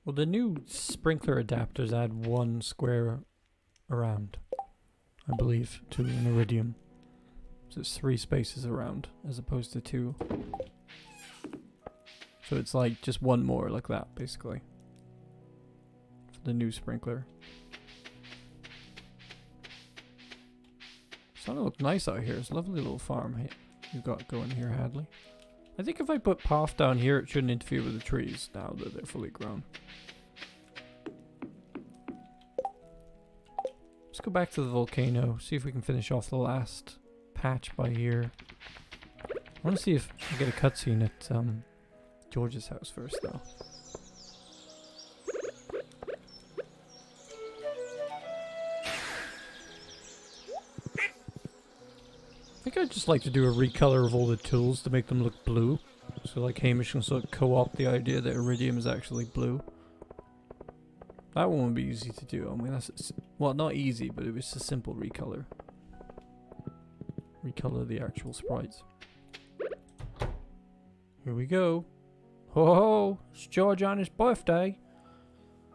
Well, the new sprinkler adapters add one square around. I believe, to an iridium. So it's 3 spaces around, as opposed to 2. So it's like just 1 more like that, basically. For the new sprinkler. It's starting to look nice out here. It's a lovely little farm you've got going here, Hadley. I think if I put path down here, it shouldn't interfere with the trees now that they're fully grown. Let's go back to the volcano, see if we can finish off the last patch by here. I want to see if I get a cutscene at George's house first, though. I think I'd just like to do a recolor of all the tools to make them look blue. So like Hamish can sort of co-opt the idea that iridium is actually blue. That one would be easy to do. I mean, that's, well, not easy, but it was a simple recolor. Recolor the actual sprites. Here we go. Ho ho ho! It's George on his birthday.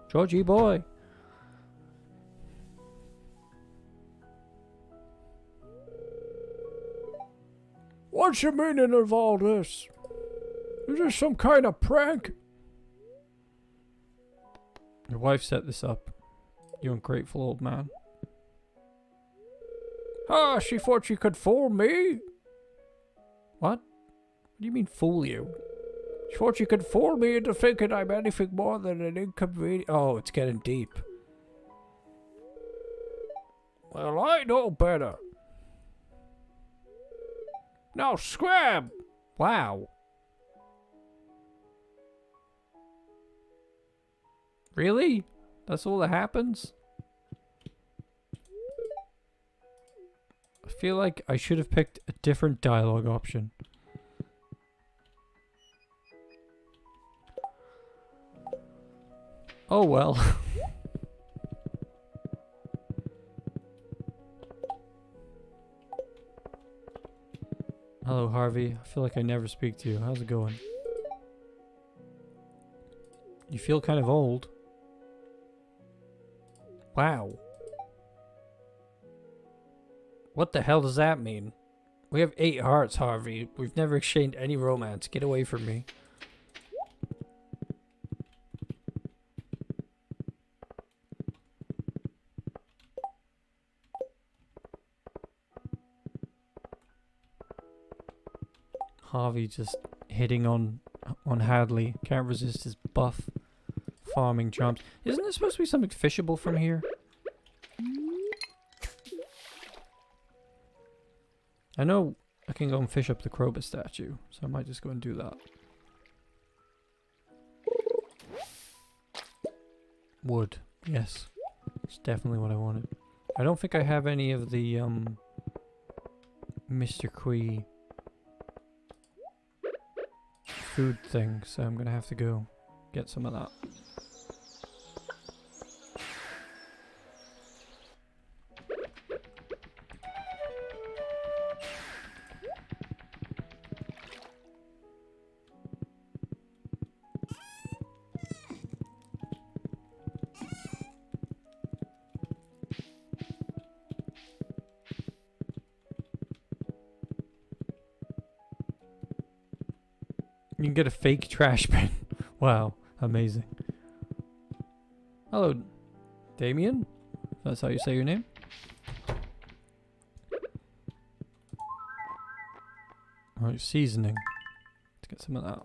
Georgie boy. What's the meaning of all this? Is this some kind of prank? Your wife set this up. You ungrateful old man. Ah, she thought she could fool me? What? What do you mean fool you? She thought she could fool me into thinking I'm anything more than an inconvenient... Oh, it's getting deep. Well, I know better. Now scram! Wow. Really? That's all that happens? I feel like I should have picked a different dialogue option. Oh well. Hello, Harvey. I feel like I never speak to you. How's it going? You feel kind of old. Wow. What the hell does that mean? We have 8 hearts, Harvey. We've never exchanged any romance. Get away from me. Harvey just hitting on Hadley. Can't resist his buff farming charms. Isn't there supposed to be something fishable from here? I know I can go and fish up the Krobus statue, so I might just go and do that. Wood. Yes. It's definitely what I wanted. I don't think I have any of the Mr. Quee food thing, so I'm gonna have to go get some of that. You can get a fake trash bin. Wow, amazing. Hello, Damien? That's how you say your name? Alright, seasoning. Let's get some of that.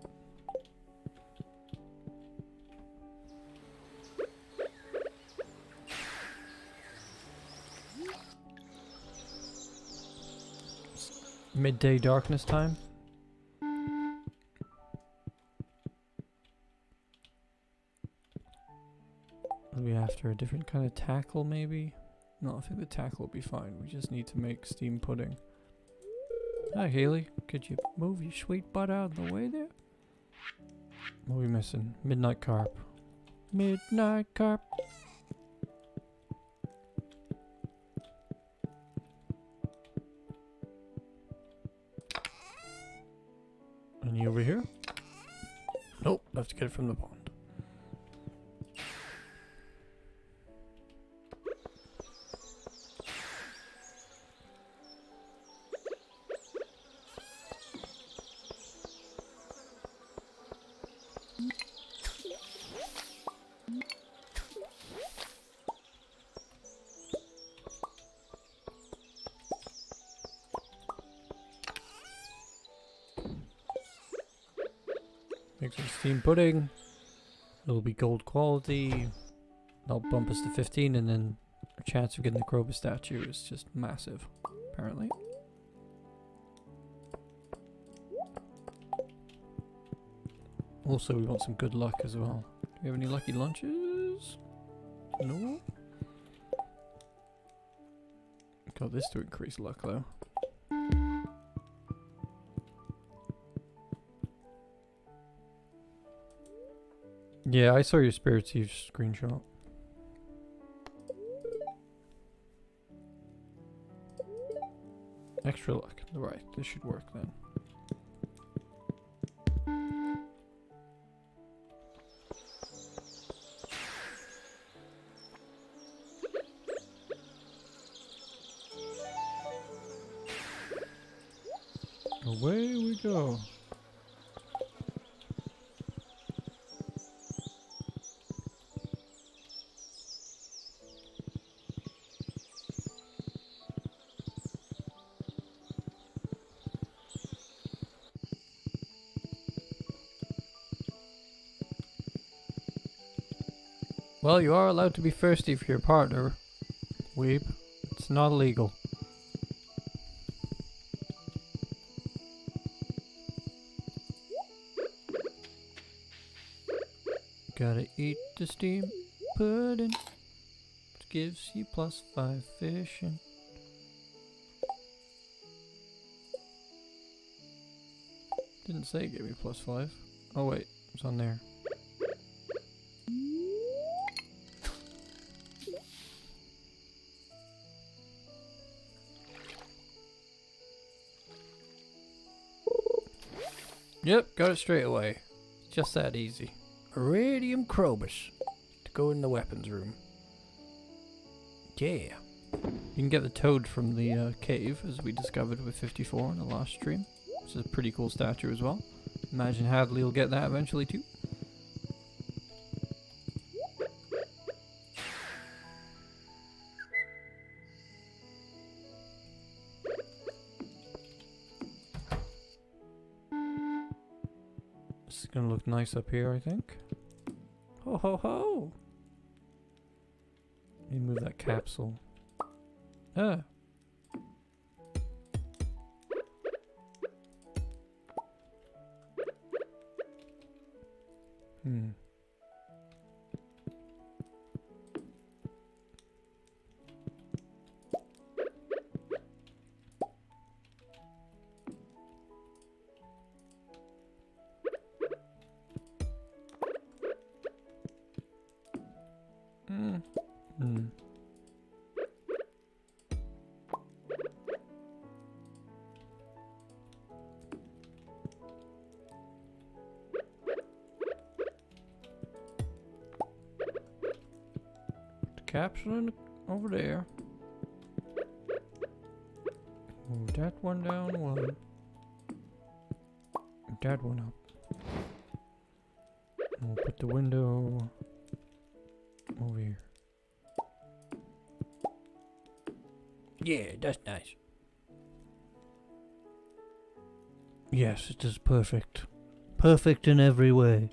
It's midday darkness time. After a different kind of tackle, maybe? No, I think the tackle will be fine. We just need to make steam pudding. Hi, Haley. Could you move your sweet butt out of the way there? What are we missing? Midnight carp. Midnight carp. Any over here? Nope, I have to get it from the pond. Make some steamed pudding. It'll be gold quality. That'll bump us to 15, and then our chance of getting the Krobus statue is just massive, apparently. Also, we want some good luck as well. Do we have any lucky lunches? No. Got this to increase luck though. Yeah, I saw your Spirit Thief screenshot. Extra luck. Right, this should work then. Away we go. Well, you are allowed to be thirsty for your partner, Weeb. It's not illegal. Gotta eat the steamed pudding, which gives you +5 fishing. Didn't say it gave me +5. Oh wait, it's on there. Yep, got it straight away. Just that easy. Iridium Krobus to go in the weapons room. Yeah. You can get the toad from the cave, as we discovered with 54 in the last stream. Which is a pretty cool statue as well. Imagine Hadley will get that eventually too. This is gonna look nice up here, I think. Ho ho ho! Let me move that capsule. Ah! Capsule over there. Move that one down one. Move that one up. And we'll put the window over here. Yeah, that's nice. Yes, it is perfect. Perfect in every way.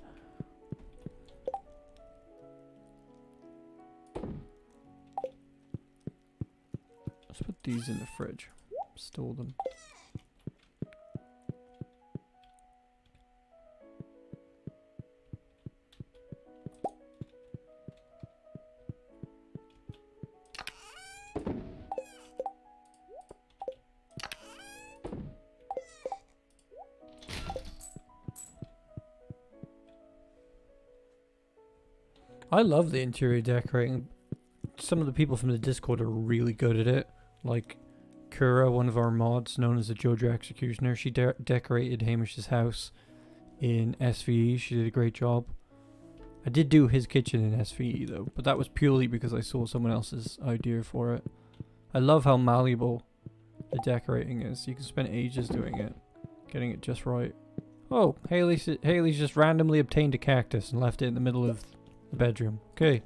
Let's put these in the fridge. Store them. I love the interior decorating. Some of the people from the Discord are really good at it. Like Kura, one of our mods, known as the Jojo Executioner. She decorated Hamish's house in SVE. She did a great job. I did do his kitchen in SVE though, but that was purely because I saw someone else's idea for it. I love how malleable the decorating is. You can spend ages doing it, getting it just right. Oh, Haley's just randomly obtained a cactus and left it in the middle of the bedroom. Okay.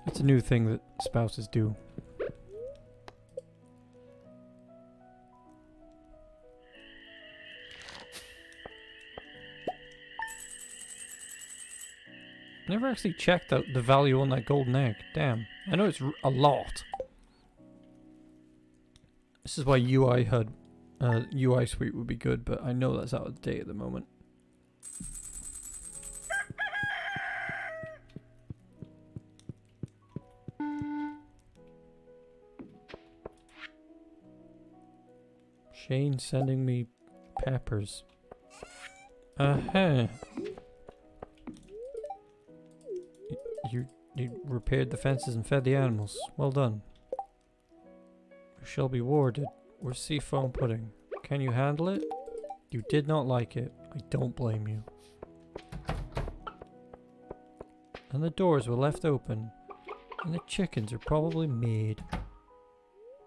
It's a new thing that spouses do. Never actually checked out the value on that golden egg. Damn. I know it's a lot. This is why UI HUD, UI Suite would be good, but I know that's out of date at the moment. Shane sending me peppers. Uh-huh. You repaired the fences and fed the animals. Well done. You shall be warded. Where's seafoam pudding? Can you handle it? You did not like it. I don't blame you. And the doors were left open. And the chickens are probably made.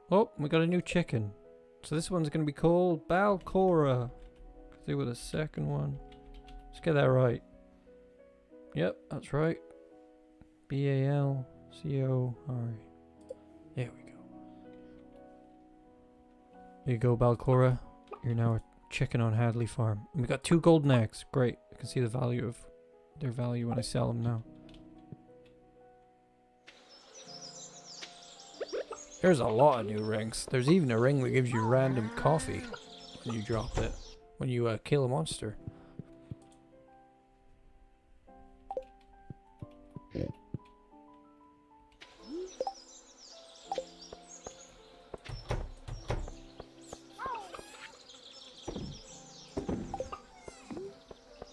Oh, we got a new chicken. So this one's going to be called Balcora. There with a second one. Let's get that right. Yep, that's right. Balcora. There we go. There you go, Balcora. You're now a chicken on Hadley Farm. And we got 2 golden eggs. Great. I can see the value of their value when I sell them now. There's a lot of new rings. There's even a ring that gives you random coffee when you drop it. When you kill a monster.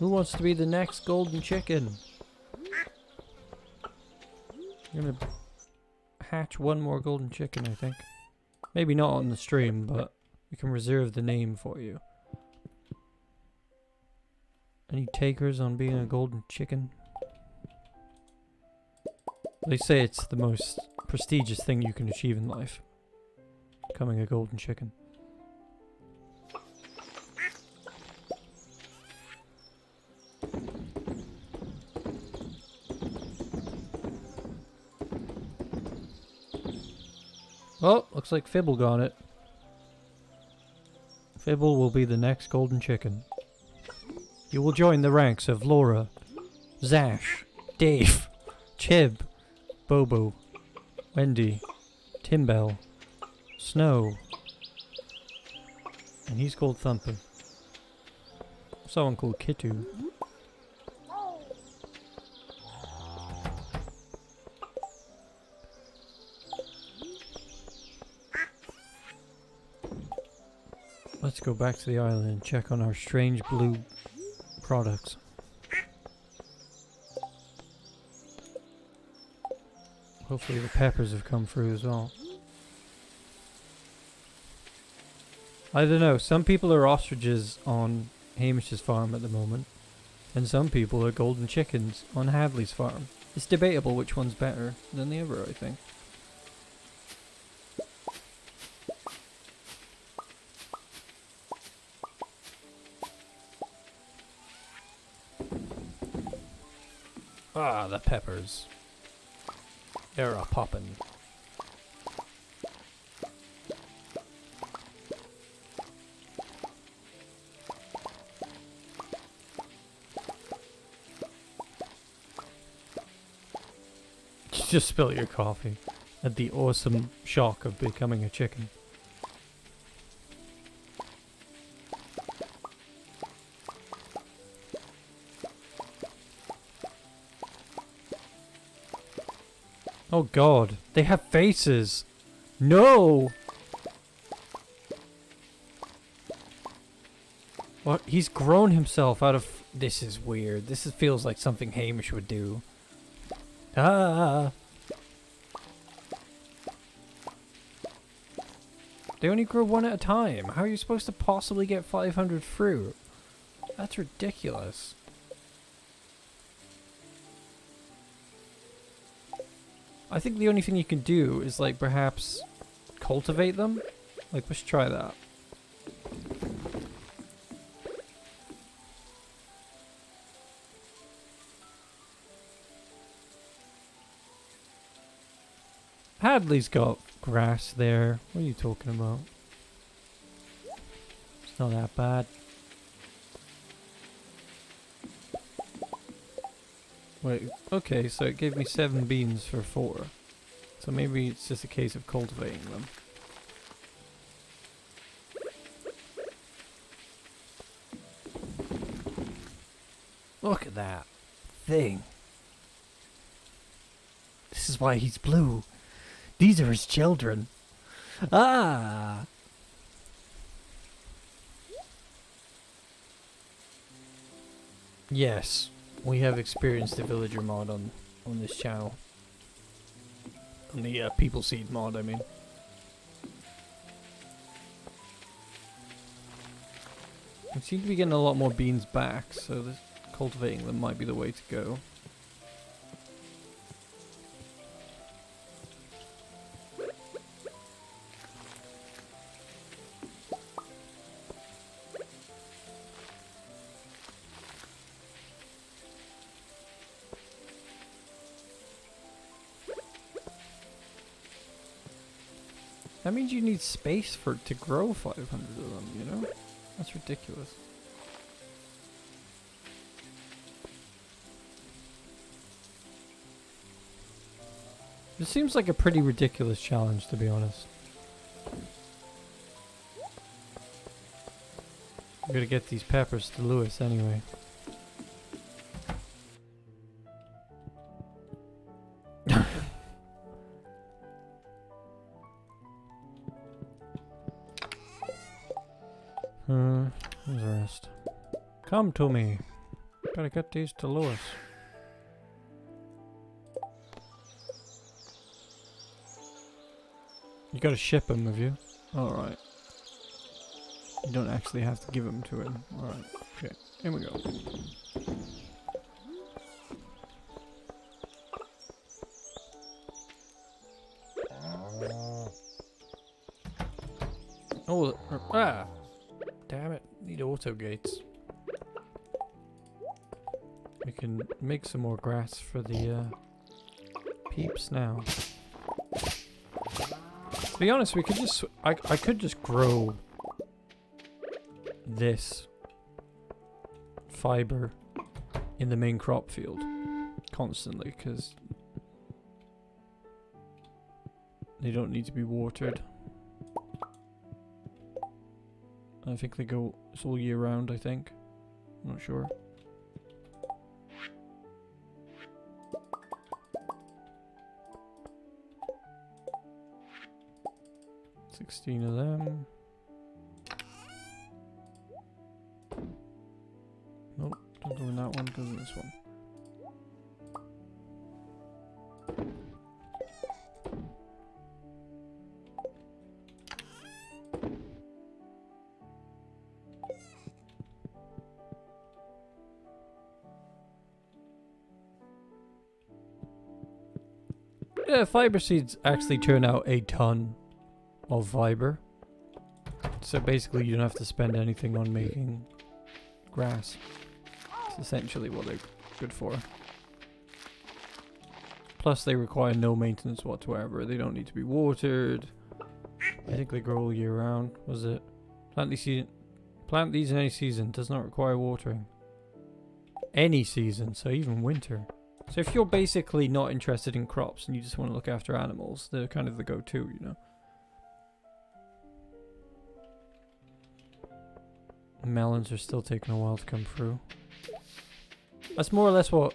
Who wants to be the next golden chicken? I'm gonna hatch one more golden chicken, I think. Maybe not on the stream, but we can reserve the name for you. Any takers on being a golden chicken? They say it's the most prestigious thing you can achieve in life. Becoming a golden chicken. Oh, looks like Fibble got it. Fibble will be the next golden chicken. You will join the ranks of Laura, Zash, Dave, Chib, Bobo, Wendy, Timbell, Snow, and he's called Thumper. Someone called Kitu. Let's go back to the island and check on our strange blue products. Hopefully the peppers have come through as well. I don't know, some people are ostriches on Hamish's farm at the moment, and some people are golden chickens on Hadley's farm. It's debatable which one's better than the other, I think. Ah, the peppers. They're a poppin'. You just spill your coffee at the awesome shock of becoming a chicken. Oh god, they have faces! No! What? He's grown himself out of... This is weird. This feels like something Hamish would do. Ah! They only grow one at a time. How are you supposed to possibly get 500 fruit? That's ridiculous. I think the only thing you can do is like perhaps cultivate them. Like let's try that. Hadley's got grass there. What are you talking about? It's not that bad. Wait, okay, so it gave me 7 beans for 4. So maybe it's just a case of cultivating them. Look at that thing. This is why he's blue. These are his children. Ah! Yes, we have experienced the villager mod on this channel. On the people seed mod, I mean. We seem to be getting a lot more beans back, so this cultivating them might be the way to go. That means you need space to grow 500 of them, you know? That's ridiculous. This seems like a pretty ridiculous challenge, to be honest. I'm gonna get these peppers to Lewis anyway. Where's the rest? Come to me. Gotta get these to Lewis. You gotta ship them, have you? Alright. You don't actually have to give them to him. Alright. Okay. Here we go. Oh, ah! Damn it. Need auto gates. We can make some more grass for the peeps now. To be honest, we could just I could just grow this fiber in the main crop field constantly, because they don't need to be watered. I think they go, it's all year round, I think. I'm not sure. $16 of them. Nope, don't go in that one, goes in this one. Yeah, fiber seeds actually turn out a ton of fiber. So basically you don't have to spend anything on making grass. It's essentially what they're good for. Plus they require no maintenance whatsoever. They don't need to be watered. I think they grow all year round. Was it? Plant these in any season. Does not require watering. Any season, so even winter. So if you're basically not interested in crops and you just want to look after animals, they're kind of the go-to, you know. Melons are still taking a while to come through. That's more or less what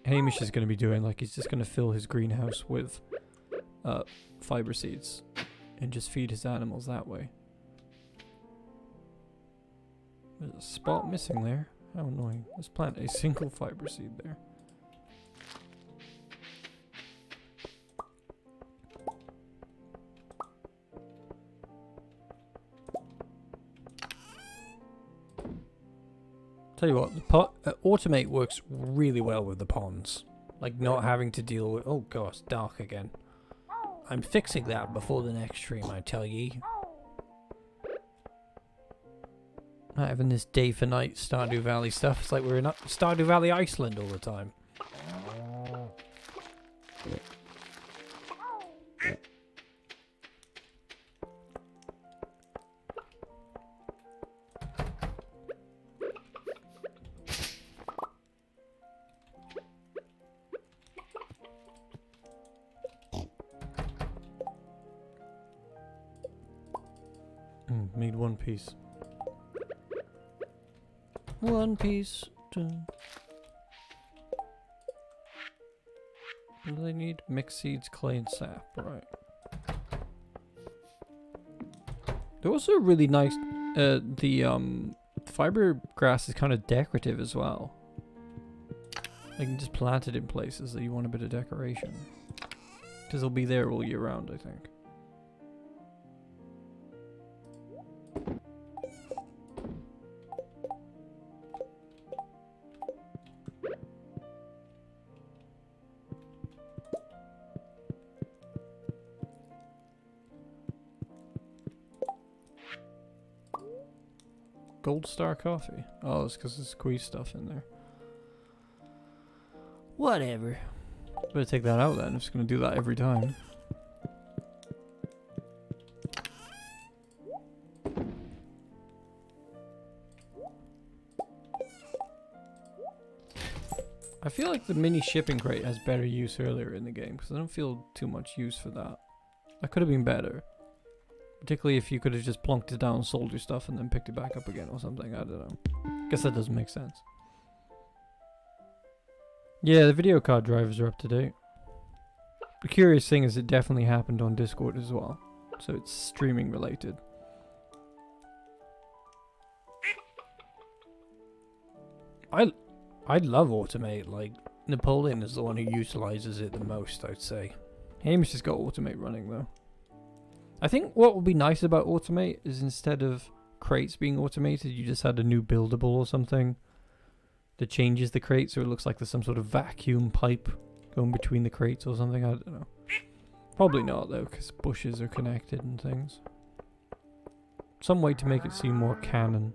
Hamish is going to be doing. Like, he's just going to fill his greenhouse with fiber seeds and just feed his animals that way. There's a spot missing there. How annoying. Let's plant a single fiber seed there. Tell you what, the automate works really well with the ponds. Like, not having to deal with... Oh gosh, dark again. I'm fixing that before the next stream, I tell ye. Not having this day for night Stardew Valley stuff. It's like we're in Stardew Valley, Iceland all the time. Need one piece. One piece. Dun. What do they need? Mixed seeds, clay, and sap. Right. They're also really nice. The fiber grass is kind of decorative as well. I can just plant it in places that you want a bit of decoration. Because it'll be there all year round, I think. Gold Star coffee. Oh, it's because there's squeeze stuff in there. Whatever. Better take that out then. I'm just gonna do that every time. I feel like the mini shipping crate has better use earlier in the game because I don't feel too much use for that. That could have been better. Particularly if you could have just plonked it down, sold your stuff, and then picked it back up again or something. I don't know. Guess that doesn't make sense. Yeah, the video card drivers are up to date. The curious thing is it definitely happened on Discord as well. So it's streaming related. I'd love Automate. Like, Napoleon is the one who utilizes it the most, I'd say. Hamish has got Automate running though. I think what would be nice about Automate is instead of crates being automated, you just had a new buildable or something that changes the crate so it looks like there's some sort of vacuum pipe going between the crates or something. I don't know. Probably not though, because bushes are connected and things. Some way to make it seem more canon.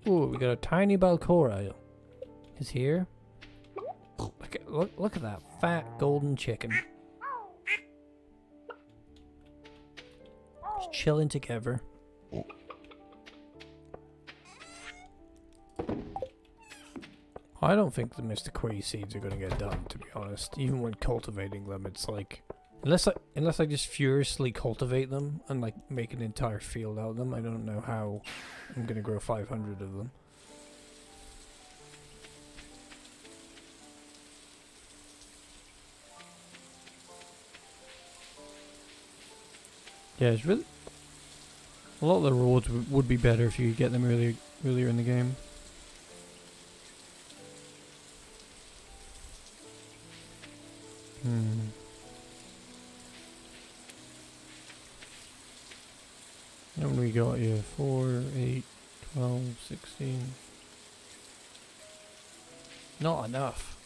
Ooh, we got a tiny Balcora. Is here. Look at that fat golden chicken. Just chilling together. I don't think the Mr. Quee seeds are gonna get done, to be honest. Even when cultivating them, it's like unless I just furiously cultivate them and like make an entire field out of them, I don't know how I'm gonna grow 500 of them. Yeah, it's really... A lot of the rewards would be better if you could get them earlier in the game. How many we got here? 4, 8, 12, 16. Not enough.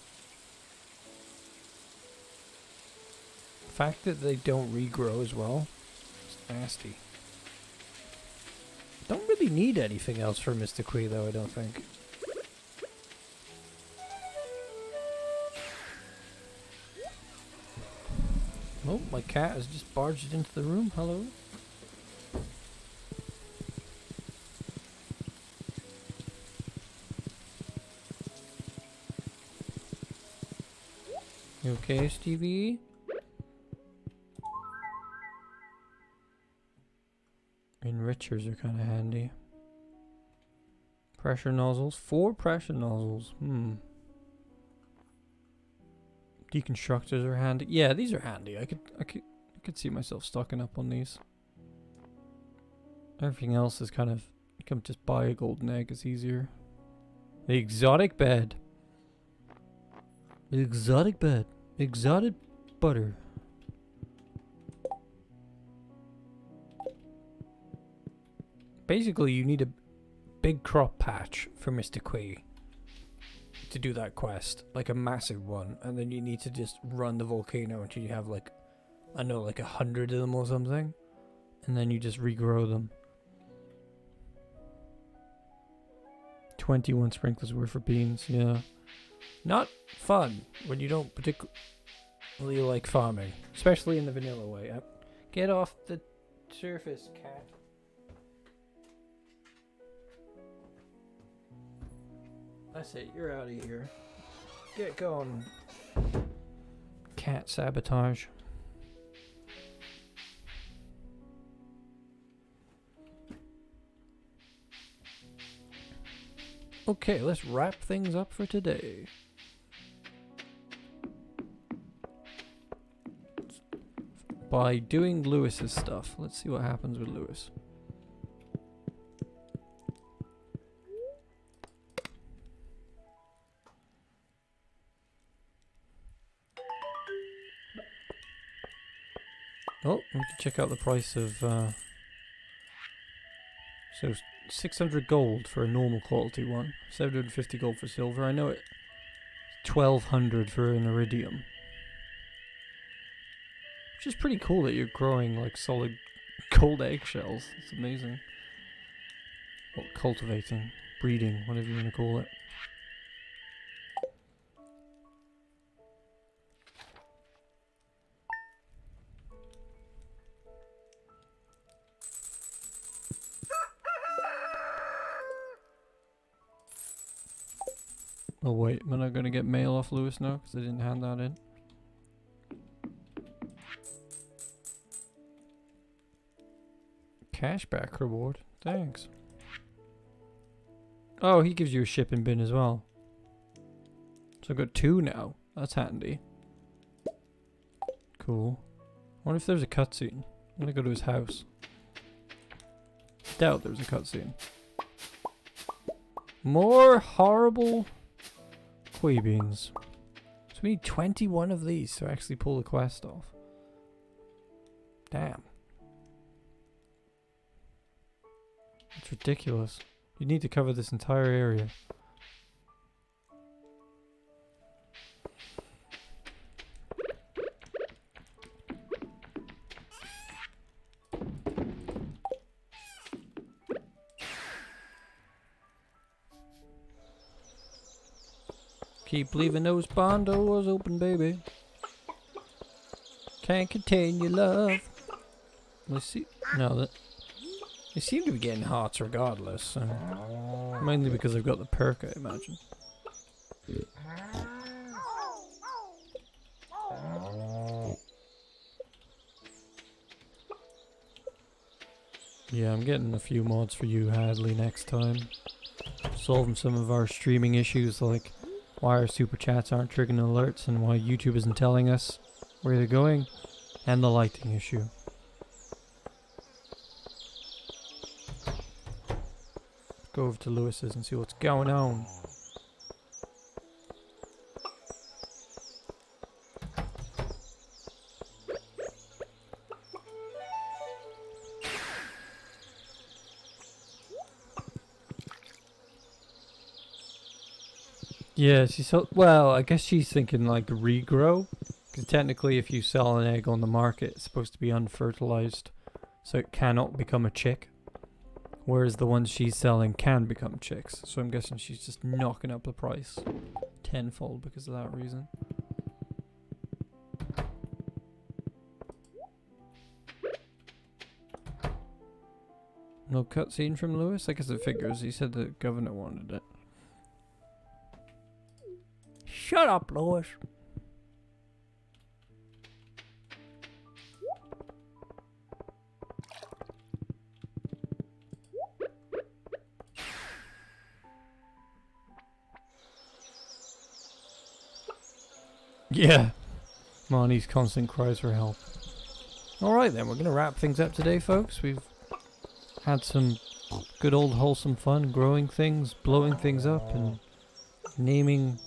The fact that they don't regrow as well, it's nasty. Don't really need anything else for Mr. Quee though, I don't think. Oh, my cat has just barged into the room. Hello. You okay, Stevie? Enrichers are kind of handy. Pressure nozzles. 4 pressure nozzles. Deconstructors are handy. Yeah, these are handy. I could see myself stocking up on these. Everything else is kind of, you can just buy a golden egg. It's easier. The exotic bed. The exotic bed. Exotic butter. Basically, you need a big crop patch for Mr. Quee to do that quest, like a massive one, and then you need to just run the volcano until you have like, I know, like 100 of them or something, and then you just regrow them. 21 sprinklers worth for beans, yeah. Not fun when you don't particularly like farming, especially in the vanilla way. Get off the surface, cat. That's it, you're out of here. Get going. Cat sabotage. Okay, let's wrap things up for today. By doing Lewis's stuff. Let's see what happens with Lewis. Oh, we can check out the price of, so 600 gold for a normal quality one, 750 gold for silver. I know it, 1200 for an iridium. Which is pretty cool that you're growing like solid gold eggshells. It's amazing. Well, cultivating, breeding, whatever you want to call it. Oh wait, am I not going to get mail off Lewis now because I didn't hand that in? Cashback reward, thanks. Oh, he gives you a shipping bin as well. So I've got 2 now, that's handy. Cool. I wonder if there's a cutscene. I'm going to go to his house. Doubt there's a cutscene. More horrible koi beans. So we need 21 of these to actually pull the quest off. Damn. That's ridiculous. You need to cover this entire area. Keep leaving those barn doors open, baby. Can't contain your love. Let's see. No, that. They seem to be getting hearts regardless. So. Mainly because I've got the perk, I imagine. Yeah, I'm getting a few mods for you, Hadley, next time. Solving some of our streaming issues, like why our super chats aren't triggering alerts and why YouTube isn't telling us where they're going, and the lighting issue. Go over to Lewis's and see what's going on. Yeah, well, I guess she's thinking like regrow, because technically if you sell an egg on the market, it's supposed to be unfertilized, so it cannot become a chick. Whereas the ones she's selling can become chicks, so I'm guessing she's just knocking up the price tenfold because of that reason. No cutscene from Lewis? I guess it figures, he said the governor wanted it. Shut up, Lois. Yeah. Marnie's constant cries for help. Alright then, we're going to wrap things up today, folks. We've had some good old wholesome fun growing things, blowing things up, and naming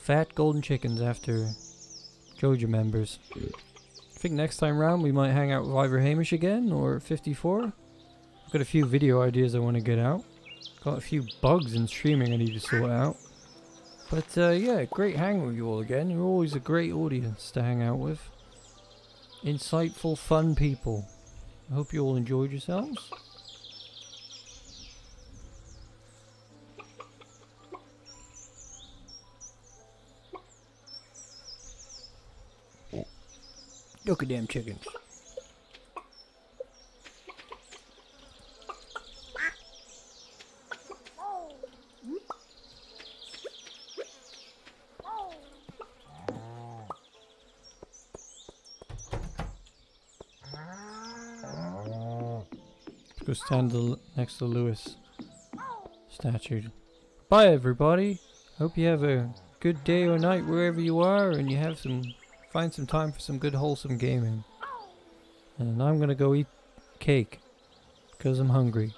fat golden chickens after Joja members. I think next time round we might hang out with Ivor Hamish again, or 54. I've got a few video ideas I want to get out. Got a few bugs in streaming I need to sort out. But yeah, great hanging with you all again. You're always a great audience to hang out with. Insightful, fun people. I hope you all enjoyed yourselves. Look at them chickens. Let's go stand next to Lewis statue. Bye everybody. Hope you have a good day or night wherever you are, and you have find some time for some good wholesome gaming. And I'm gonna go eat cake because I'm hungry.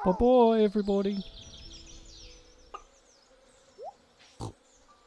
Bye bye everybody.